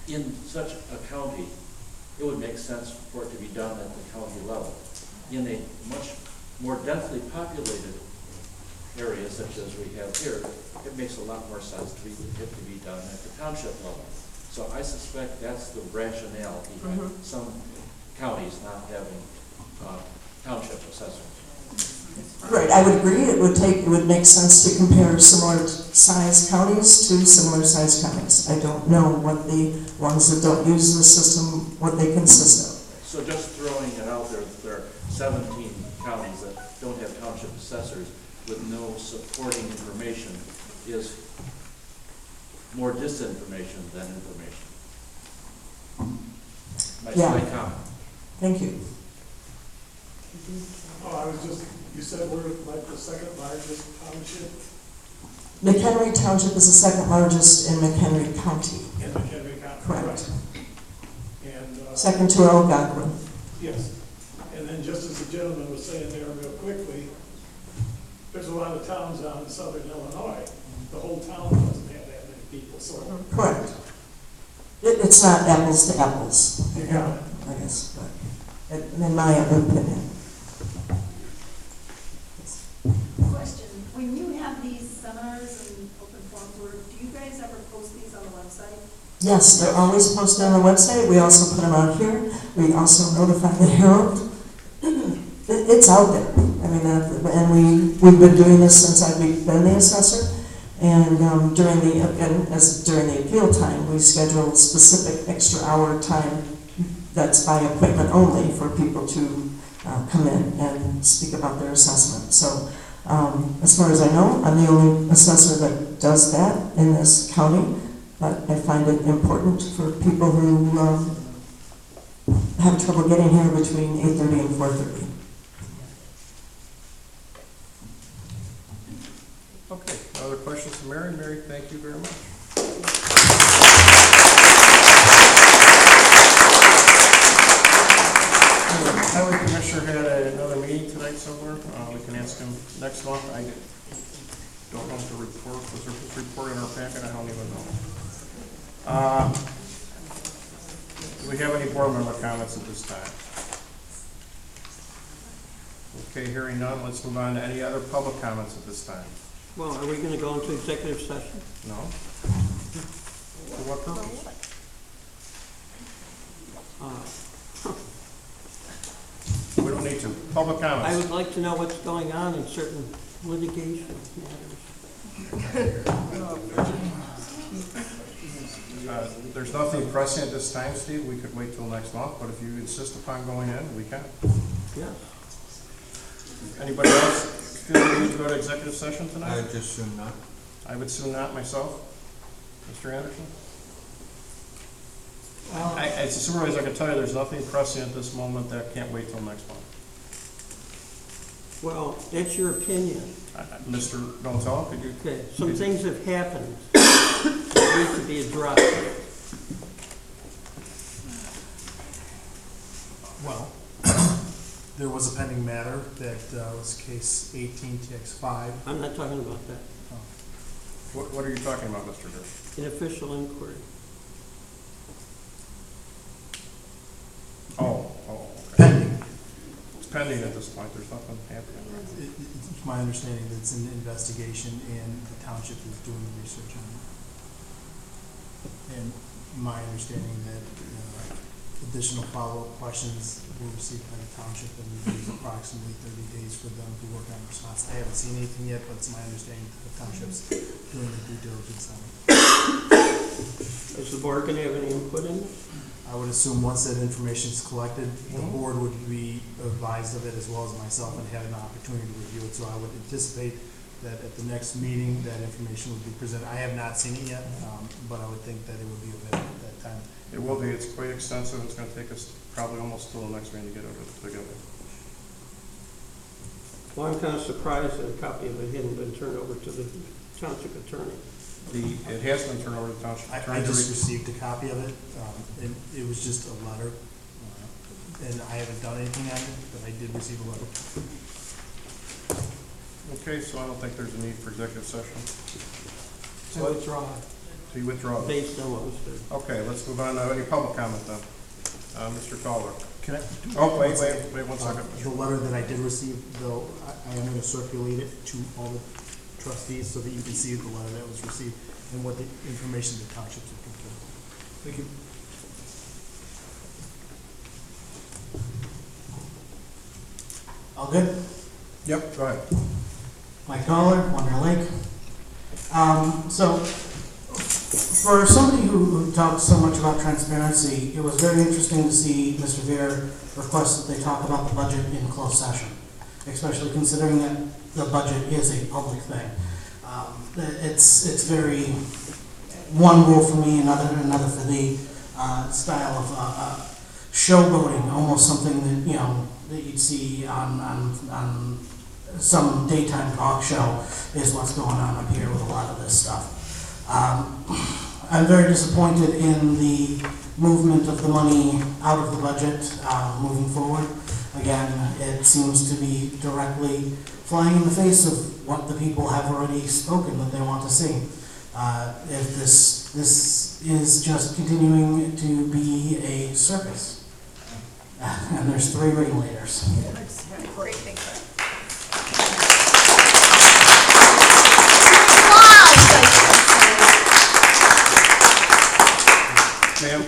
in such a county, it would make sense for it to be done at the county level. In a much more densely populated area such as we have here, it makes a lot more sense to be done at the township level. So I suspect that's the rationale behind some counties not having township assessors. Right, I would agree, it would make sense to compare similar sized counties to similar sized counties. I don't know what the ones that don't use the system, what they consist of. So just throwing it out there, that there are 17 counties that don't have township assessors with no supporting information is more disinformation than information. My comment. Thank you. Oh, I was just, you said we're like the second largest township? McHenry Township is the second largest in McHenry County. In McHenry County. Correct. And, second to Algonquin. Yes. And then just as the gentleman was saying there real quickly, there's a lot of towns down in southern Illinois. The whole town doesn't have that many people, so. Correct. It's not apples to apples. Yeah. I guess, but in my opinion. Question, when you have these seminars and open forums, do you guys ever post these on the website? Yes, they're always posted on the website. We also put them out here. We also notify the Herald. It's out there. I mean, and we've been doing this since I've been the assessor. And during the appeal time, we schedule specific extra hour time that's by appointment only for people to come in and speak about their assessment. So as far as I know, I'm the only assessor that does that in this county, but I find it important for people who have trouble getting here between 8:30 and 4:30. Okay, other questions from Mary? Mary, thank you very much. Highway Commissioner had another meeting tonight somewhere. We can ask him next month. I don't know if the report, was there his report in our packet? I don't even know. Do we have any board member comments at this time? Okay, hearing none, let's move on to any other public comments at this time. Well, are we going to go into executive session? No. For what purpose? We don't need to. Public comments. I would like to know what's going on in certain litigation matters. There's nothing pressing at this time, Steve. We could wait till next month, but if you insist upon going in, we can. Yeah. Anybody else feel the need to go to executive session I tonight? just soon not. I would soon not myself. Mr. Anderson? As a supervisor, I can tell you there's nothing pressing at this moment that can't wait till next month. Well, that's your opinion. Mr. Donatello, could you? Okay, some things have happened that need to be addressed. Well, there was a pending matter that was case 18-5. I'm not talking about that. What are you talking about, Mr. Durr? An official inquiry. Oh, okay. It's pending at this point, there's nothing happening. It's my understanding that it's an investigation and the township is doing the research on it. And my understanding that additional follow-up questions were received by the township and there's approximately 30 days for them to work on a response. I haven't seen anything yet, but it's my understanding that the township's doing the due diligence on it. Is the board going to have any input in it? I would assume once that information is collected, the board would be advised of it as well as myself and have an opportunity to review it. So I would anticipate that at the next meeting, that information would be presented. I have not seen it yet, but I would think that it would be available at that time. It will be, it's quite extensive, it's gonna take us probably almost till the next meeting to get it together. Well, I'm kind of surprised that a copy of it hadn't been turned over to the township attorney. It has been turned over to the township attorney. I just received a copy of it, and it was just a letter, and I haven't done anything on it, but I did receive a letter. Okay, so I don't think there's a need for executive session. So withdraw. So you withdraw it? Based on what was said. Okay, let's move on. Any public comment then? Mr. Calder. Can I? Oh, wait one second. The letter that I did receive, though, I am going to circulate it to all the trustees so that you can see the letter that was received and what the information the townships are concerned. Thank you. All good? Yep, go ahead. Mike Caller, Wonder Lake. So, for somebody who talks so much about transparency, it was very interesting to see Mr. Veer request that they talk about the budget in closed session, especially considering that the budget is a public thing. It's very one rule for me, another for the style of showboating, almost something that that you'd see on some daytime talk show is what's going on up here with a lot of this stuff. I'm very disappointed in the movement of the money out of the budget moving forward. Again, it seems to be directly flying in the face of what the people have already spoken that they want to see. If this is just continuing to be a circus. And there's 3 ringleaders. Great, thank you. Ma'am?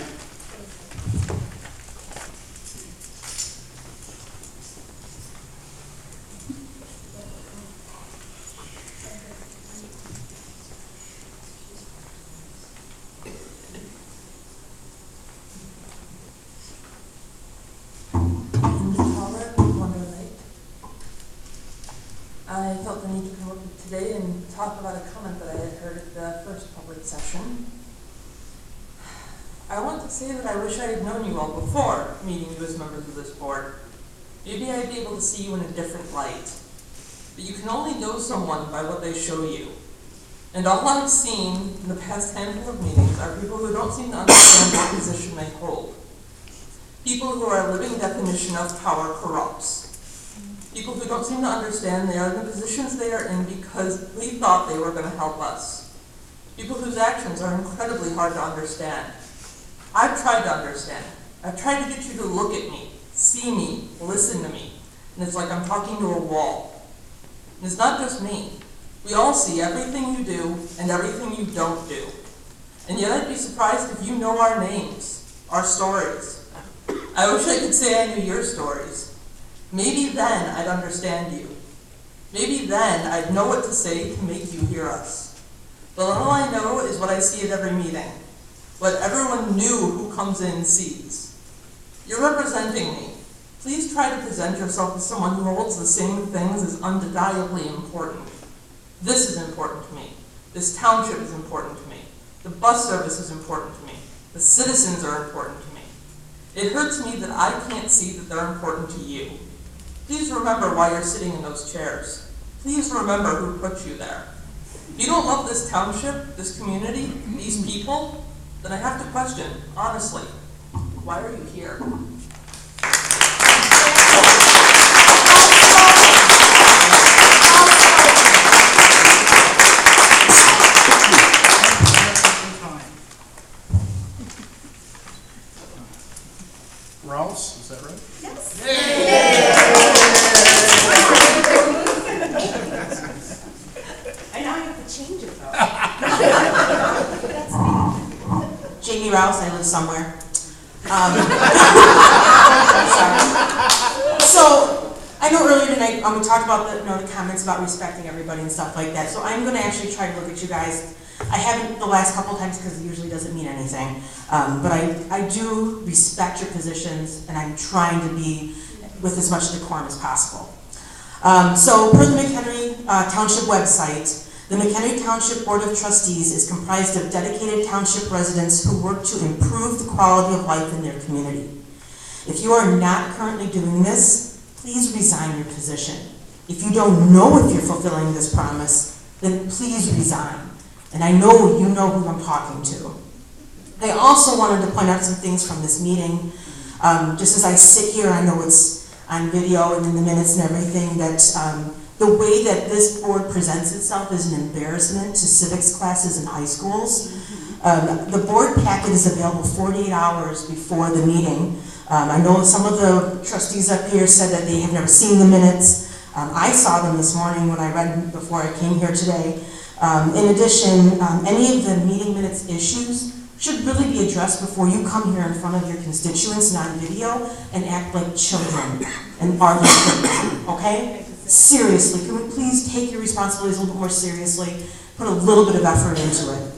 I felt the need to come up today and talk about a comment that I had heard at the first public session. I want to say that I wish I had known you all before meeting you as members of this board. Maybe I'd be able to see you in a different light. But you can only know someone by what they show you. And all I've seen in the past handful of meetings are people who don't seem to understand what position they hold. People who are a living definition of power corrupts. People who don't seem to understand they are in the positions they are in because we thought they were going to help us. People whose actions are incredibly hard to understand. I've tried to understand. I've tried to get you to look at me, see me, listen to me. And it's like I'm talking to a wall. And it's not just me. We all see everything you do and everything you don't do. And yet I'd be surprised if you know our names, our stories. I wish I could say I knew your stories. Maybe then I'd understand you. Maybe then I'd know what to say to make you hear us. But all I know is what I see at every meeting. What everyone new who comes in sees. You're representing me. Please try to present yourself as someone who holds the same things as undeniably important. This is important to me. This township is important to me. The bus service is important to me. The citizens are important to me. It hurts me that I can't see that they're important to you. Please remember why you're sitting in those chairs. Please remember who put you there. If you don't love this township, this community, these people, then I have to question, honestly, why are you here? Rouse, is that right? Yes. I now have to change it though. That's me. Jamie Rouse, I live somewhere. So, I know earlier tonight we talked about the comments about respecting everybody and stuff like that. So I'm going to actually try to look at you guys. I haven't the last couple of times because it usually doesn't mean anything. But I do respect your positions, and I'm trying to be with as much decorum as possible. So per the Mchenry Township website, the Mchenry Township Board of Trustees is comprised of dedicated township residents who work to improve the quality of life in their community. If you are not currently doing this, please resign your position. If you don't know if you're fulfilling this promise, then please resign. And I know you know who I'm talking to. I also wanted to point out some things from this meeting. Just as I sit here, I know it's on video and in the minutes and everything, that the way that this board presents itself is an embarrassment to civics classes in high schools. The board packet is available 48 hours before the meeting. I know some of the trustees up here said that they have never seen the minutes. I saw them this morning when I read before I came here today. In addition, any of the meeting minutes issues should really be addressed before you come here in front of your constituents and on video and act like children and argue with them, okay? Seriously, can we please take your responsibilities a little bit more seriously, put a little bit of effort into it.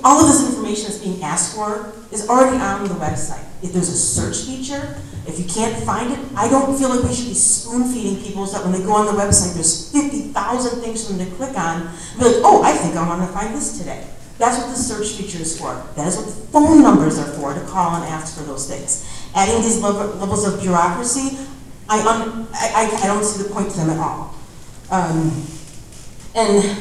All of this information that's being asked for is already on the website. If there's a search feature, if you can't find it, I don't feel like we should be spoon-feeding people so that when they go on the website, there's 50,000 things for them to click on, and be like, oh, I think I want to find this today. That's what the search feature is for. That is what the phone numbers are for, to call and ask for those things. Adding these levels of bureaucracy, I don't see the point to them at all. And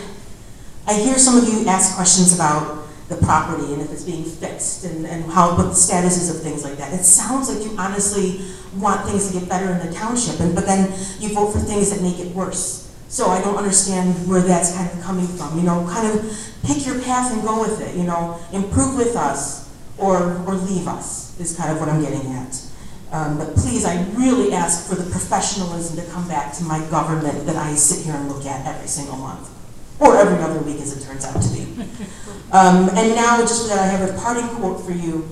I hear some of you ask questions about the property and if it's being fixed and what the status is of things like that. It sounds like you honestly want things to get better in the township, but then you vote for things that make it worse. So I don't understand where that's kind of coming from. You know, kind of pick your path and go with it. You know, improve with us or leave us is kind of what I'm getting at. But please, I really ask for the professionalism to come back to my government that I sit here and look at every single month. Or every other week, as it turns out to be. And now, just for that, I have a parting quote for you,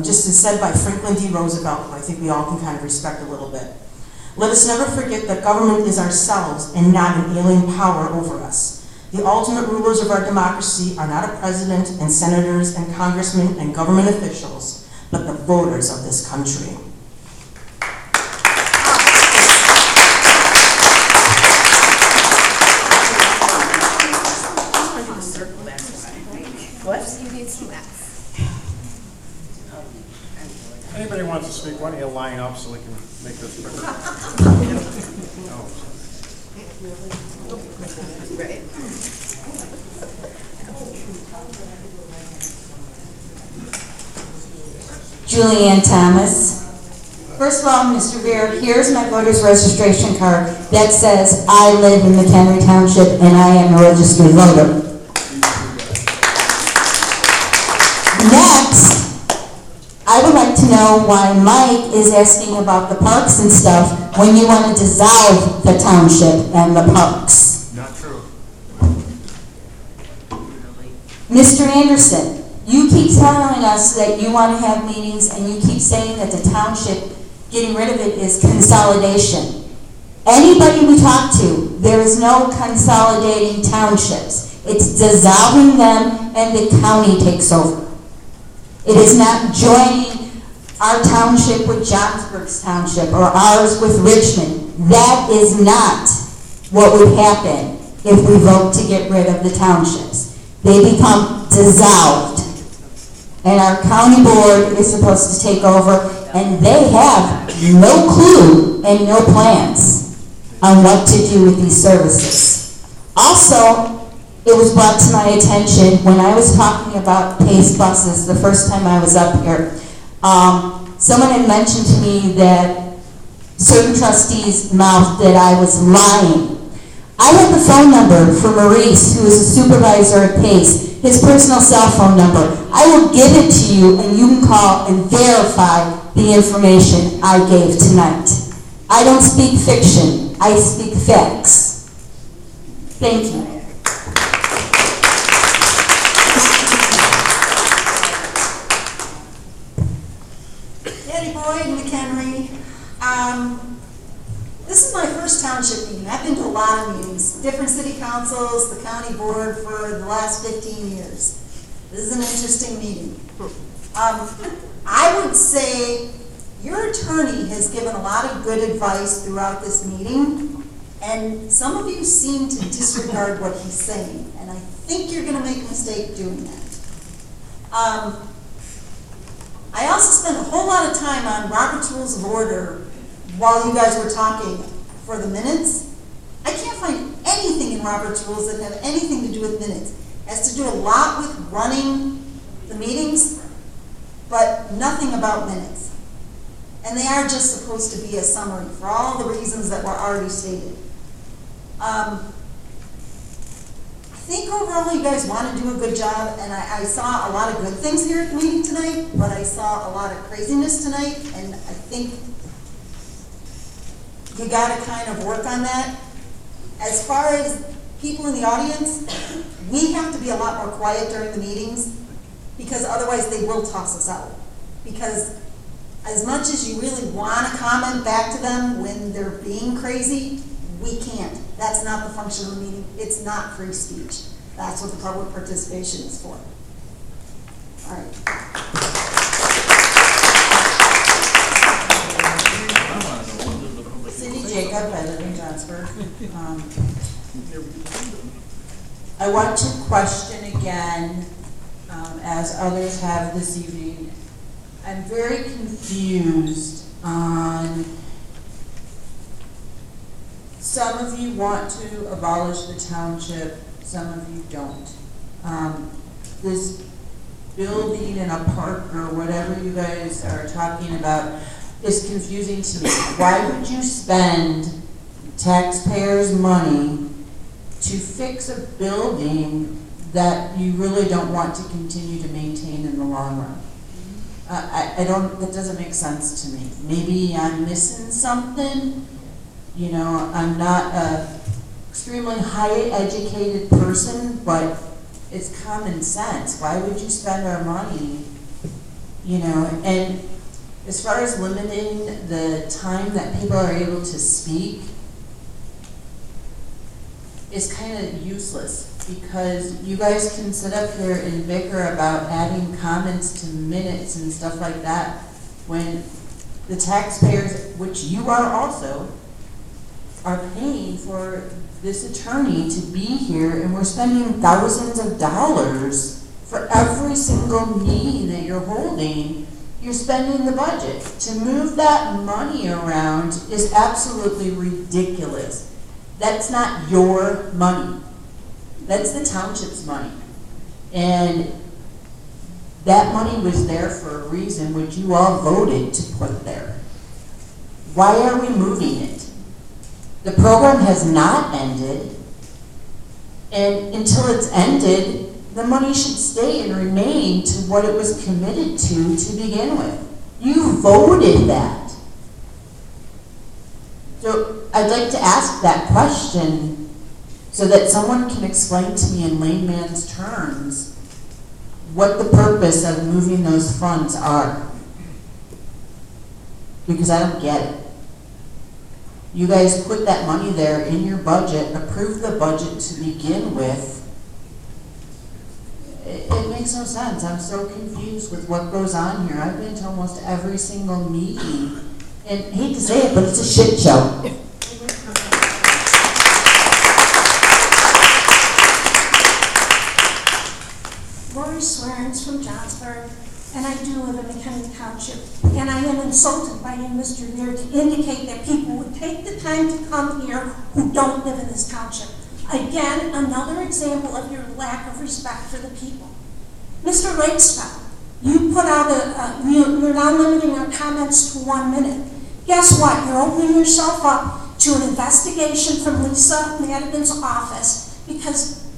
just as said by Franklin D. Roosevelt, who I think we all can kind of respect a little bit. Let us never forget that government is ourselves and not an alien power over us. The ultimate rulers of our democracy are not a president and senators and congressmen and government officials, but the voters of this country. Anybody wants to speak, why don't you line up so we can make this quicker? Julianne Thomas. First of all, Mr. Veer, here's my voter's registration card that says I live in Mchenry Township and I am a registered voter. Next, I would like to know why Mike is asking about the parks and stuff when you want to dissolve the township and the parks. Not true. Mr. Anderson, you keep telling us that you want to have meetings and you keep saying that the township, getting rid of it is consolidation. Anybody we talk to, there is no consolidating townships. It's dissolving them and the county takes over. It is not joining our township with Johnsburg's township or ours with Richmond. That is not what would happen if we vote to get rid of the townships. They become dissolved. And our county board is supposed to take over, and they have no clue and no plans on what to do with these services. Also, it was brought to my attention when I was talking about PACE buses the first time I was up here. Someone had mentioned to me that certain trustees mouthed that I was lying. I have the phone number for Maurice, who is a supervisor at PACE, his personal cell phone number. I will give it to you, and you can call and verify the information I gave tonight. I don't speak fiction. I speak facts. Thank you. Eddie Boyd, Mchenry. This is my first township meeting. I've been to a lot of meetings, different city councils, the county board for the last 15 years. This is an interesting meeting. I would say your attorney has given a lot of good advice throughout this meeting, and some of you seem to disregard what he's saying, and I think you're going to make a mistake doing that. I also spent a whole lot of time on Robert's Rules of Order while you guys were talking for the minutes. I can't find anything in Robert's Rules that have anything to do with minutes. It has to do a lot with running the meetings, but nothing about minutes. And they are just supposed to be a summary for all the reasons that were already stated. I think overall you guys want to do a good job, and I saw a lot of good things here at the meeting tonight, but I saw a lot of craziness tonight, and I think you got to kind of work on that. As far as people in the audience, we have to be a lot more quiet during the meetings, because otherwise they will toss us out. Because as much as you really want to comment back to them when they're being crazy, we can't. That's not the function of the meeting. It's not free speech. That's what the public participation is for. All right. Cindy Jacob, I live in Johnsburg. I want to question again, as others have this evening. I'm very confused on, some of you want to abolish the township, some of you don't. This building in a park or whatever you guys are talking about is confusing to me. Why would you spend taxpayers' money to fix a building that you really don't want to continue to maintain in the long run? I don't, that doesn't make sense to me. Maybe I'm missing something. You know, I'm not a extremely high educated person, but it's common sense. Why would you spend our money? You know, and as far as limiting the time that people are able to speak, it's kind of useless, because you guys can sit up here and bicker about adding comments to minutes and stuff like that when the taxpayers, which you are also, are paying for this attorney to be here, and we're spending thousands of dollars for every single meeting that you're holding. You're spending the budget. To move that money around is absolutely ridiculous. That's not your money. That's the township's money. And that money was there for a reason, which you all voted to put there. Why are we moving it? The program has not ended, and until it's ended, the money should stay and remain to what it was committed to begin with. You voted that. So I'd like to ask that question so that someone can explain to me in layman's terms what the purpose of moving those funds are. Because I don't get it. You guys put that money there in your budget, approved the budget to begin with, It makes no sense. I'm so confused with what goes on here. I've been to almost every single meeting, and I hate to say it, but it's a shit show. Lori Swearens from Johnsburg, and I do live in Mchenry Township. And I am insulted by you, Mr. Muir, to indicate that people would take the time to come here who don't live in this township. Again, another example of your lack of respect for the people. Mr. Lakesfeld, you put out you're now limiting our comments to 1 minute. Guess what? You're opening yourself up to an investigation from Lisa Madigan's office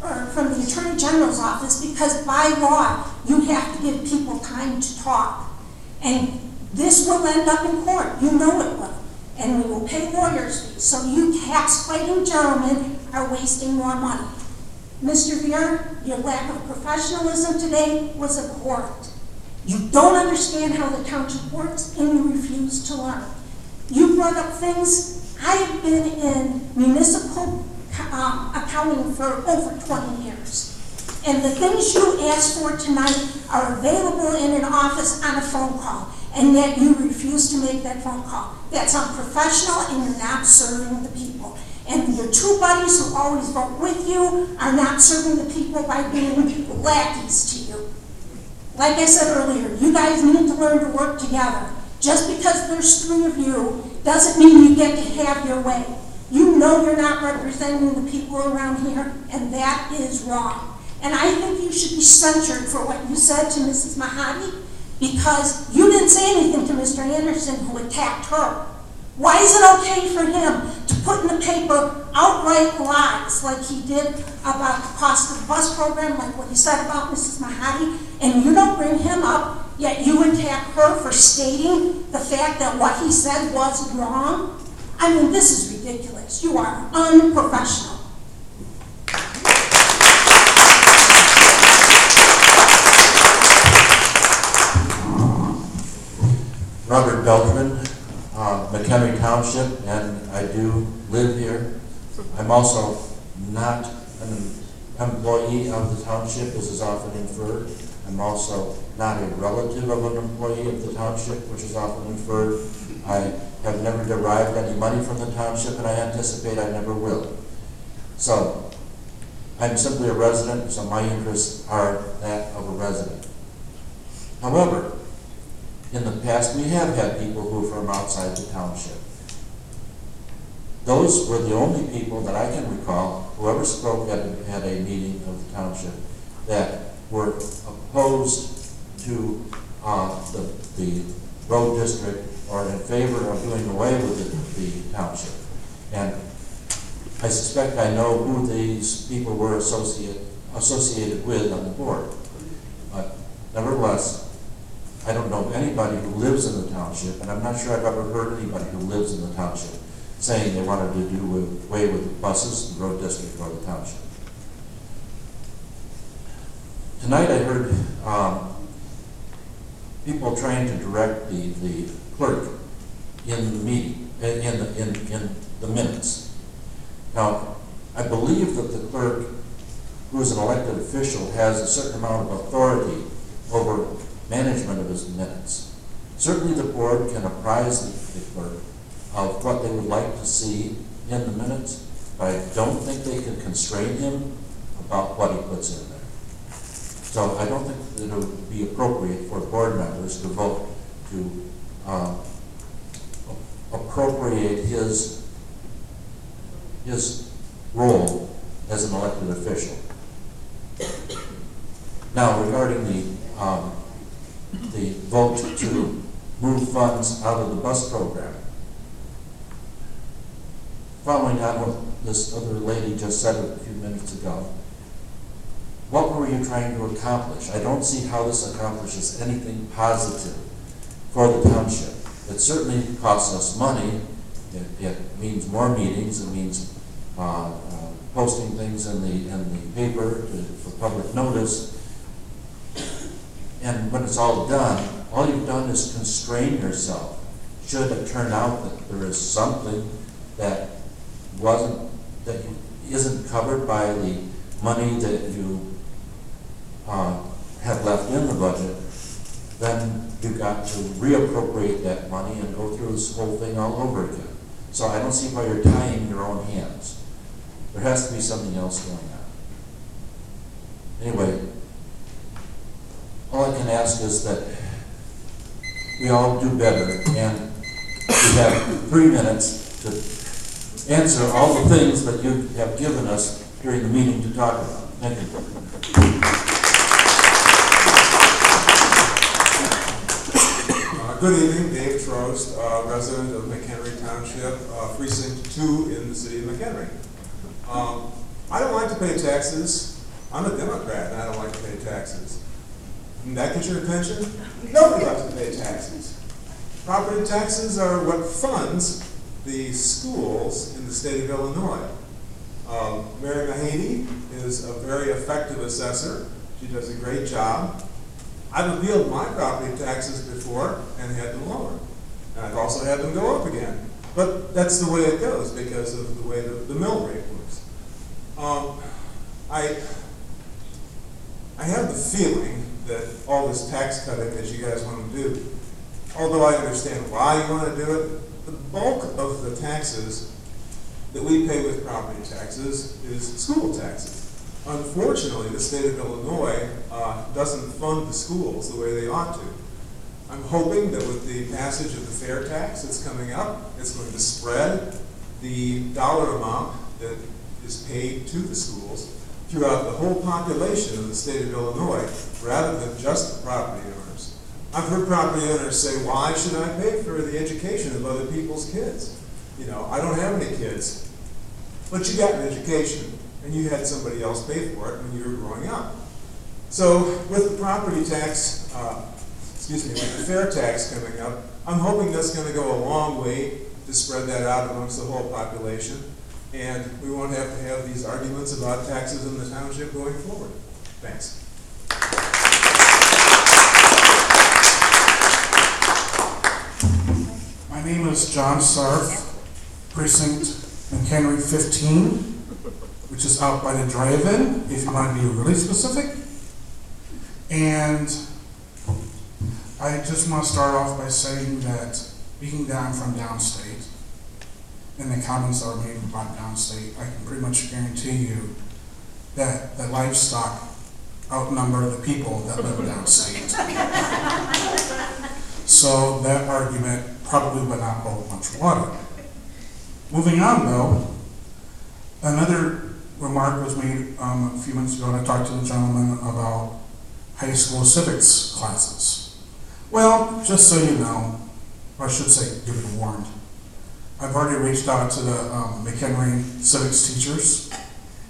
or from the Attorney General's office, because by law, you have to give people time to talk. And this will end up in court. You know it will. And we will pay lawyers' fees. So you tax-fighting gentlemen are wasting more money. Mr. Veer, your lack of professionalism today was abhorrent. You don't understand how the township works, and you refuse to learn. You brought up things. I have been in municipal accounting for over 20 years. And the things you asked for tonight are available in an office on a phone call, and yet you refuse to make that phone call. That's unprofessional, and you're not serving the people. And your two buddies who always vote with you are not serving the people by being lackeys to you. Like I said earlier, you guys need to learn to work together. Just because there's 3 of you doesn't mean you get to have your way. You know you're not representing the people around here, and that is wrong. And I think you should be censured for what you said to Mrs. Mahadi, because you didn't say anything to Mr. Anderson, who attacked her. Why is it okay for him to put in the paper outright lies like he did about the cost of the bus program, like what he said about Mrs. Mahadi, and you don't bring him up, yet you attack her for stating the fact that what he said was wrong? I mean, this is ridiculous. You are unprofessional. Robert Beltran, Mchenry Township, and I do live here. I'm also not an employee of the township, as is often inferred. I'm also not a relative of an employee of the township, which is often inferred. I have never derived any money from the township, and I anticipate I never will. So, I'm simply a resident, so my interests are that of a resident. However, in the past, we have had people who are from outside the township. Those were the only people that I can recall who ever spoke at a meeting of the township that were opposed to the road district or in favor of doing away with the township. And I suspect I know who these people were associated with on the board. But nevertheless, I don't know anybody who lives in the township, and I'm not sure I've ever heard anybody who lives in the township saying they wanted to do away with the buses, the road district, or the township. Tonight I heard people trying to direct the clerk in the meeting, in the minutes. Now, I believe that the clerk, who is an elected official, has a certain amount of authority over management of his minutes. Certainly the board can apprise the clerk of what they would like to see in the minutes, but I don't think they can constrain him about what he puts in there. So I don't think that it would be appropriate for board members to vote to appropriate his role as an elected official. Now, regarding the vote to move funds out of the bus program, following on what this other lady just said a few minutes ago, what were you trying to accomplish? I don't see how this accomplishes anything positive for the township. It certainly costs us money. It means more meetings. It means posting things in the paper for public notice. And when it's all done, all you've done is constrain yourself. Should it turn out that there is something that isn't covered by the money that you have left in the budget, then you've got to reappropriate that money and go through this whole thing all over again. So I don't see why you're tying your own hands. There has to be something else going on. Anyway, all I can ask is that we all do better, and we have 3 minutes to answer all the things that you have given us during the meeting to talk about. Thank you. Good evening, Dave Trost, resident of Mchenry Township, precinct 2 in the city of McHenry. I don't like to pay taxes. I'm a Democrat and I don't like to pay taxes. Didn't that get your attention? Nobody likes to pay taxes. Property taxes are what funds the schools in the state of Illinois. Mary Mahaney is a very effective assessor. She does a great job. I've appealed my property taxes before and had them lowered. And I've also had them go up again. But that's the way it goes because of the way the mill rate works. I have the feeling that all this tax cutting that you guys want to do, although I understand why you want to do it, the bulk of the taxes that we pay with property taxes is school taxes. Unfortunately, the state of Illinois doesn't fund the schools the way they ought to. I'm hoping that with the passage of the fair tax that's coming up, it's going to spread the dollar amount that is paid to the schools throughout the whole population of the state of Illinois, rather than just the property owners. I've heard property owners say, why should I pay for the education of other people's kids? You know, I don't have any kids, but you got an education, and you had somebody else pay for it when you were growing up. So with the property tax, with the fair tax coming up, I'm hoping that's going to go a long way to spread that out amongst the whole population, and we won't have to have these arguments about taxes in the township going forward. Thanks. My name is John Sarth, precinct Mchenry 15, which is out by the drive-in, if you want to be really specific. And I just want to start off by saying that being down from downstate, and the comments that were made about downstate, I can pretty much guarantee you that the livestock outnumber the people that live downstate. So that argument probably would not hold much water. Moving on though, another remark was made a few minutes ago, and I talked to the gentleman about high school civics classes. Well, just so you know, or I should say, give it warned, I've already reached out to the McHenry civics teachers,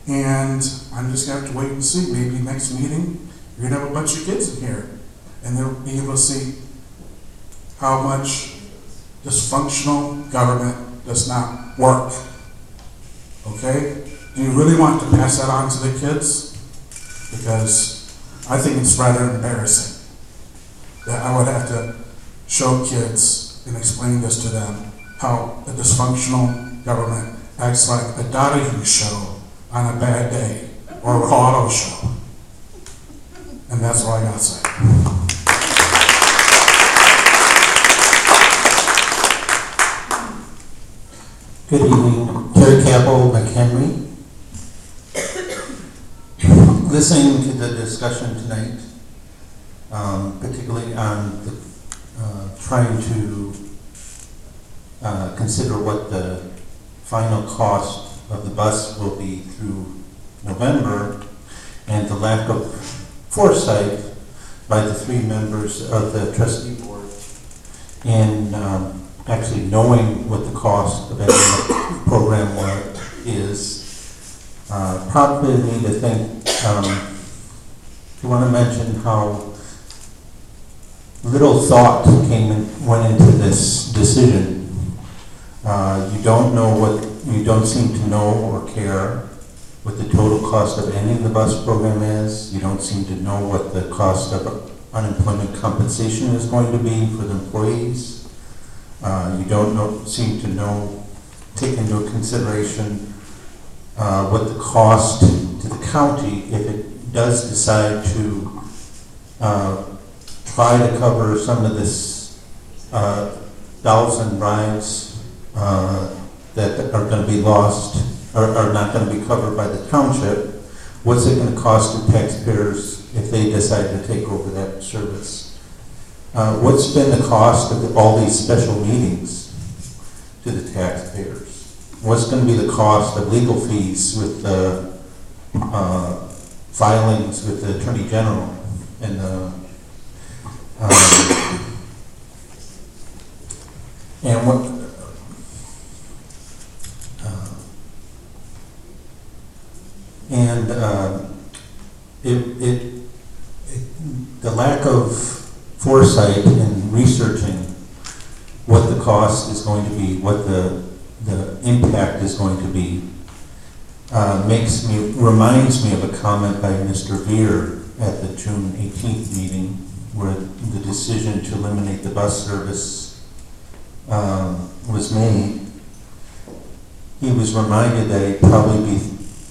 and I'm just going to have to wait and see. Maybe next meeting, you're going to have a bunch of kids in here, and they'll be able to see how much dysfunctional government does not work. Okay? Do you really want to pass that on to the kids? Because I think it's rather embarrassing that I would have to show kids and explain this to them, how a dysfunctional government acts like a Donahue show on a bad day, or a auto show. And that's all I gotta say. Good evening, Terry Capel, McHenry. Listening to the discussion tonight, particularly on the, trying to consider what the final cost of the bus will be through November, and the lack of foresight by the 3 members of the trustee board in actually knowing what the cost of any program is, prompted me to think, I want to mention how little thought went into this decision. You don't seem to know or care what the total cost of any of the bus program is. You don't seem to know what the cost of unemployment compensation is going to be for the employees. You don't seem to take into consideration what the cost to the county if it does decide to try to cover some of this 1,000 rides that are going to be lost, or are not going to be covered by the township, what's it going to cost the taxpayers if they decide to take over that service? What's been the cost of all these special meetings to the taxpayers? What's going to be the cost of legal fees with the filings with the Attorney General and the and what the lack of foresight in researching what the cost is going to be, what the impact is going to be, reminds me of a comment by Mr. Veer at the June 18th meeting, where the decision to eliminate the bus service was made. He was reminded that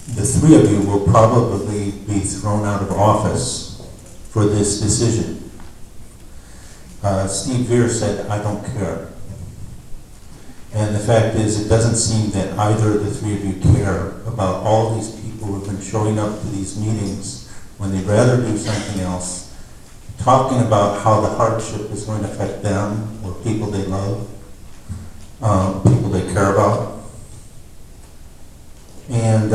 the three of you will probably be thrown out of office for this decision. Steve Veer said, "I don't care." And the fact is, it doesn't seem that either of the three of you care about all these people who have been showing up to these meetings when they'd rather do something else, talking about how the hardship is going to affect them or people they love, people they care about. And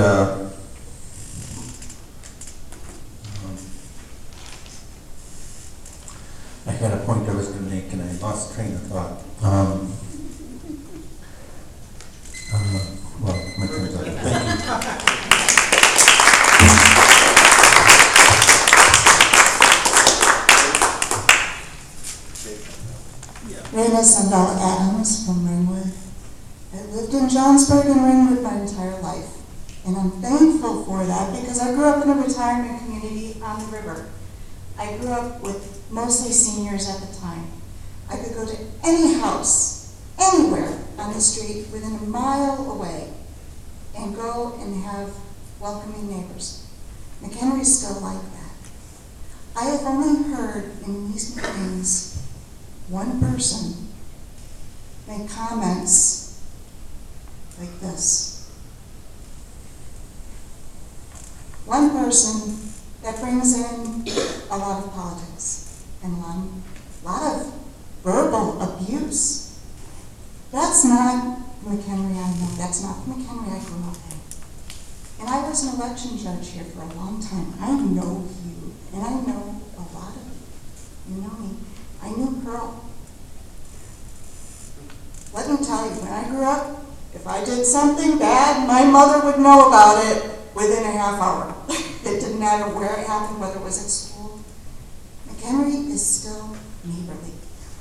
I had a point I was going to make and I lost train of thought. Well, my time's up. Thank you. Rena Sandal Adams from Ringwood. I lived in Johnsburg and Ringwood my entire life. And I'm thankful for that because I grew up in a retirement community on the river. I grew up with mostly seniors at the time. I could go to any house, anywhere on the street within a mile away and go and have welcoming neighbors. Mchenry's still like that. I have only heard in these meetings one person make comments like this. One person that brings in a lot of politics and a lot of verbal abuse. That's not Mchenry I know. That's not the Mchenry I grew up in. And I was an election judge here for a long time. I know you, and I know a lot of you. You know me. I knew Pearl. Let me tell you, when I grew up, if I did something bad, my mother would know about it within a half hour. It didn't matter where it happened, whether it was at school. Mchenry is still neighborly.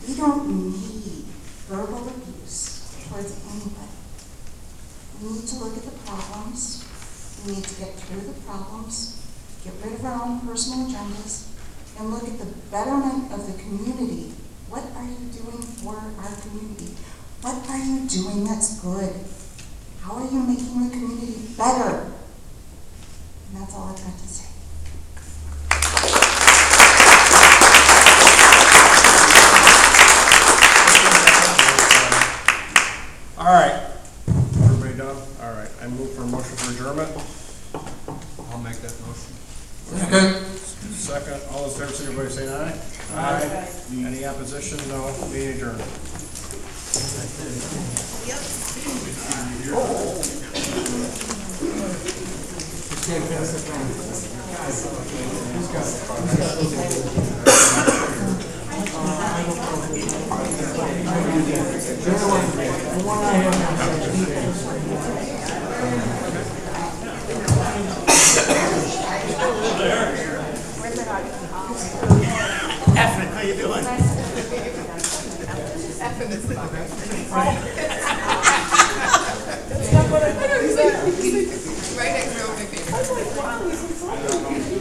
We don't need verbal abuse towards anybody. We need to look at the problems. We need to get through the problems, get rid of our own personal agendas, and look at the betterment of the community. What are you doing for our community? What are you doing that's good? How are you making the community better? And that's all I've got to say. All right. Everybody done? All right. I move for a motion for adjournment. I'll make that motion. Second. Second. All those in favor, signify by saying aye. Aye. Any opposition? No. Meeting adjourned. Evan, how you doing? Evan is right next to my favorite. I was like, wow, he's in front of you.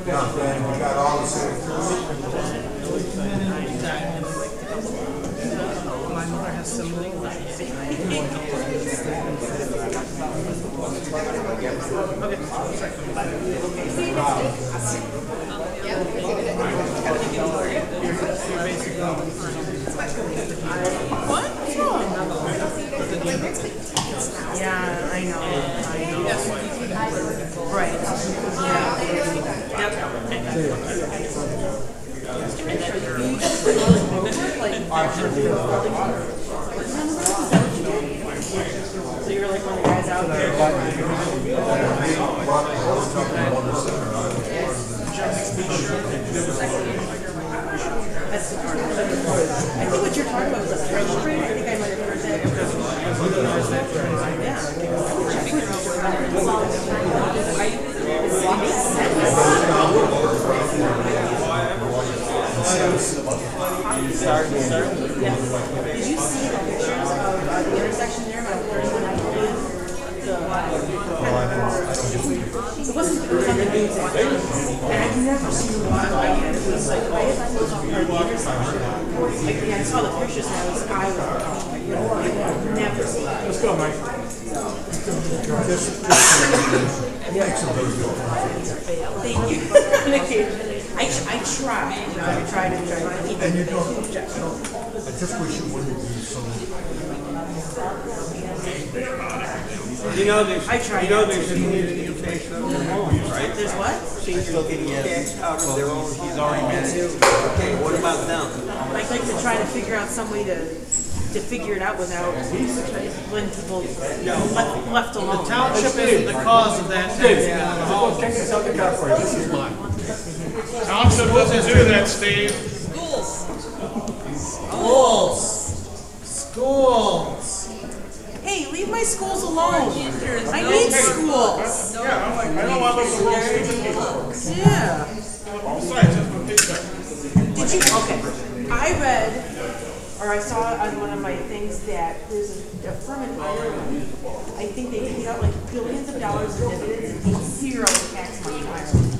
Now, Dan, we got all the signatures. My mother has similar. What? What's wrong? Yeah, I know. Right. So you're like one of the guys out there. I think what you're talking about is a French brain. I think I might have heard that. Yeah. Did you see the pictures of the intersection there about 39? It wasn't, it was on the news actually. And I've never seen one like it. It was like, right as I was on the intersection. Like, yeah, I saw the pictures and I was never seen it. Let's go, Mike. Thank you. I try, I try to keep it. And you don't, I just wish it wouldn't be so. You know, there's, I try you know, not to. there's seniors getting taxed out of their homes, right? There's what? Seniors getting taxed out of their homes. He's already managed. Okay, what about them? I'd like to try to figure out some way to figure it out without when people left alone. The township isn't the cause of that taxing out of the home. Take this out the car for you. This is mine. Township doesn't do that, Steve. Schools. Hey, leave my schools alone. I need schools. Yeah, I don't want those to roll Steve. Yeah. Besides, that's my paycheck. Did you? Okay. I read, or I saw on one of my things that there's a firm in Ireland. I think they paid out like billions of dollars in dividends and zero tax money in Ireland.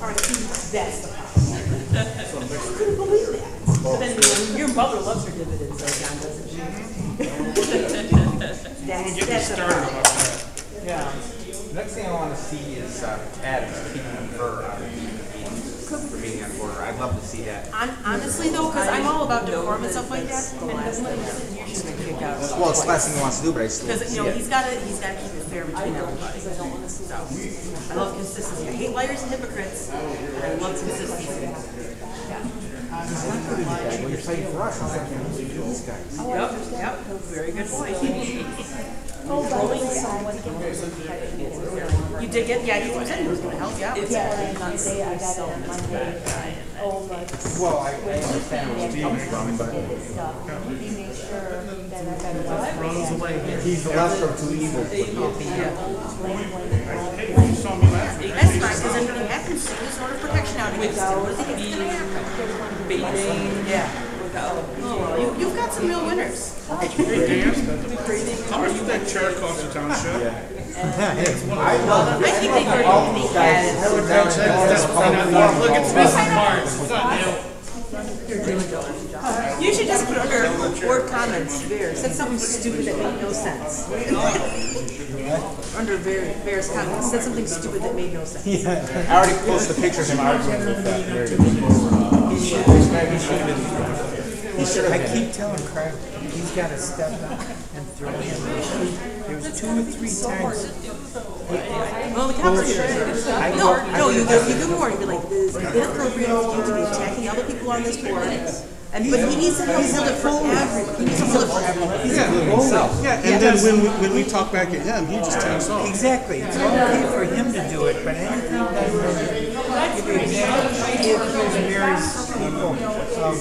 Or I think that's the problem. I couldn't believe that. But then your mother loves her dividends, though, John, doesn't she? That's the problem. Yeah. Next thing I want to see is ads keeping them for being on border. I'd love to see that. Honestly, though, because I'm all about decorum and stuff like that. Well, it's the last thing he wants to do, but I still Because, you know, he's got to keep it fair between everybody. So, I love consistency. I hate liars and hypocrites. I love consistency. Yeah. When you're playing for us, how's that going to be these guys? Yep, very good point. You did get, yeah, he said he was going to help you out. Well, I understand where Steve is from, but he's the lesser of two evils. That's fine, because anything happens to you, sort of protection out against it. What do you think is going to happen? Yeah. Oh, you've got some real winners. Hey, Dan, how much did that chair cost the township? I think they already had it. Look, it's Mrs. Marks. What's up, Neil? You should just put under board comments there. Said something stupid that made no sense. Under various comments, said something stupid that made no sense. I already posted the picture of him arguing with that. He should have. I keep telling Craig, he's got to step up and throw him. There was 2 or 3 times. Well, the cops are no, you give more. You'd be like, is it inappropriate for you to be attacking other people on this board? But he needs to hold it for everyone. He needs to hold it for everyone. Yeah, and then when we talk back at him, he just takes off. Exactly. It's okay for him to do it, but anything that He accused Mary's people of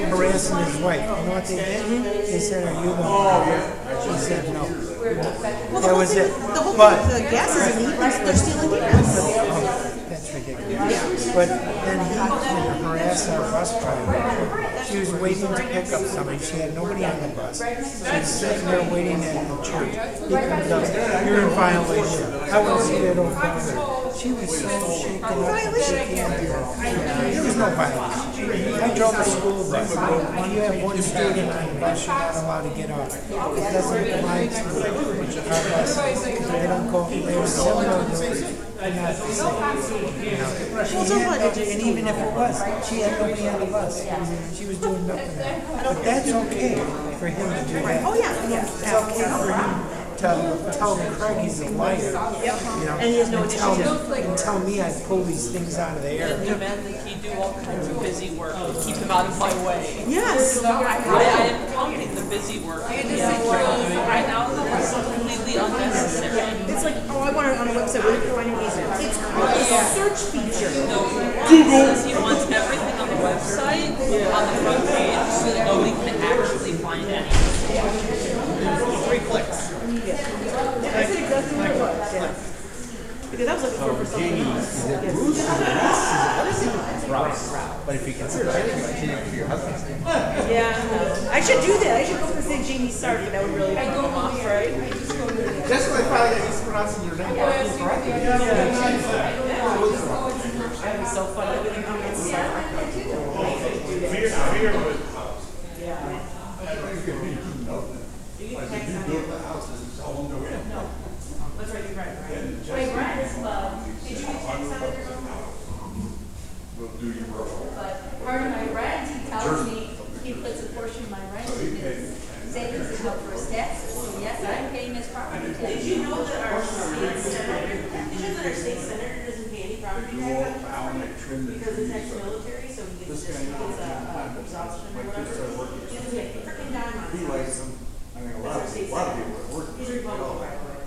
harassing his wife. You know what they did? They said, "Are you the mother?" She said, "No." That was it. The whole But the gas isn't he thinks they're stealing gas. that's ridiculous. But then he came to harass our bus driver. She was waiting to pick up somebody. She had nobody on the bus. She was sitting there waiting at the church. He comes up, "You're in violation." I want to see that old daughter. She was so shaken up and shaky. There was no violation. I drove a school bus. When you have one student on the bus, you're not allowed to get off. It doesn't apply to our buses. They don't go, they're similar to not the same. You know. And even if it was, she had nobody on the bus. She was doing nothing. But that's okay for him to do that. Oh, yeah. It's okay for him to tell Craig he's a liar. You know, And he has no and tell me I pull these things out of the air. The men that he do all kinds of busy work to keep him out of my way. Yes. I am counting the busy work that he's doing right now. It's completely unnecessary. It's like, oh, I want it on a website. Where do I find it? It's called a search feature. Google. He wants everything on the website on the front page so that nobody can actually find anything. 3 clicks. That's exactly what it was. Yeah. Because I was looking for something else. But if you consider it, for your husband's name. Yeah, I should do that. I should go for say Jamie Sark, but that would really throw him off, right? That's what I found out he's pronouncing your name correctly. That'd be so funny. That's right, you're right. Wait, Brad is did you take senators? We'll do your role. But part of my rent, he tells me he puts a portion of my rent in his savings account for his taxes. So yes, I'm paying his property taxes. Did you know that our state senator doesn't pay any property tax on his property? Because it's ex-military, so he gets a exhaustion or whatever. He doesn't make a freaking dime on it. He likes them. I mean, a lot of people are working. He's Republican, by the way.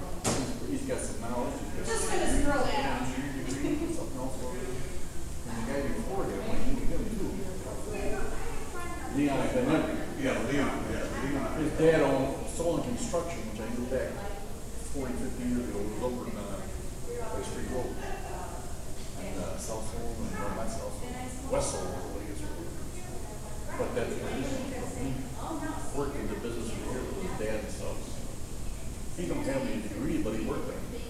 He's got some knowledge. Just gonna scroll down. Something else for him. And the guy before him, when he was him too. Leon, Leon. His dad owned Solon Construction, which I knew back 40, 50 years ago. It was over in West Street Road. And South Solon and not South Solon. West Solon was the latest road. But that's what he worked in the business with his dad and stuff. He don't have any degree, but he worked on it.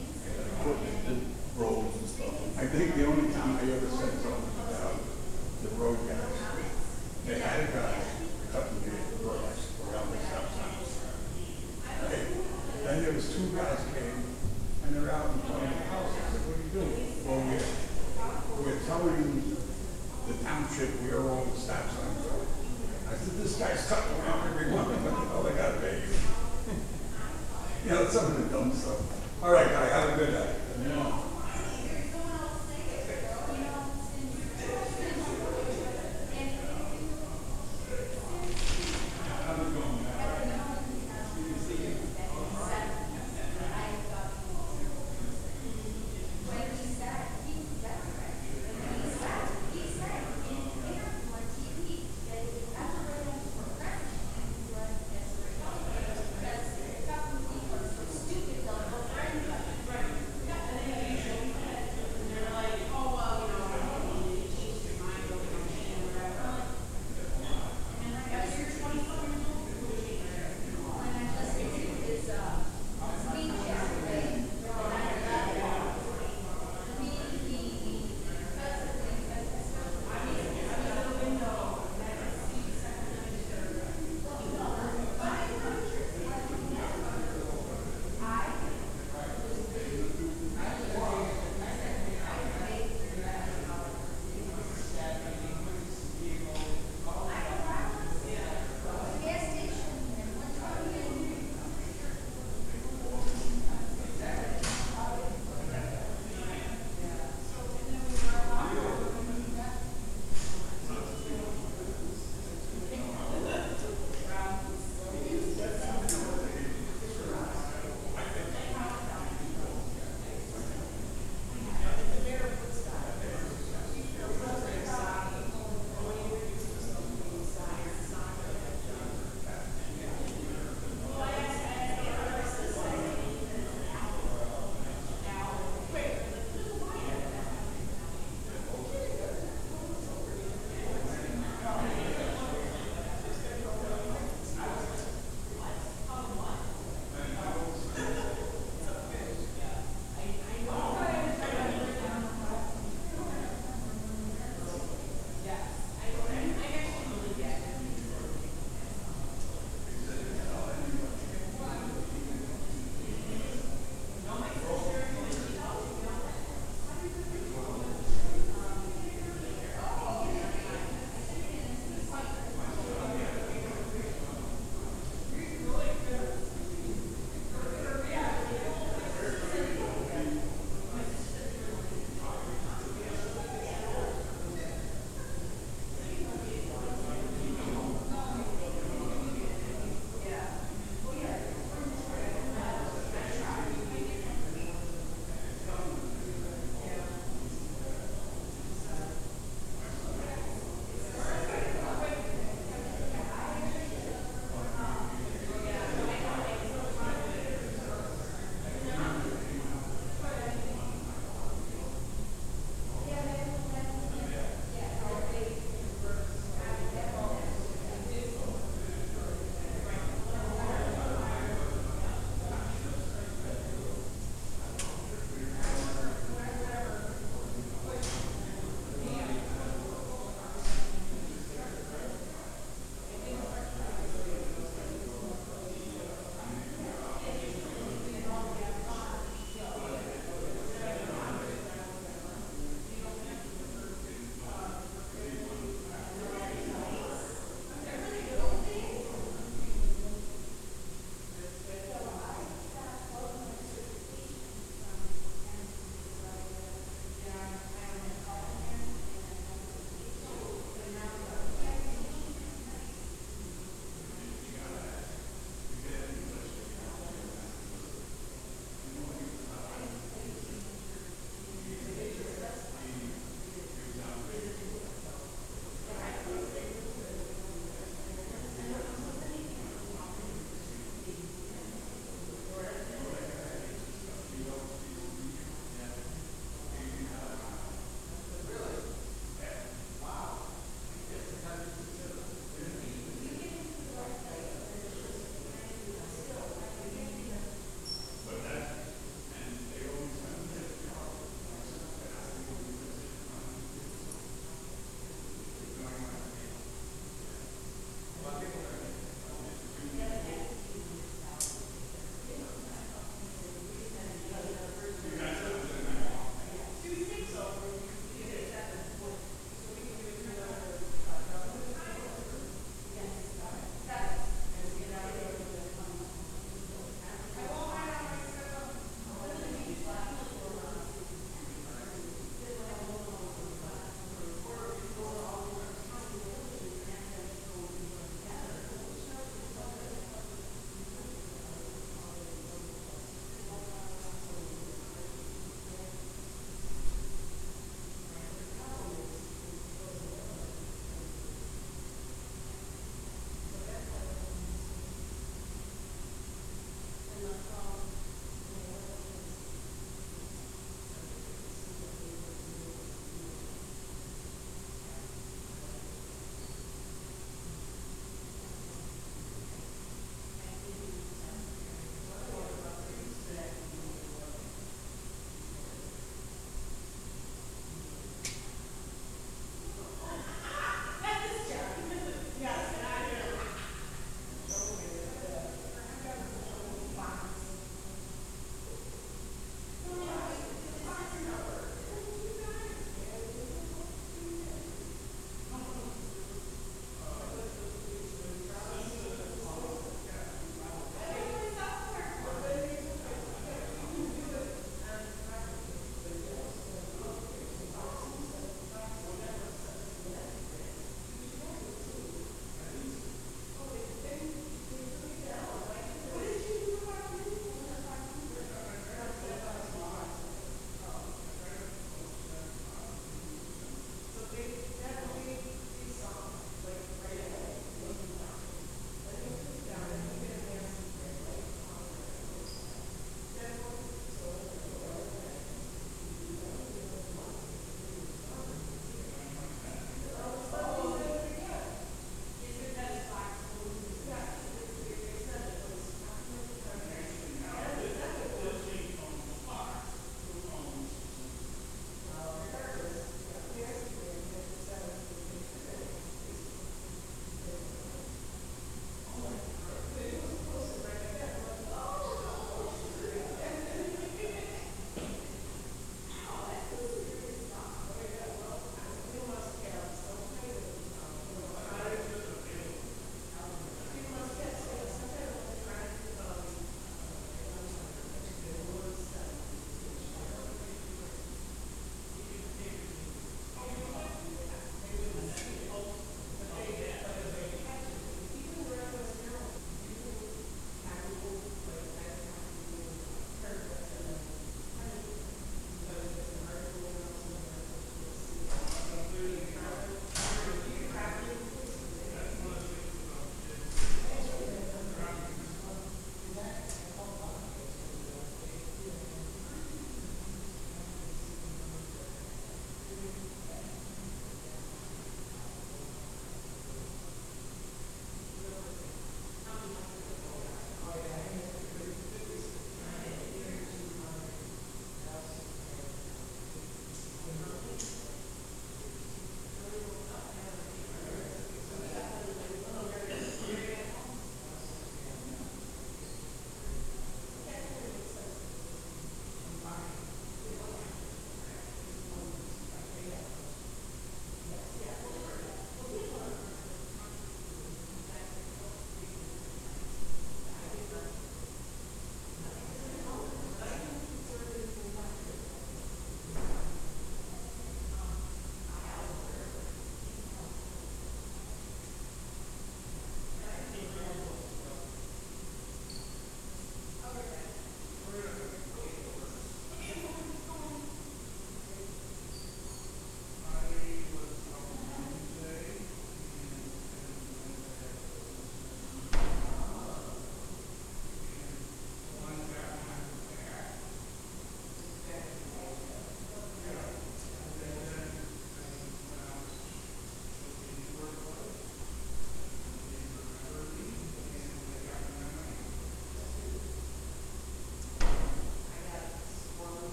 Equipment, did roads and stuff. I think the only time I ever said something about the road guys, they had a guy cutting the grass around the stop signs. Right? Then there was 2 guys came, and they're out in front of the house. I said, "What are you doing?" "Well, we're telling the township where all the stop signs are." I said, "This guy's cutting around every one of them. Oh, they got to pay you." You know, some of the dumb stuff. All right, guy, have a good day. Yeah.